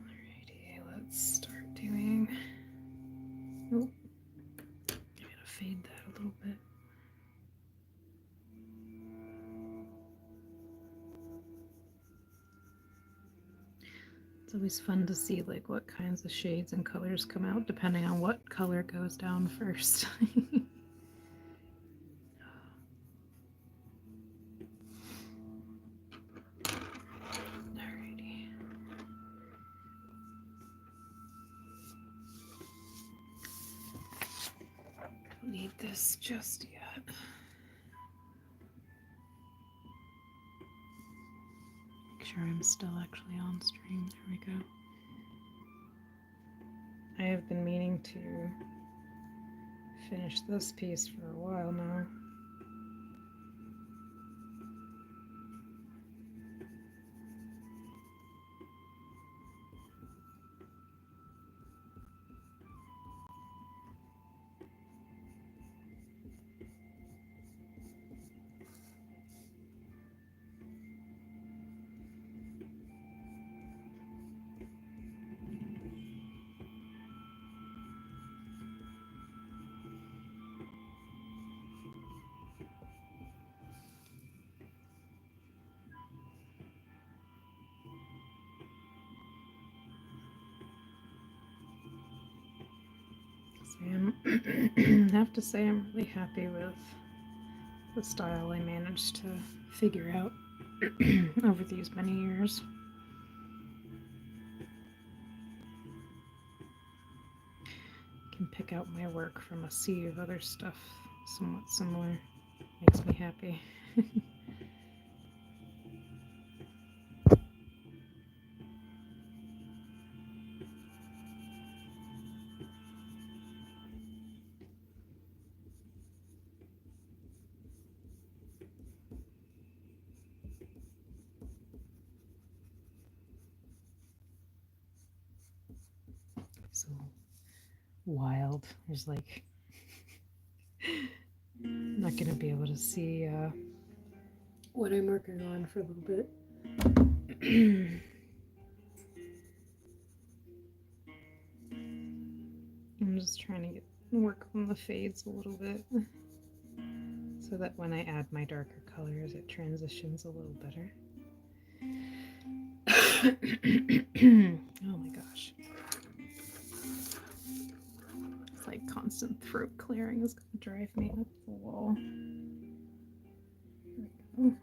Alrighty, let's start doing. Oh, I gotta fade that a little bit. It's always fun to see like what kinds of shades and colors come out depending on what color goes down first. Alrighty. Don't need this just yet. Make sure I'm still actually on stream. There we go. I have been meaning to finish this piece for a while now. I have to say I'm really happy with the style I managed to figure out over these many years. I can pick out my work from a sea of other stuff somewhat similar. Makes me happy. So wild. There's like I'm not gonna be able to see what I'm working on for a little bit. I'm just trying to work on the fades a little bit so that when I add my darker colors it transitions a little better. Oh my gosh. It's like constant throat clearing is going to drive me up the wall. There we go.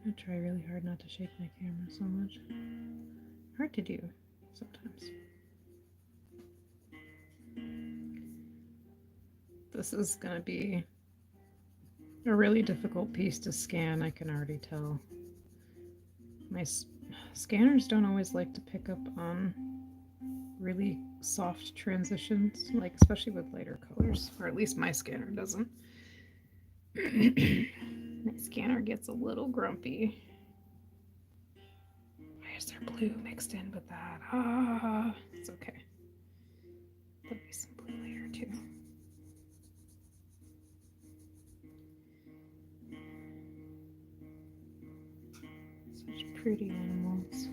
I try really hard not to shake my camera so much. Hard to do sometimes. This is going to be a really difficult piece to scan, I can already tell. My scanners don't always like to pick up on really soft transitions, like especially with lighter colors, or at least my scanner doesn't. My scanner gets a little grumpy. Why is there blue mixed in with that? Ah, it's okay. There'll be some blue later too. Such pretty animals.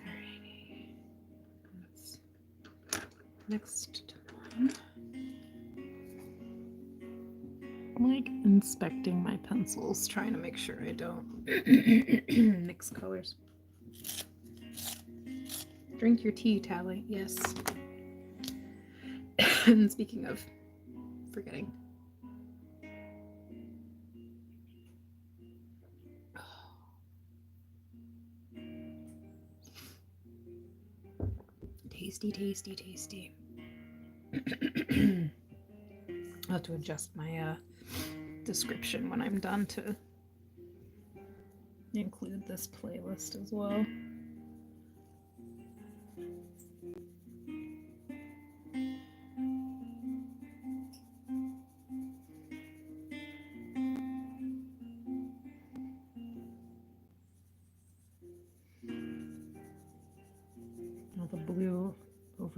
Alrighty. That's next one. I'm like inspecting my pencils, trying to make sure I don't mix colors. Drink your tea, Tally. Yes. And speaking of forgetting. Tasty, tasty, tasty. I'll have to adjust my description when I'm done to include this playlist as well.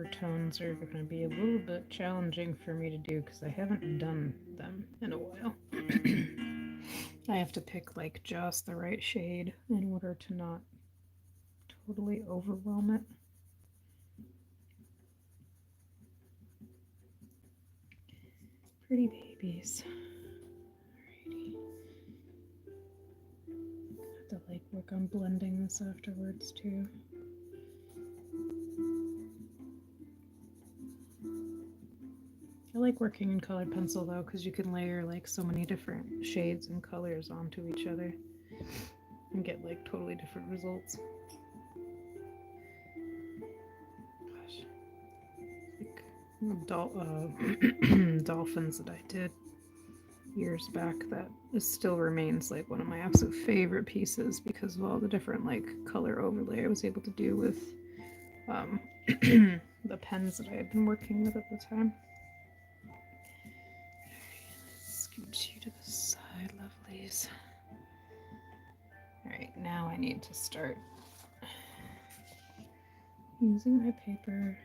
deeper tones are going to be a little bit challenging for me to do because I haven't done them in a while. I have to pick like just the right shade in order to not totally overwhelm it. Pretty babies. Alrighty. Have to like work on blending this afterwards too. I like working in colored pencil though, because you can layer like so many different shades and colors onto each other and get like totally different results. Gosh, like dolphins that I did years back that still remains like one of my absolute favorite pieces because of all the different like color overlay I was able to do with the pens that I had been working with at the time. Scooch you to the side, lovelies. Alright, now I need to start using my paper.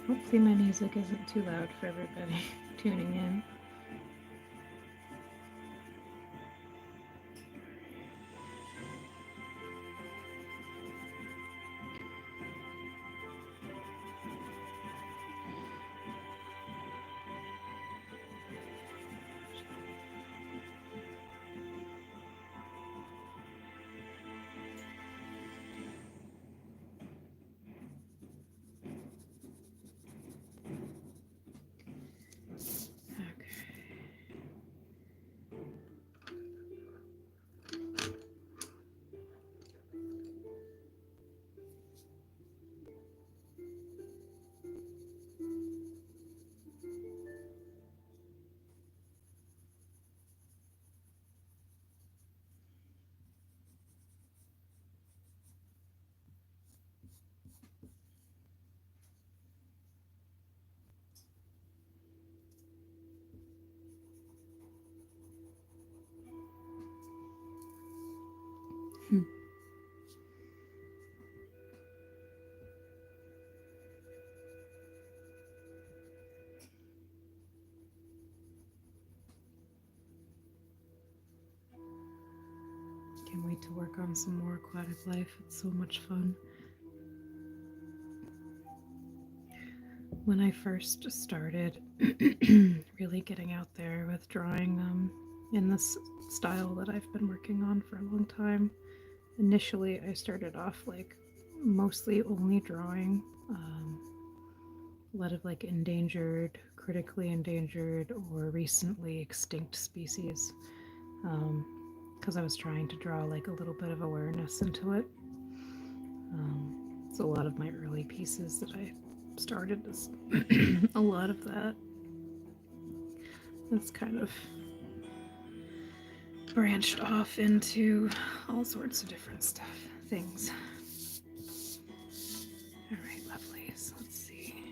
Hopefully my music isn't too loud for everybody tuning in. Can't wait to work on some more aquatic life. It's so much fun. When I first started really getting out there with drawing in this style that I've been working on for a long time, initially I started off like mostly only drawing a lot of like endangered, critically endangered, or recently extinct species because I was trying to draw like a little bit of awareness into it. So a lot of my early pieces that I started is a lot of that. That's kind of branched off into all sorts of different things. All right, lovelies, let's see.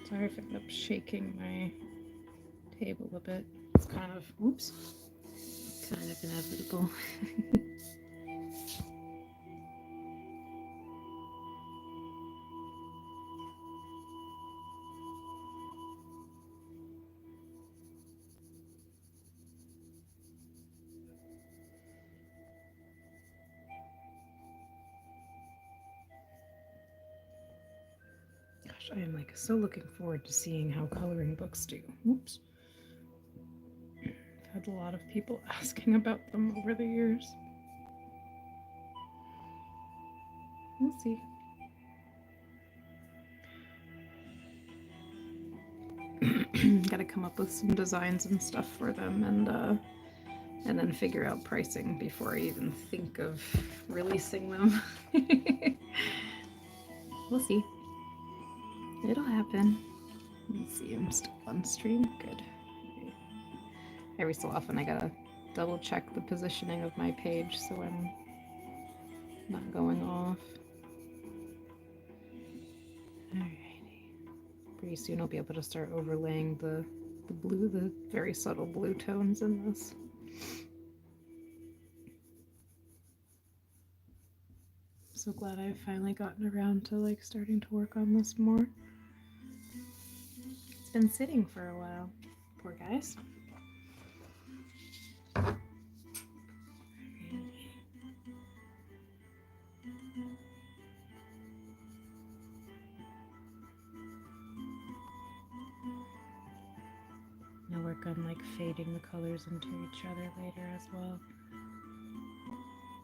Sorry if I end up shaking my table a bit. It's kind of, oops, kind of inevitable. Gosh, I am like so looking forward to seeing how coloring books do. Oops. I've had a lot of people asking about them over the years. We'll see. Gotta come up with some designs and stuff for them, and then figure out pricing before I even think of releasing them. We'll see. It'll happen. Let's see, I'm still on stream. Good. Every so often I gotta double check the positioning of my page so I'm not going off. Alrighty. Pretty soon I'll be able to start overlaying the blue, the very subtle blue tones in this. So glad I've finally gotten around to like starting to work on this more. It's been sitting for a while. Poor guys. I'll work on like fading the colors into each other later as well.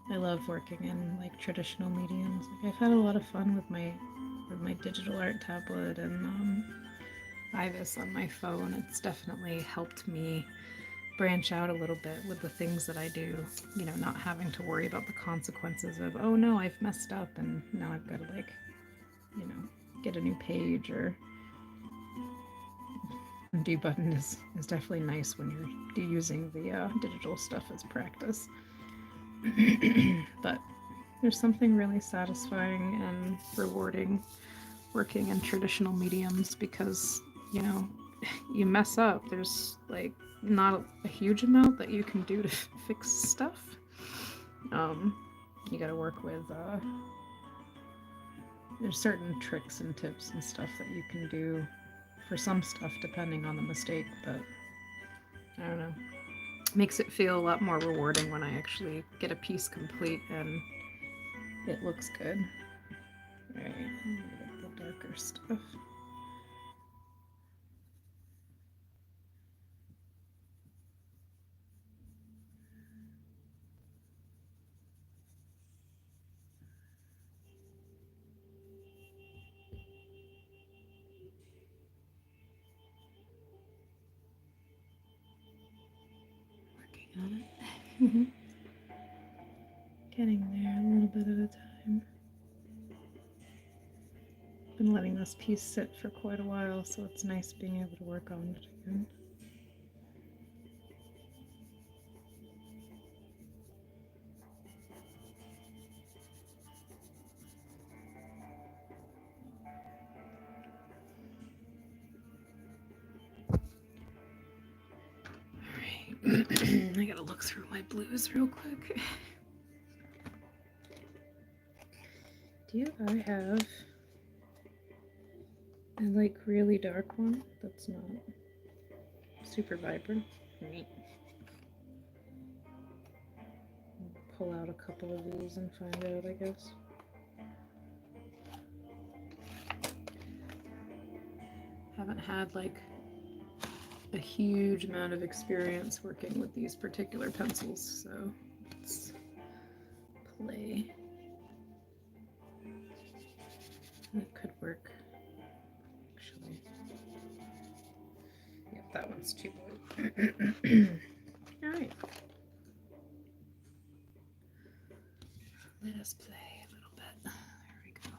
I love working in like traditional mediums. Like I've had a lot of fun with my digital art tablet and Ibis on my phone. It's definitely helped me branch out a little bit with the things that I do, you know, not having to worry about the consequences of, oh no, I've messed up and now I've got to like, you know, get a new page. Or undo button is definitely nice when you're using the digital stuff as practice. But there's something really satisfying and rewarding working in traditional mediums because, you know, you mess up, there's like not a huge amount that you can do to fix stuff. You got to work with there's certain tricks and tips and stuff that you can do for some stuff depending on the mistake, but I don't know, makes it feel a lot more rewarding when I actually get a piece complete and it looks good. All right, I'm gonna get the darker stuff. On it. Getting there a little bit at a time. Been letting this piece sit for quite a while, so it's nice being able to work on it again. Alright, I gotta look through my blues real quick. Do I have a like really dark one that's not super vibrant? Neat. Pull out a couple of these and find out, I guess. Haven't had like a huge amount of experience working with these particular pencils, so let's play. That could work, actually. Yep, that one's too blue. All right. Let us play a little bit. There we go.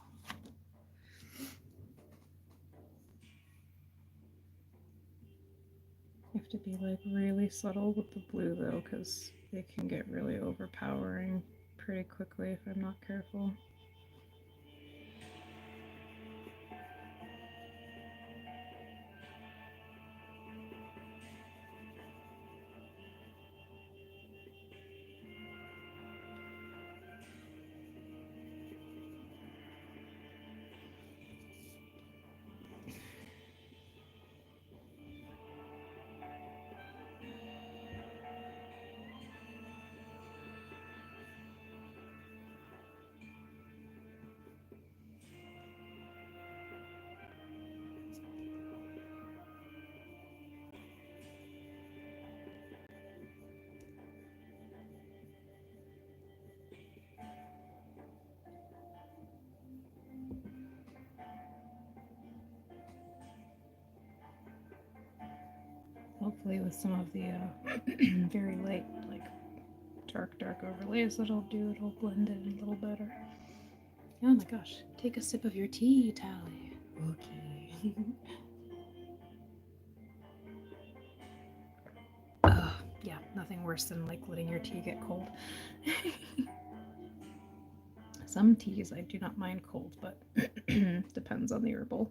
You have to be like really subtle with the blue though, because they can get really overpowering pretty quickly if I'm not careful. hopefully with some of the very light, like dark overlays that I'll do, it'll blend it a little better. Oh my gosh, take a sip of your tea, Tally. Okay. Yeah, nothing worse than like letting your tea get cold. Some teas I do not mind cold, but depends on the herbal.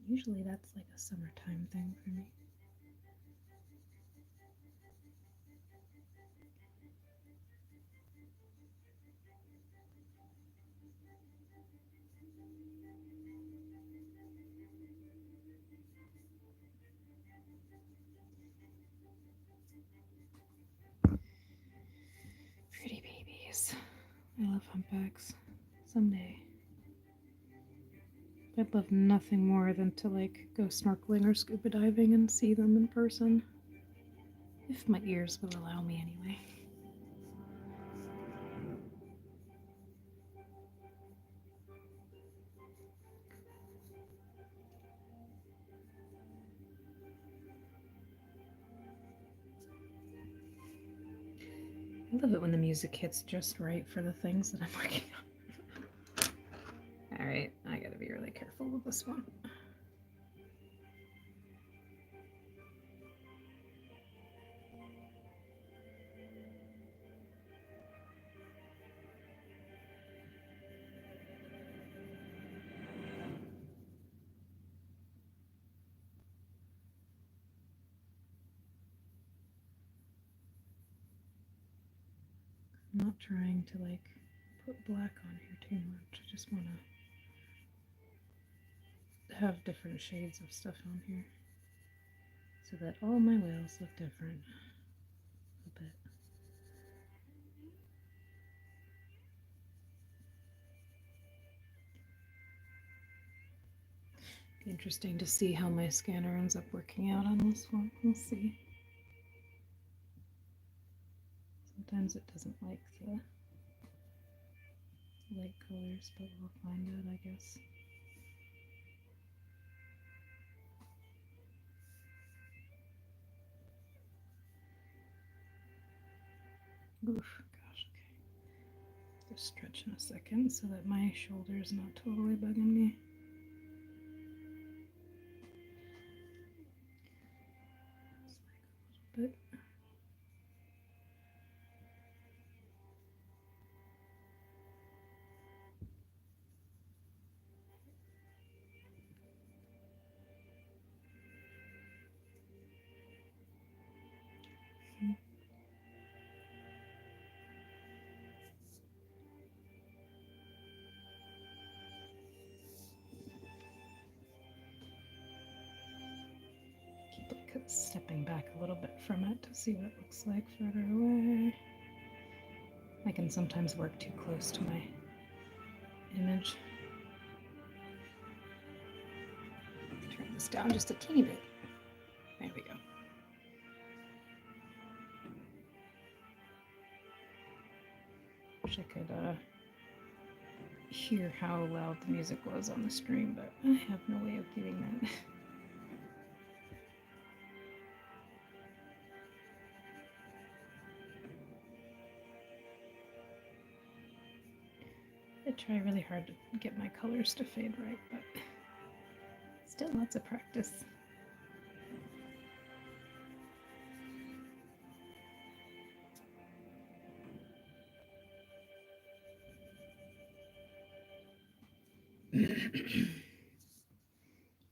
Usually that's like a summertime thing for me. Pretty babies. I love humpbacks. Someday. I'd love nothing more than to like go snorkeling or scuba diving and see them in person. If my ears will allow me anyway. I love it when the music hits just right for the things that I'm working on. Alright, I gotta be really careful with this one. I'm not trying to like put black on here too much. I just want to have different shades of stuff on here so that all my whales look different a bit. Be interesting to see how my scanner ends up working out on this one. We'll see. Sometimes it doesn't like the light colors, but we'll find out, I guess. Oof, gosh, okay. Just stretch in a second so that my shoulder's not totally bugging me. Just like a little bit. Keep stepping back a little bit from it to see what it looks like further away. I can sometimes work too close to my image. Turn this down just a teeny bit. There we go. Wish I could hear how loud the music was on the stream, but I have no way of doing that. I try really hard to get my colors to fade right, but still lots of practice.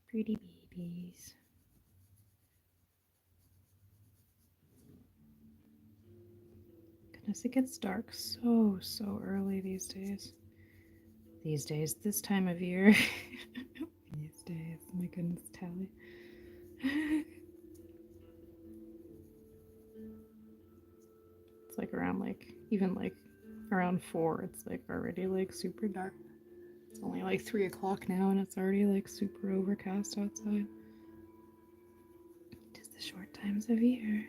Pretty babies. Goodness, it gets dark so early these days. This time of year. These days, my goodness, Tally. It's like around even around 4, it's like already like super dark. It's only like 3 o'clock now and it's already like super overcast outside. It is the short times of year.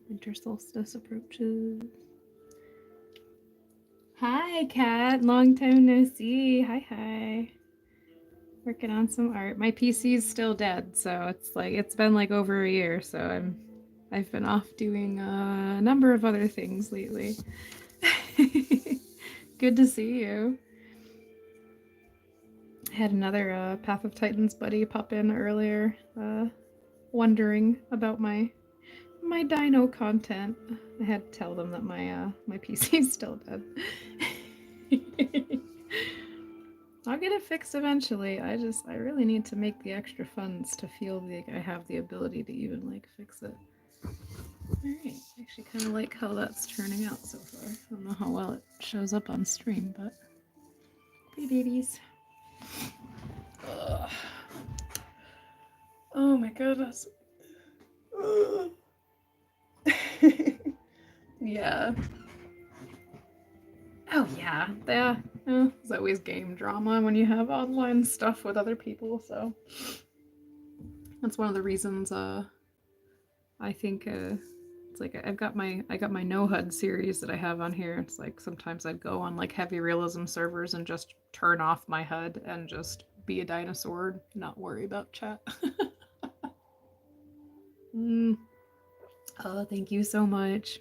Winter solstice approaches. Hi, Kat. Long time no see. Hi, hi. Working on some art. My PC's still dead, so it's been like over a year. So I've been off doing a number of other things lately. Good to see you. I had another Path of Titans buddy pop in earlier, wondering about my dino content. I had to tell them that my PC's still dead. I'll get it fixed eventually. I really need to make the extra funds to feel like I have the ability to even like fix it. Alright, I actually kind of like how that's turning out so far. I don't know how well it shows up on stream, but pretty babies. Ugh. Oh my goodness. Yeah. Oh yeah, there's always game drama when you have online stuff with other people. So that's one of the reasons. I think it's like I got my No HUD series that I have on here. It's like sometimes I'd go on like heavy realism servers and just turn off my HUD and just be a dinosaur, not worry about chat. mm. Oh, thank you so much.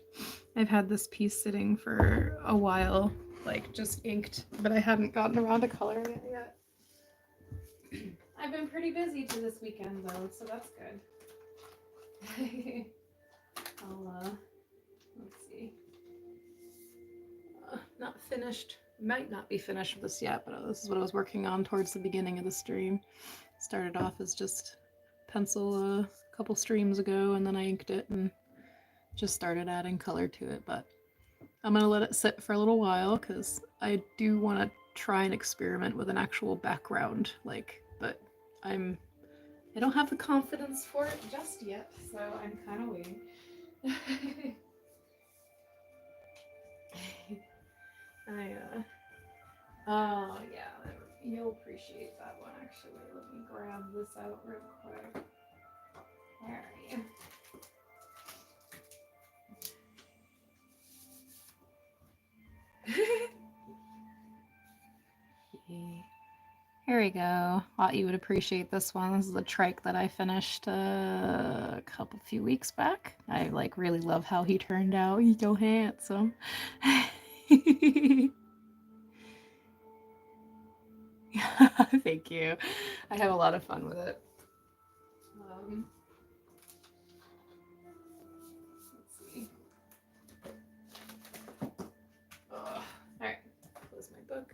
I've had this piece sitting for a while, like just inked, but I hadn't gotten around to coloring it yet. I've been pretty busy to this weekend though, so that's good. I'll let's see. Not finished. Might not be finished with this yet, but this is what I was working on towards the beginning of the stream. Started off as just pencil a couple streams ago, and then I inked it and just started adding color to it. But I'm gonna let it sit for a little while because I do want to try and experiment with an actual background, but I don't have the confidence for it just yet, so I'm kind of waiting. Oh yeah, you'll appreciate that one actually. Let me grab this out real quick. Where are you? Here we go. Thought you would appreciate this one. This is a trike that I finished a few weeks back. I like really love how he turned out. He's so handsome. Thank you. I have a lot of fun with it. Let's see. All right, close my book.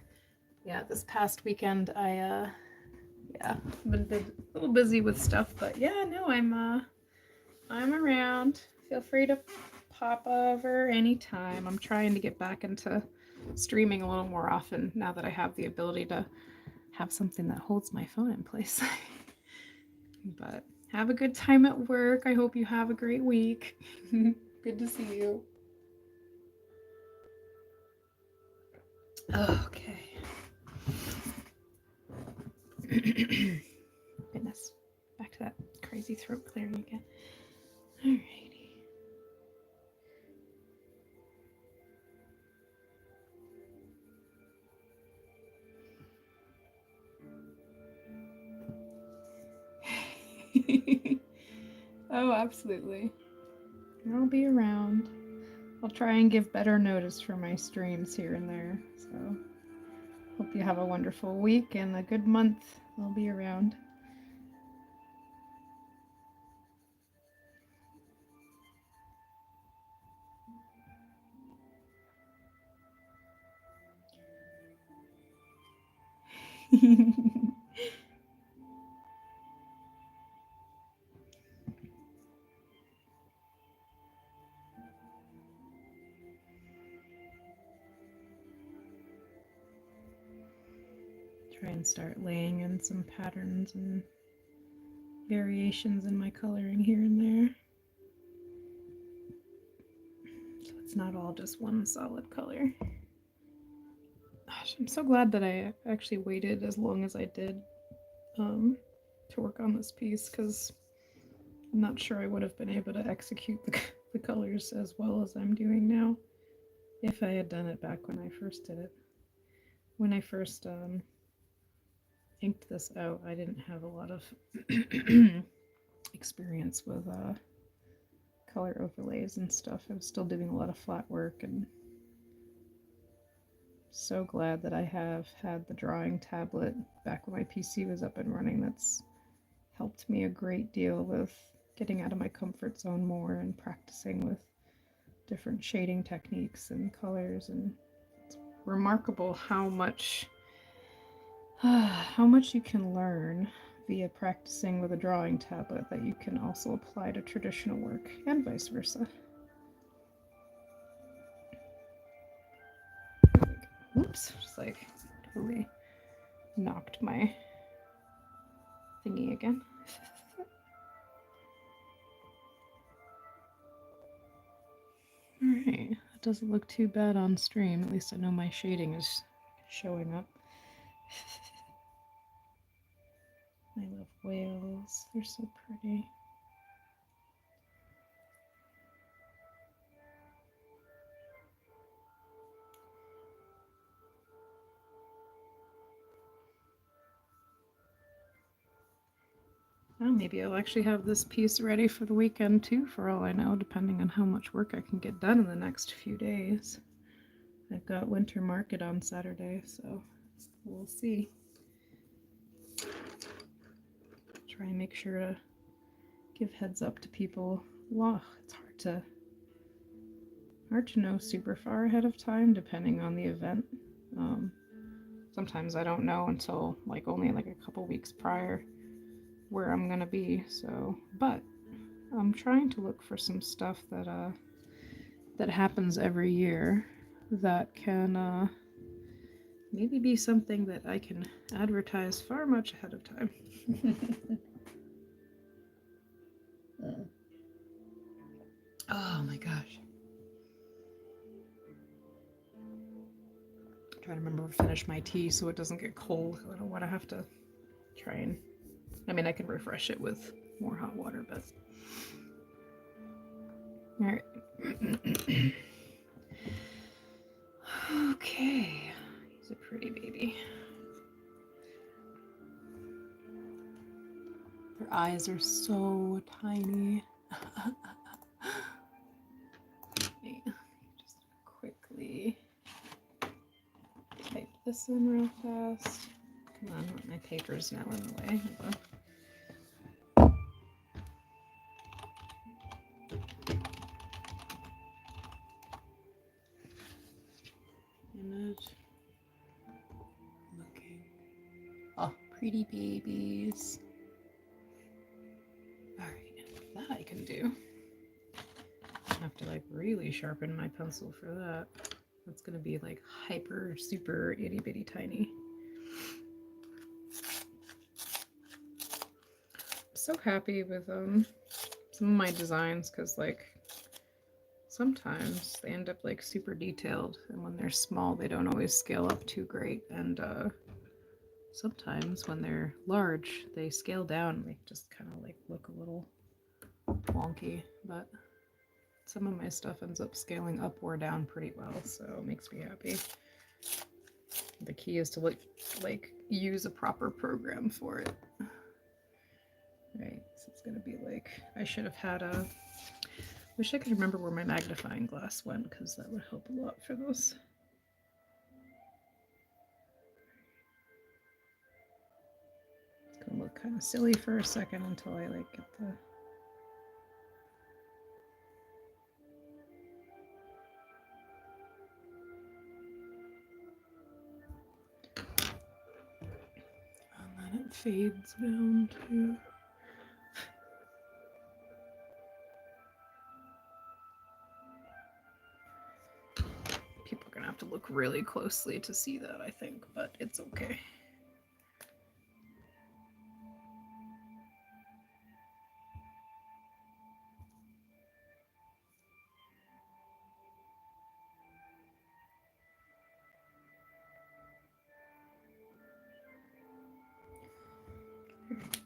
Yeah, this past weekend I been a little busy with stuff, but yeah, no, I'm around. Feel free to pop over anytime. I'm trying to get back into streaming a little more often now that I have the ability to have something that holds my phone in place. But have a good time at work. I hope you have a great week. Good to see you. Okay. Goodness. Back to that crazy throat clearing again. Alrighty. Oh, absolutely. I'll be around. I'll try and give better notice for my streams here and there. So, hope you have a wonderful week and a good month. I'll be around. Try and start laying in some patterns and variations in my coloring here and there. So it's not all just one solid color. Gosh, I'm so glad that I actually waited as long as I did to work on this piece because I'm not sure I would have been able to execute the colors as well as I'm doing now. if I had done it back when I first did it. When I first inked this out, I didn't have a lot of experience with color overlays and stuff. I was still doing a lot of flat work, and so glad that I have had the drawing tablet back when my PC was up and running. That's helped me a great deal with getting out of my comfort zone more and practicing with different shading techniques and colors. And it's remarkable how much you can learn via practicing with a drawing tablet that you can also apply to traditional work, and vice versa. Oops, just like totally knocked my thingy again. Alright, that doesn't look too bad on stream. At least I know my shading is showing up. I love whales, they're so pretty. Well, maybe I'll actually have this piece ready for the weekend too, for all I know, depending on how much work I can get done in the next few days. I've got winter market on Saturday, so we'll see. Try and make sure to give heads up to people. Wow, it's hard to know super far ahead of time, depending on the event. Sometimes I don't know until only a couple weeks prior where I'm gonna be. So, but I'm trying to look for some stuff that happens every year that can maybe be something that I can advertise far much ahead of time. Oh my gosh. I'm trying to remember to finish my tea so it doesn't get cold. I don't want to have to try and... I mean, I can refresh it with more hot water, but... Alright. Okay. He's a pretty baby. Their eyes are so tiny. Just quickly type this in real fast. Come on, my paper's now in the way. Image. Looking. Oh, pretty babies. Alright, that I can do. I have to really sharpen my pencil for that. That's gonna be hyper super itty bitty tiny. I'm so happy with some of my designs, because sometimes they end up super detailed, and when they're small they don't always scale up too great, and sometimes when they're large they scale down and they just kind of look a little wonky, but some of my stuff ends up scaling up or down pretty well, so it makes me happy. The key is to use a proper program for it. Right, so it's gonna be I should have had a... Wish I could remember where my magnifying glass went, because that would help a lot for this. It's gonna look kind of silly for a second until I get the... And then it fades down too. People are gonna have to look really closely to see that, I think, but it's okay.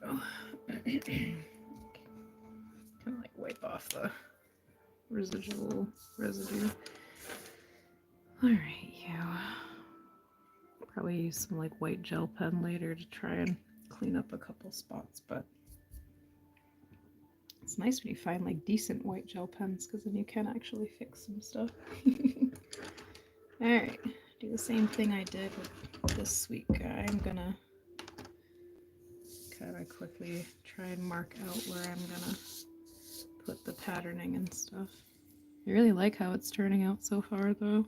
Kind of wipe off the residual residue. Alright, you. Probably use some like white gel pen later to try and clean up a couple spots, but it's nice when you find like decent white gel pens because then you can actually fix some stuff. Alright, do the same thing I did with this sweet guy. I'm gonna kind of quickly try and mark out where I'm gonna put the patterning and stuff. I really like how it's turning out so far though.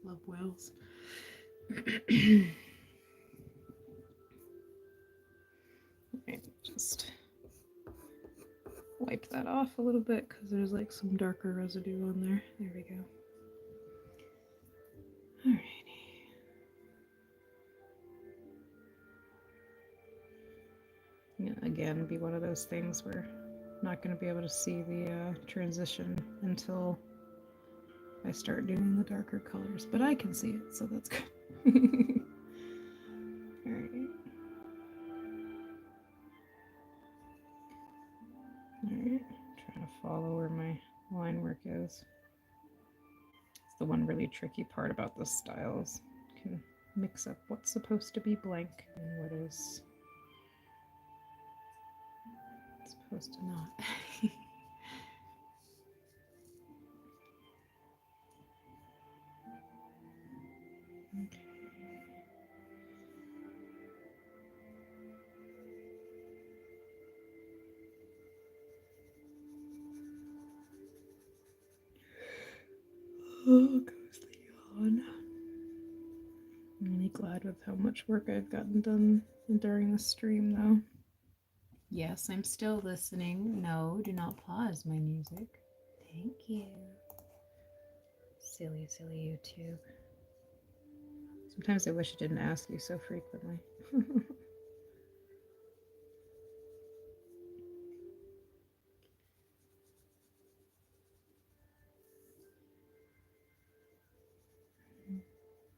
Love whales. Right, just wipe that off a little bit because there's like some darker residue on there. There we go. Alrighty. Again, be one of those things where I'm not going to be able to see the transition until I start doing the darker colors, but I can see it, so that's good. Alright. Alright, trying to follow where my line work is. It's the one really tricky part about the styles. You can mix up what's supposed to be blank and what is supposed to not. Okay. Oh, goes the yawn. I'm really glad with how much work I've gotten done during the stream, though. Yes, I'm still listening. No, do not pause my music. Thank you. Silly, silly YouTube. Sometimes I wish I didn't ask you so frequently.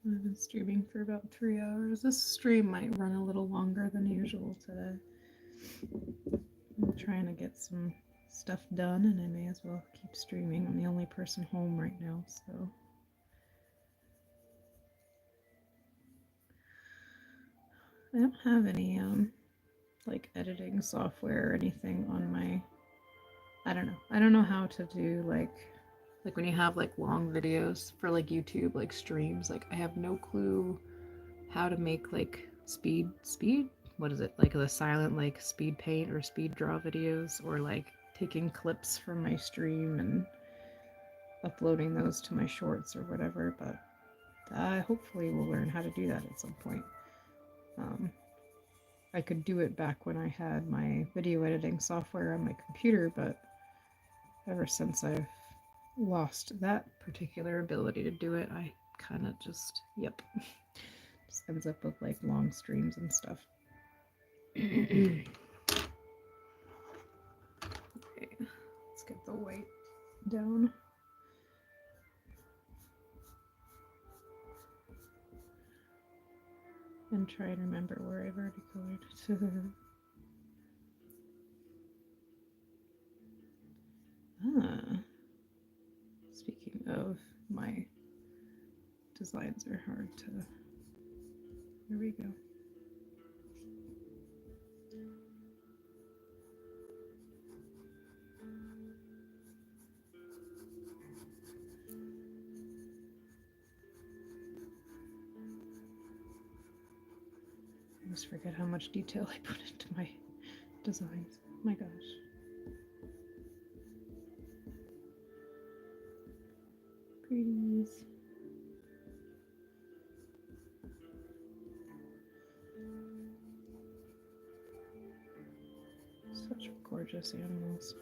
I've been streaming for about 3 hours. This stream might run a little longer than usual today. I'm trying to get some stuff done and I may as well keep streaming. I'm the only person home right now, so. I don't have any like editing software or anything on my, I don't know how to do like when you have like long videos for like YouTube, like streams, like I have no clue how to make like speed, what is it, like the silent like speed paint or speed draw videos, or like taking clips from my stream and uploading those to my shorts or whatever, but I hopefully will learn how to do that at some point. I could do it back when I had my video editing software on my computer, but ever since I've lost that particular ability to do it, I kind of just, yep, just ends up with like long streams and stuff. Okay, let's get the white down. And try and remember where I've already colored. Speaking of, my designs are hard to, there we go. I always forget how much detail I put into my designs. Oh my gosh. Pretties. Such gorgeous animals.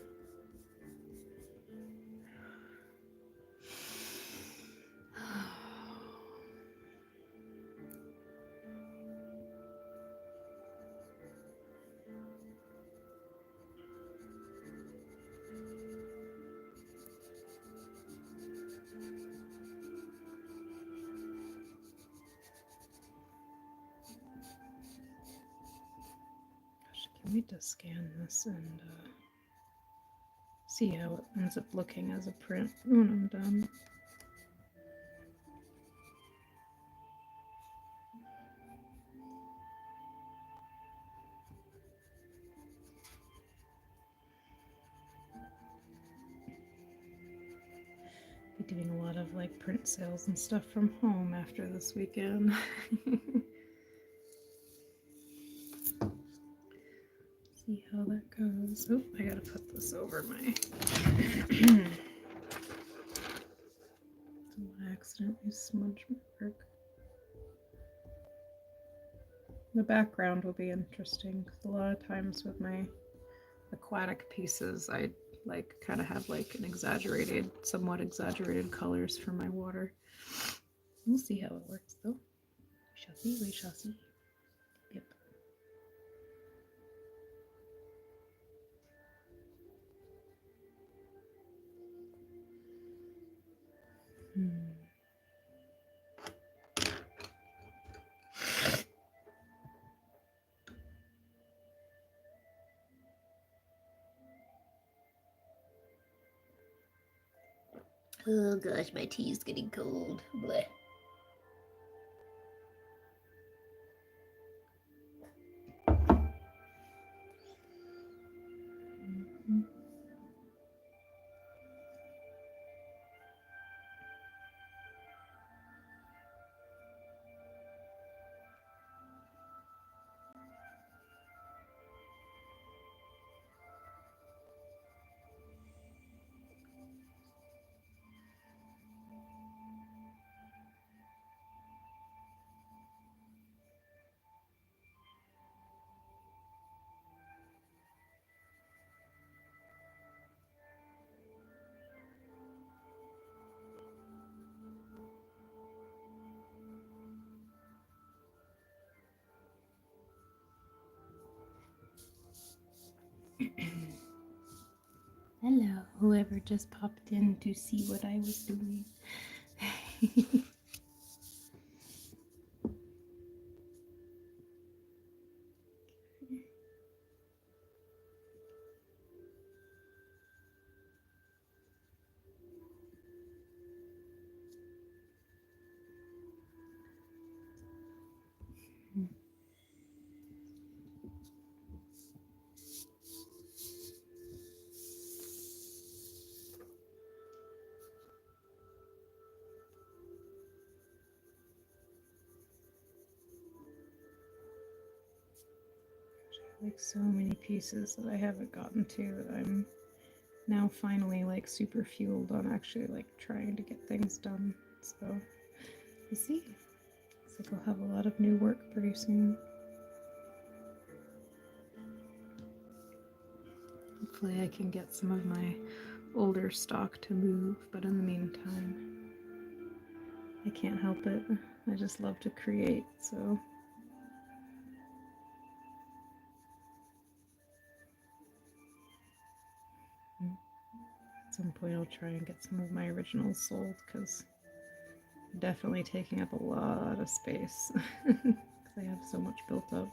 Can't wait to scan this and see how it ends up looking as a print when I'm done. Be doing a lot of like print sales and stuff from home after this weekend. See how that goes. Oh, I gotta put this over my I accidentally smudged my work. The background will be interesting because a lot of times with my aquatic pieces, I like kind of have like an exaggerated, somewhat exaggerated colors for my water. We'll see how it works though. We shall see, we shall see. Yep. Oh gosh, my tea is getting cold. Blech. Hello, whoever just popped in to see what I was doing. Like so many pieces that I haven't gotten to that I'm now finally like super fueled on actually like trying to get things done. So you see, it's like I'll have a lot of new work pretty soon. Hopefully I can get some of my older stock to move, but in the meantime, I can't help it. I just love to create, so. At some point I'll try and get some of my originals sold because I'm definitely taking up a lot of space because I have so much built up.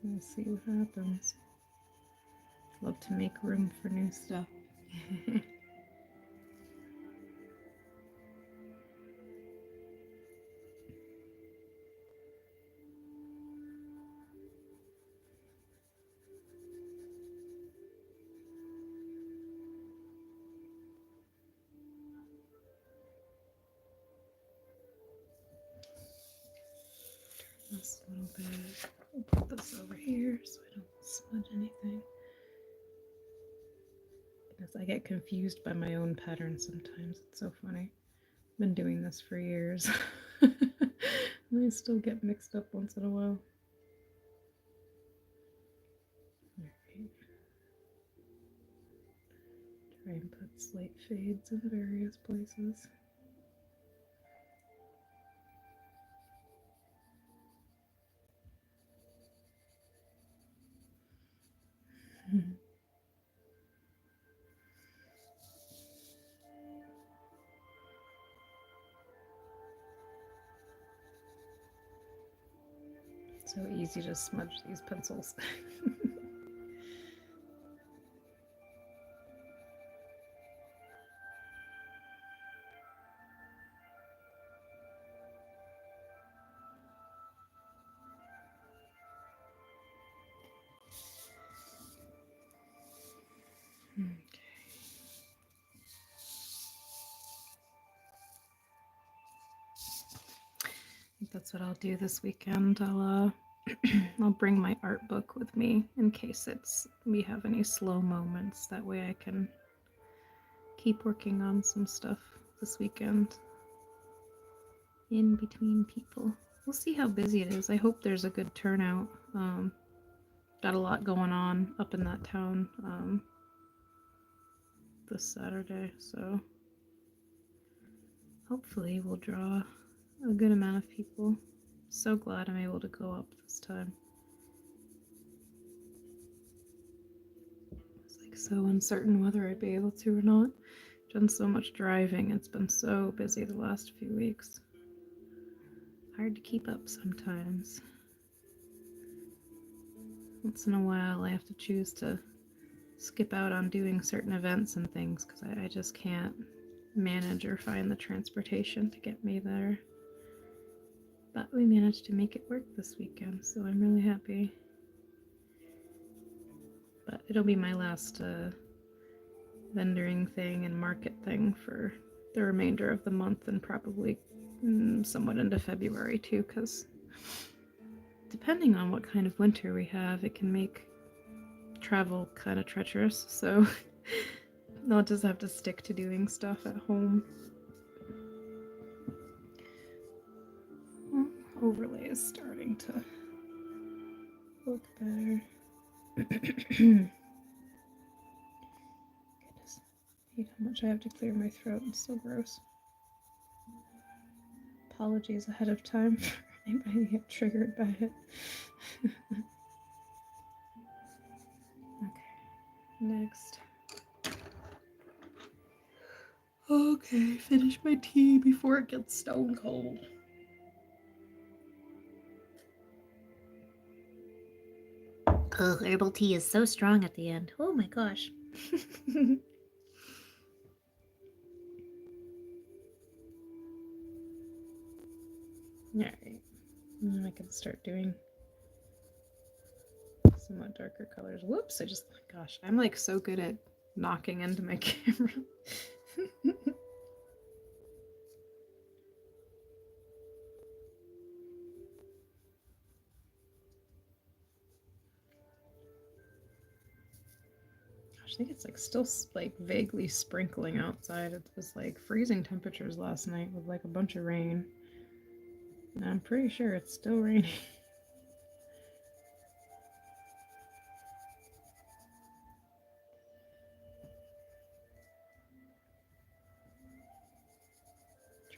We'll see what happens. Love to make room for new stuff. This little bit. I'll put this over here so I don't smudge anything. Because I get confused by my own patterns sometimes. It's so funny. I've been doing this for years. And I still get mixed up once in a while. Alright. Try and put slight fades in various places. So easy to smudge these pencils. think that's what I'll do this weekend. I'll bring my art book with me in case we have any slow moments. That way I can keep working on some stuff this weekend in between people. We'll see how busy it is. I hope there's a good turnout. Got a lot going on up in that town this Saturday, so hopefully we'll draw a good amount of people. So glad I'm able to go up this time. It's like so uncertain whether I'd be able to or not. Done so much driving, it's been so busy the last few weeks. Hard to keep up sometimes. Once in a while I have to choose to skip out on doing certain events and things because I just can't manage or find the transportation to get me there. But we managed to make it work this weekend, so I'm really happy. But it'll be my last vendoring thing and market thing for the remainder of the month and probably somewhat into February too, because depending on what kind of winter we have, it can make travel kind of treacherous, so I'll just have to stick to doing stuff at home. Overlay is starting to look better. Goodness, I hate how much I have to clear my throat. It's so gross. Apologies ahead of time for anybody who get triggered by it. Okay, next. Okay, finish my tea before it gets stone cold. Oh, herbal tea is so strong at the end. Oh my gosh. Alright, I can start doing somewhat darker colors. Whoops, gosh, I'm like so good at knocking into my camera. I think it's like still like vaguely sprinkling outside. It was like freezing temperatures last night with like a bunch of rain. And I'm pretty sure it's still raining.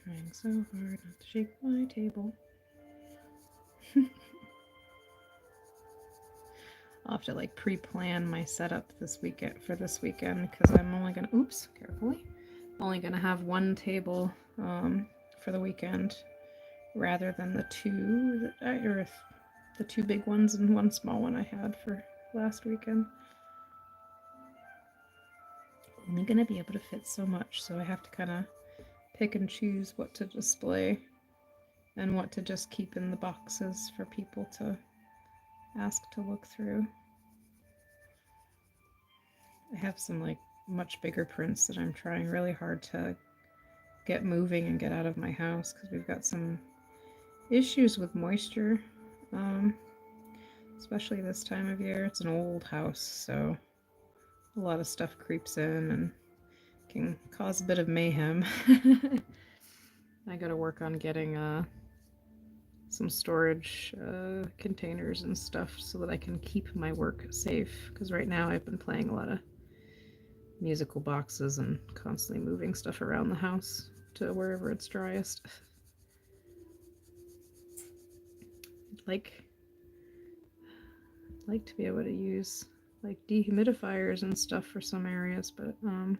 Trying so hard not to shake my table. I'll have to like pre-plan my setup this weekend because I'm only gonna carefully. Only gonna have one table for the weekend rather than the two the two big ones and one small one I had for last weekend. Only gonna be able to fit so much, so I have to kind of pick and choose what to display and what to just keep in the boxes for people to ask to look through. I have some like much bigger prints that I'm trying really hard to get moving and get out of my house because we've got some issues with moisture, especially this time of year. It's an old house, so a lot of stuff creeps in and can cause a bit of mayhem. I gotta work on getting some storage containers and stuff so that I can keep my work safe, because right now I've been playing a lot of musical boxes and constantly moving stuff around the house to wherever it's driest. I'd like to be able to use like dehumidifiers and stuff for some areas, but and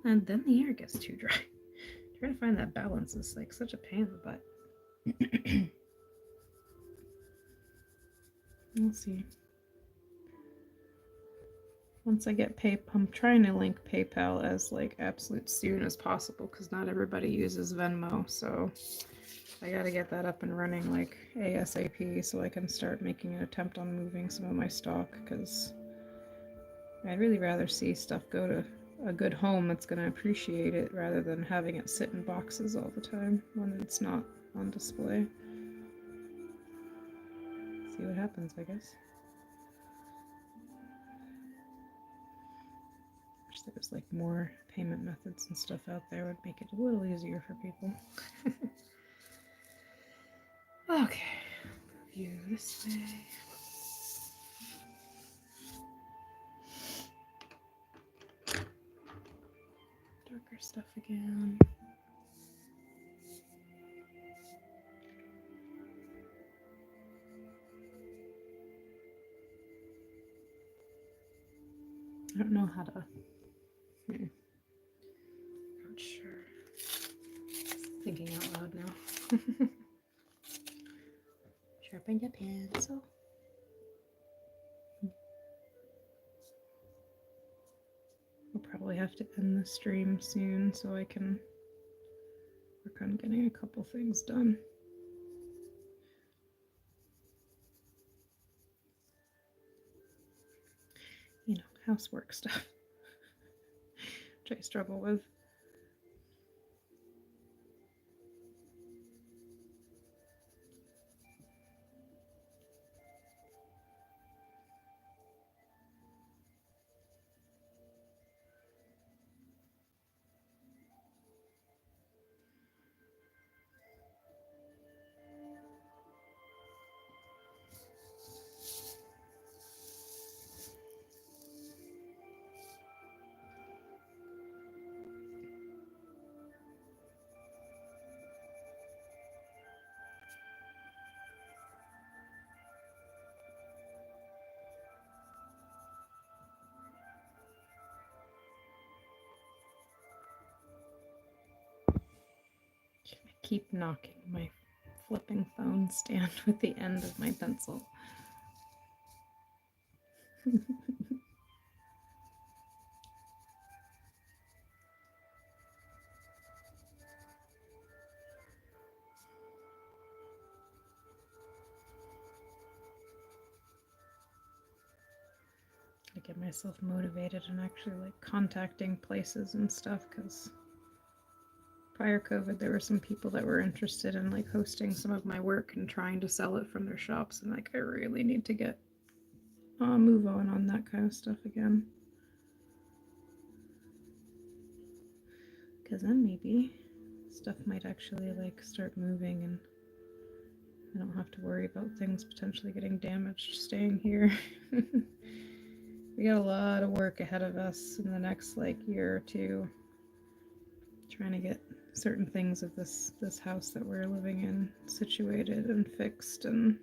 then the air gets too dry. Trying to find that balance is like such a pain in the butt. We'll see. Once I get I'm trying to link PayPal as like absolute soon as possible because not everybody uses Venmo, so I gotta get that up and running like ASAP so I can start making an attempt on moving some of my stock, because I'd really rather see stuff go to a good home that's going to appreciate it rather than having it sit in boxes all the time when it's not on display. See what happens, I guess. Wish there was like more payment methods and stuff out there, would make it a little easier for people. Okay, move you this way. Darker stuff again. I don't know how to. Not sure. Thinking out loud now. Sharpen your pencil. We'll probably have to end the stream soon so I can work on getting a couple things done. You know, housework stuff, which I struggle with. I keep knocking my flipping phone stand with the end of my pencil. To get myself motivated and actually like contacting places and stuff, because prior COVID there were some people that were interested in like hosting some of my work and trying to sell it from their shops, and like I really need to get move on that kind of stuff again, because then maybe stuff might actually like start moving and I don't have to worry about things potentially getting damaged staying here. We got a lot of work ahead of us in the next like year or two, trying to get certain things of this house that we're living in situated and fixed, and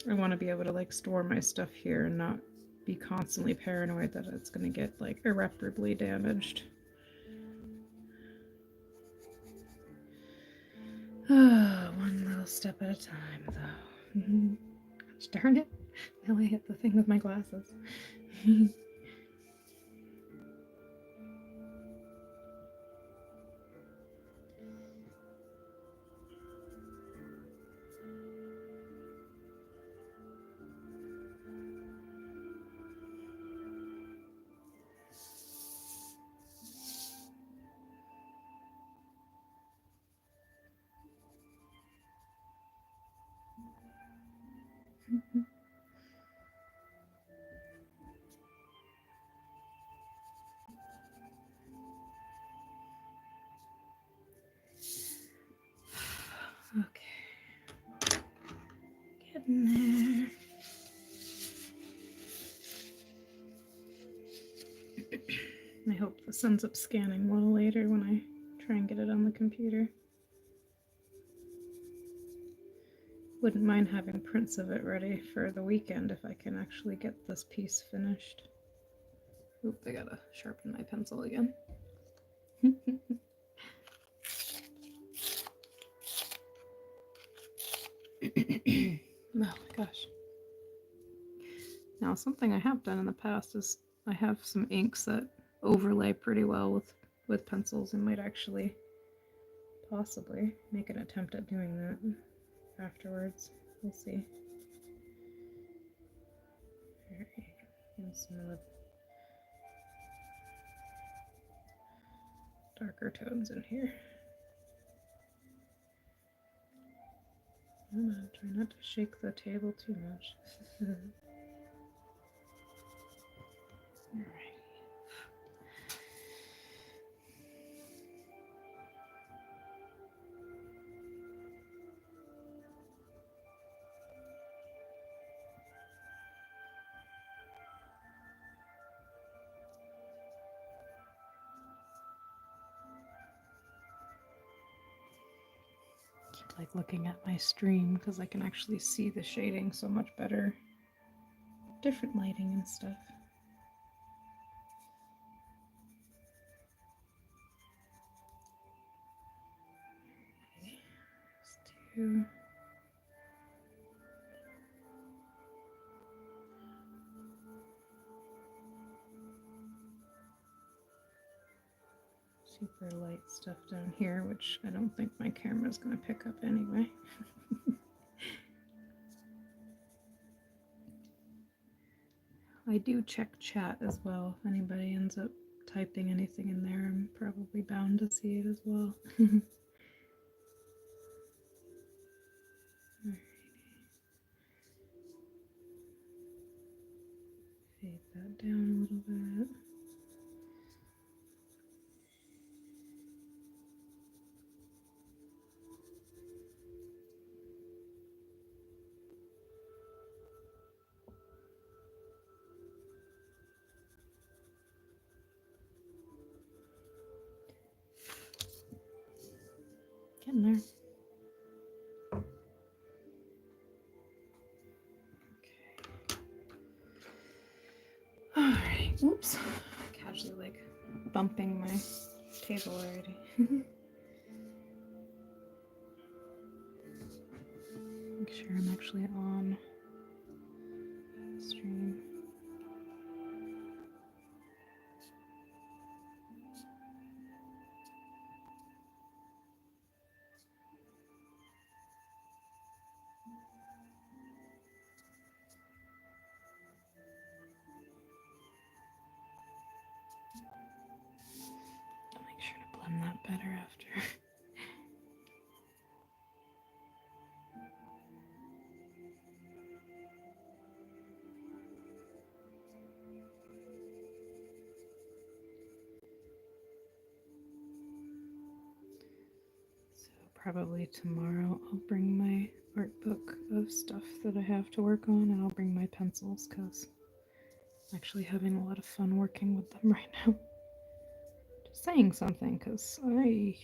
I want to be able to like store my stuff here and not be constantly paranoid that it's going to get like irreparably damaged. Oh, one little step at a time though. Gosh darn it. Now I hit the thing with my glasses. Okay. Getting there. I hope this ends up scanning a little later when I try and get it on the computer. Wouldn't mind having prints of it ready for the weekend if I can actually get this piece finished. Oop, I gotta sharpen my pencil again. Oh my gosh. Now, something I have done in the past is I have some inks that overlay pretty well with pencils, and might actually possibly make an attempt at doing that afterwards. We'll see. All right. And some of the darker tones in here. Try not to shake the table too much. All right. Keep like looking at my stream because I can actually see the shading so much better. Different lighting and stuff. Let's do super light stuff down here, which I don't think my camera's going to pick up anyway. I do check chat as well. If anybody ends up typing anything in there, I'm probably bound to see it as well. Fade that down a little bit. Getting there. Okay. Alright. Oops. Casually like bumping my table already. Make sure I'm actually on stream. I'll make sure to blend that better after. Probably tomorrow I'll bring my art book of stuff that I have to work on, and I'll bring my pencils because I'm actually having a lot of fun working with them right now. Just saying something because I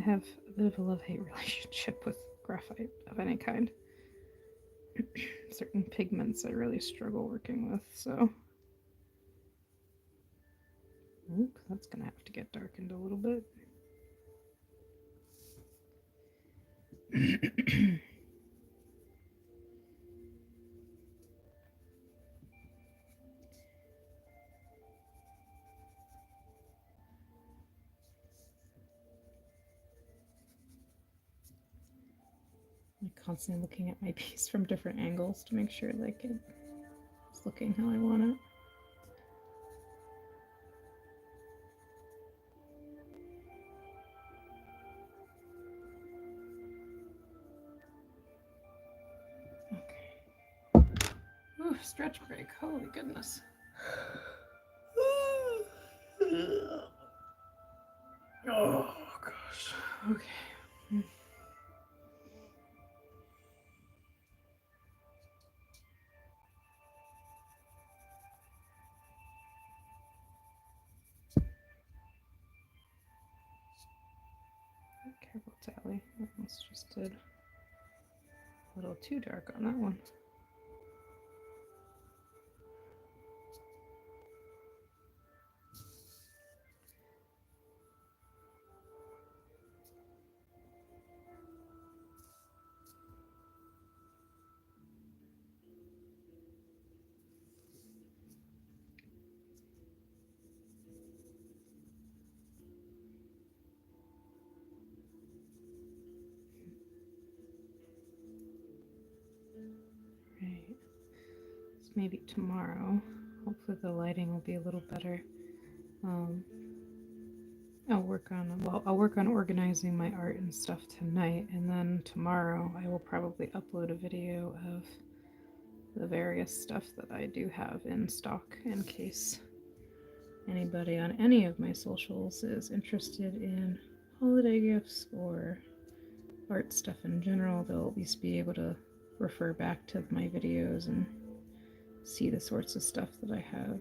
have a bit of a love-hate relationship with graphite of any kind. Certain pigments I really struggle working with, so that's gonna have to get darkened a little bit. I'm constantly looking at my piece from different angles to make sure like it's looking how I want it. Ooh, stretch break. Holy goodness. Oh gosh. Okay. Careful, Tally. I almost just did a little too dark on that one. Right. So maybe tomorrow Hopefully the lighting will be a little better. I'll work on organizing my art and stuff tonight, and then tomorrow I will probably upload a video of the various stuff that I do have in stock in case anybody on any of my socials is interested in holiday gifts or art stuff in general. They'll at least be able to refer back to my videos and see the sorts of stuff that I have.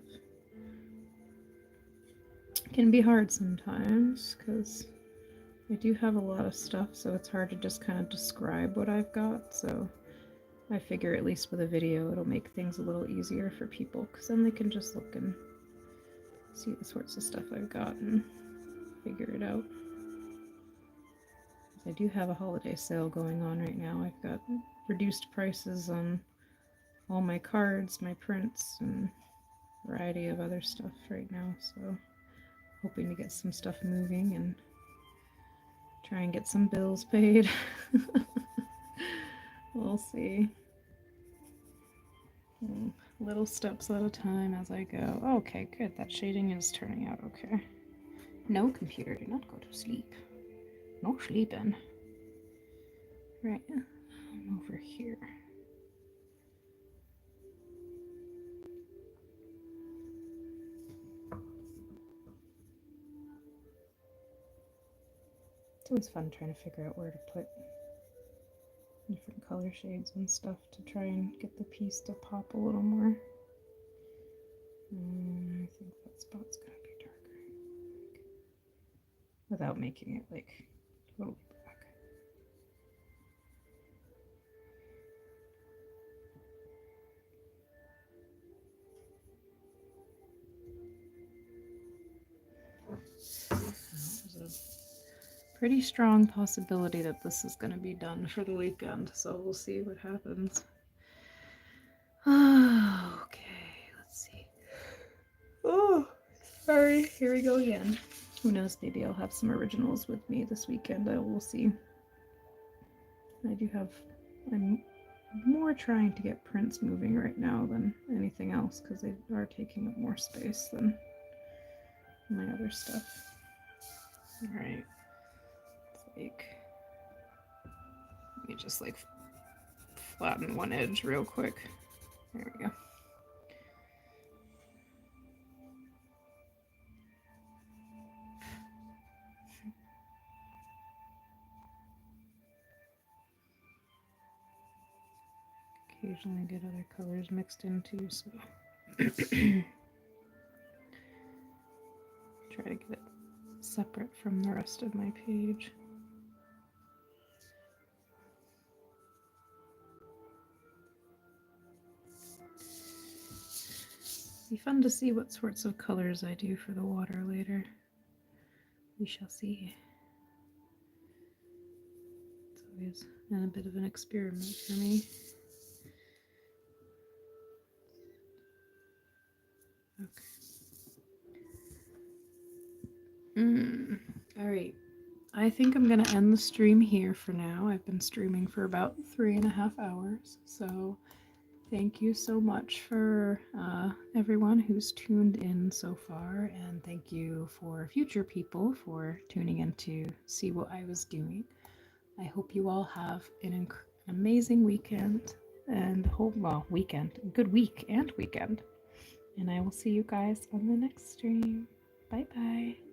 It can be hard sometimes because I do have a lot of stuff, so it's hard to just kind of describe what I've got. So I figure at least with a video it'll make things a little easier for people, because then they can just look and see the sorts of stuff I've got and figure it out. I do have a holiday sale going on right now. I've got reduced prices on all my cards, my prints, and a variety of other stuff right now, so hoping to get some stuff moving and try and get some bills paid. We'll see. Little steps at a time as I go. Okay, good. That shading is turning out okay. No, computer, do not go to sleep. No sleeping. Right, I'm over here. It's always fun trying to figure out where to put different color shades and stuff to try and get the piece to pop a little more. I think that spot's gonna be darker. Without making it like totally black. There's a pretty strong possibility that this is going to be done for the weekend, so we'll see what happens. Okay, let's see. Oh, sorry, here we go again. Who knows, maybe I'll have some originals with me this weekend. I will see. I'm more trying to get prints moving right now than anything else, because they are taking up more space than my other stuff. Alright. Let me just flatten one edge real quick. There we go. Occasionally get other colors mixed in too, so try to get it separate from the rest of my page. Be fun to see what sorts of colors I do for the water later. We shall see. It's always been a bit of an experiment for me. Okay. Alright. I think I'm going to end the stream here for now. I've been streaming for about 3.5 hours, so thank you so much for everyone who's tuned in so far, and thank you for future people for tuning in to see what I was doing. I hope you all have an amazing weekend, and good week and weekend, and I will see you guys on the next stream. Bye bye.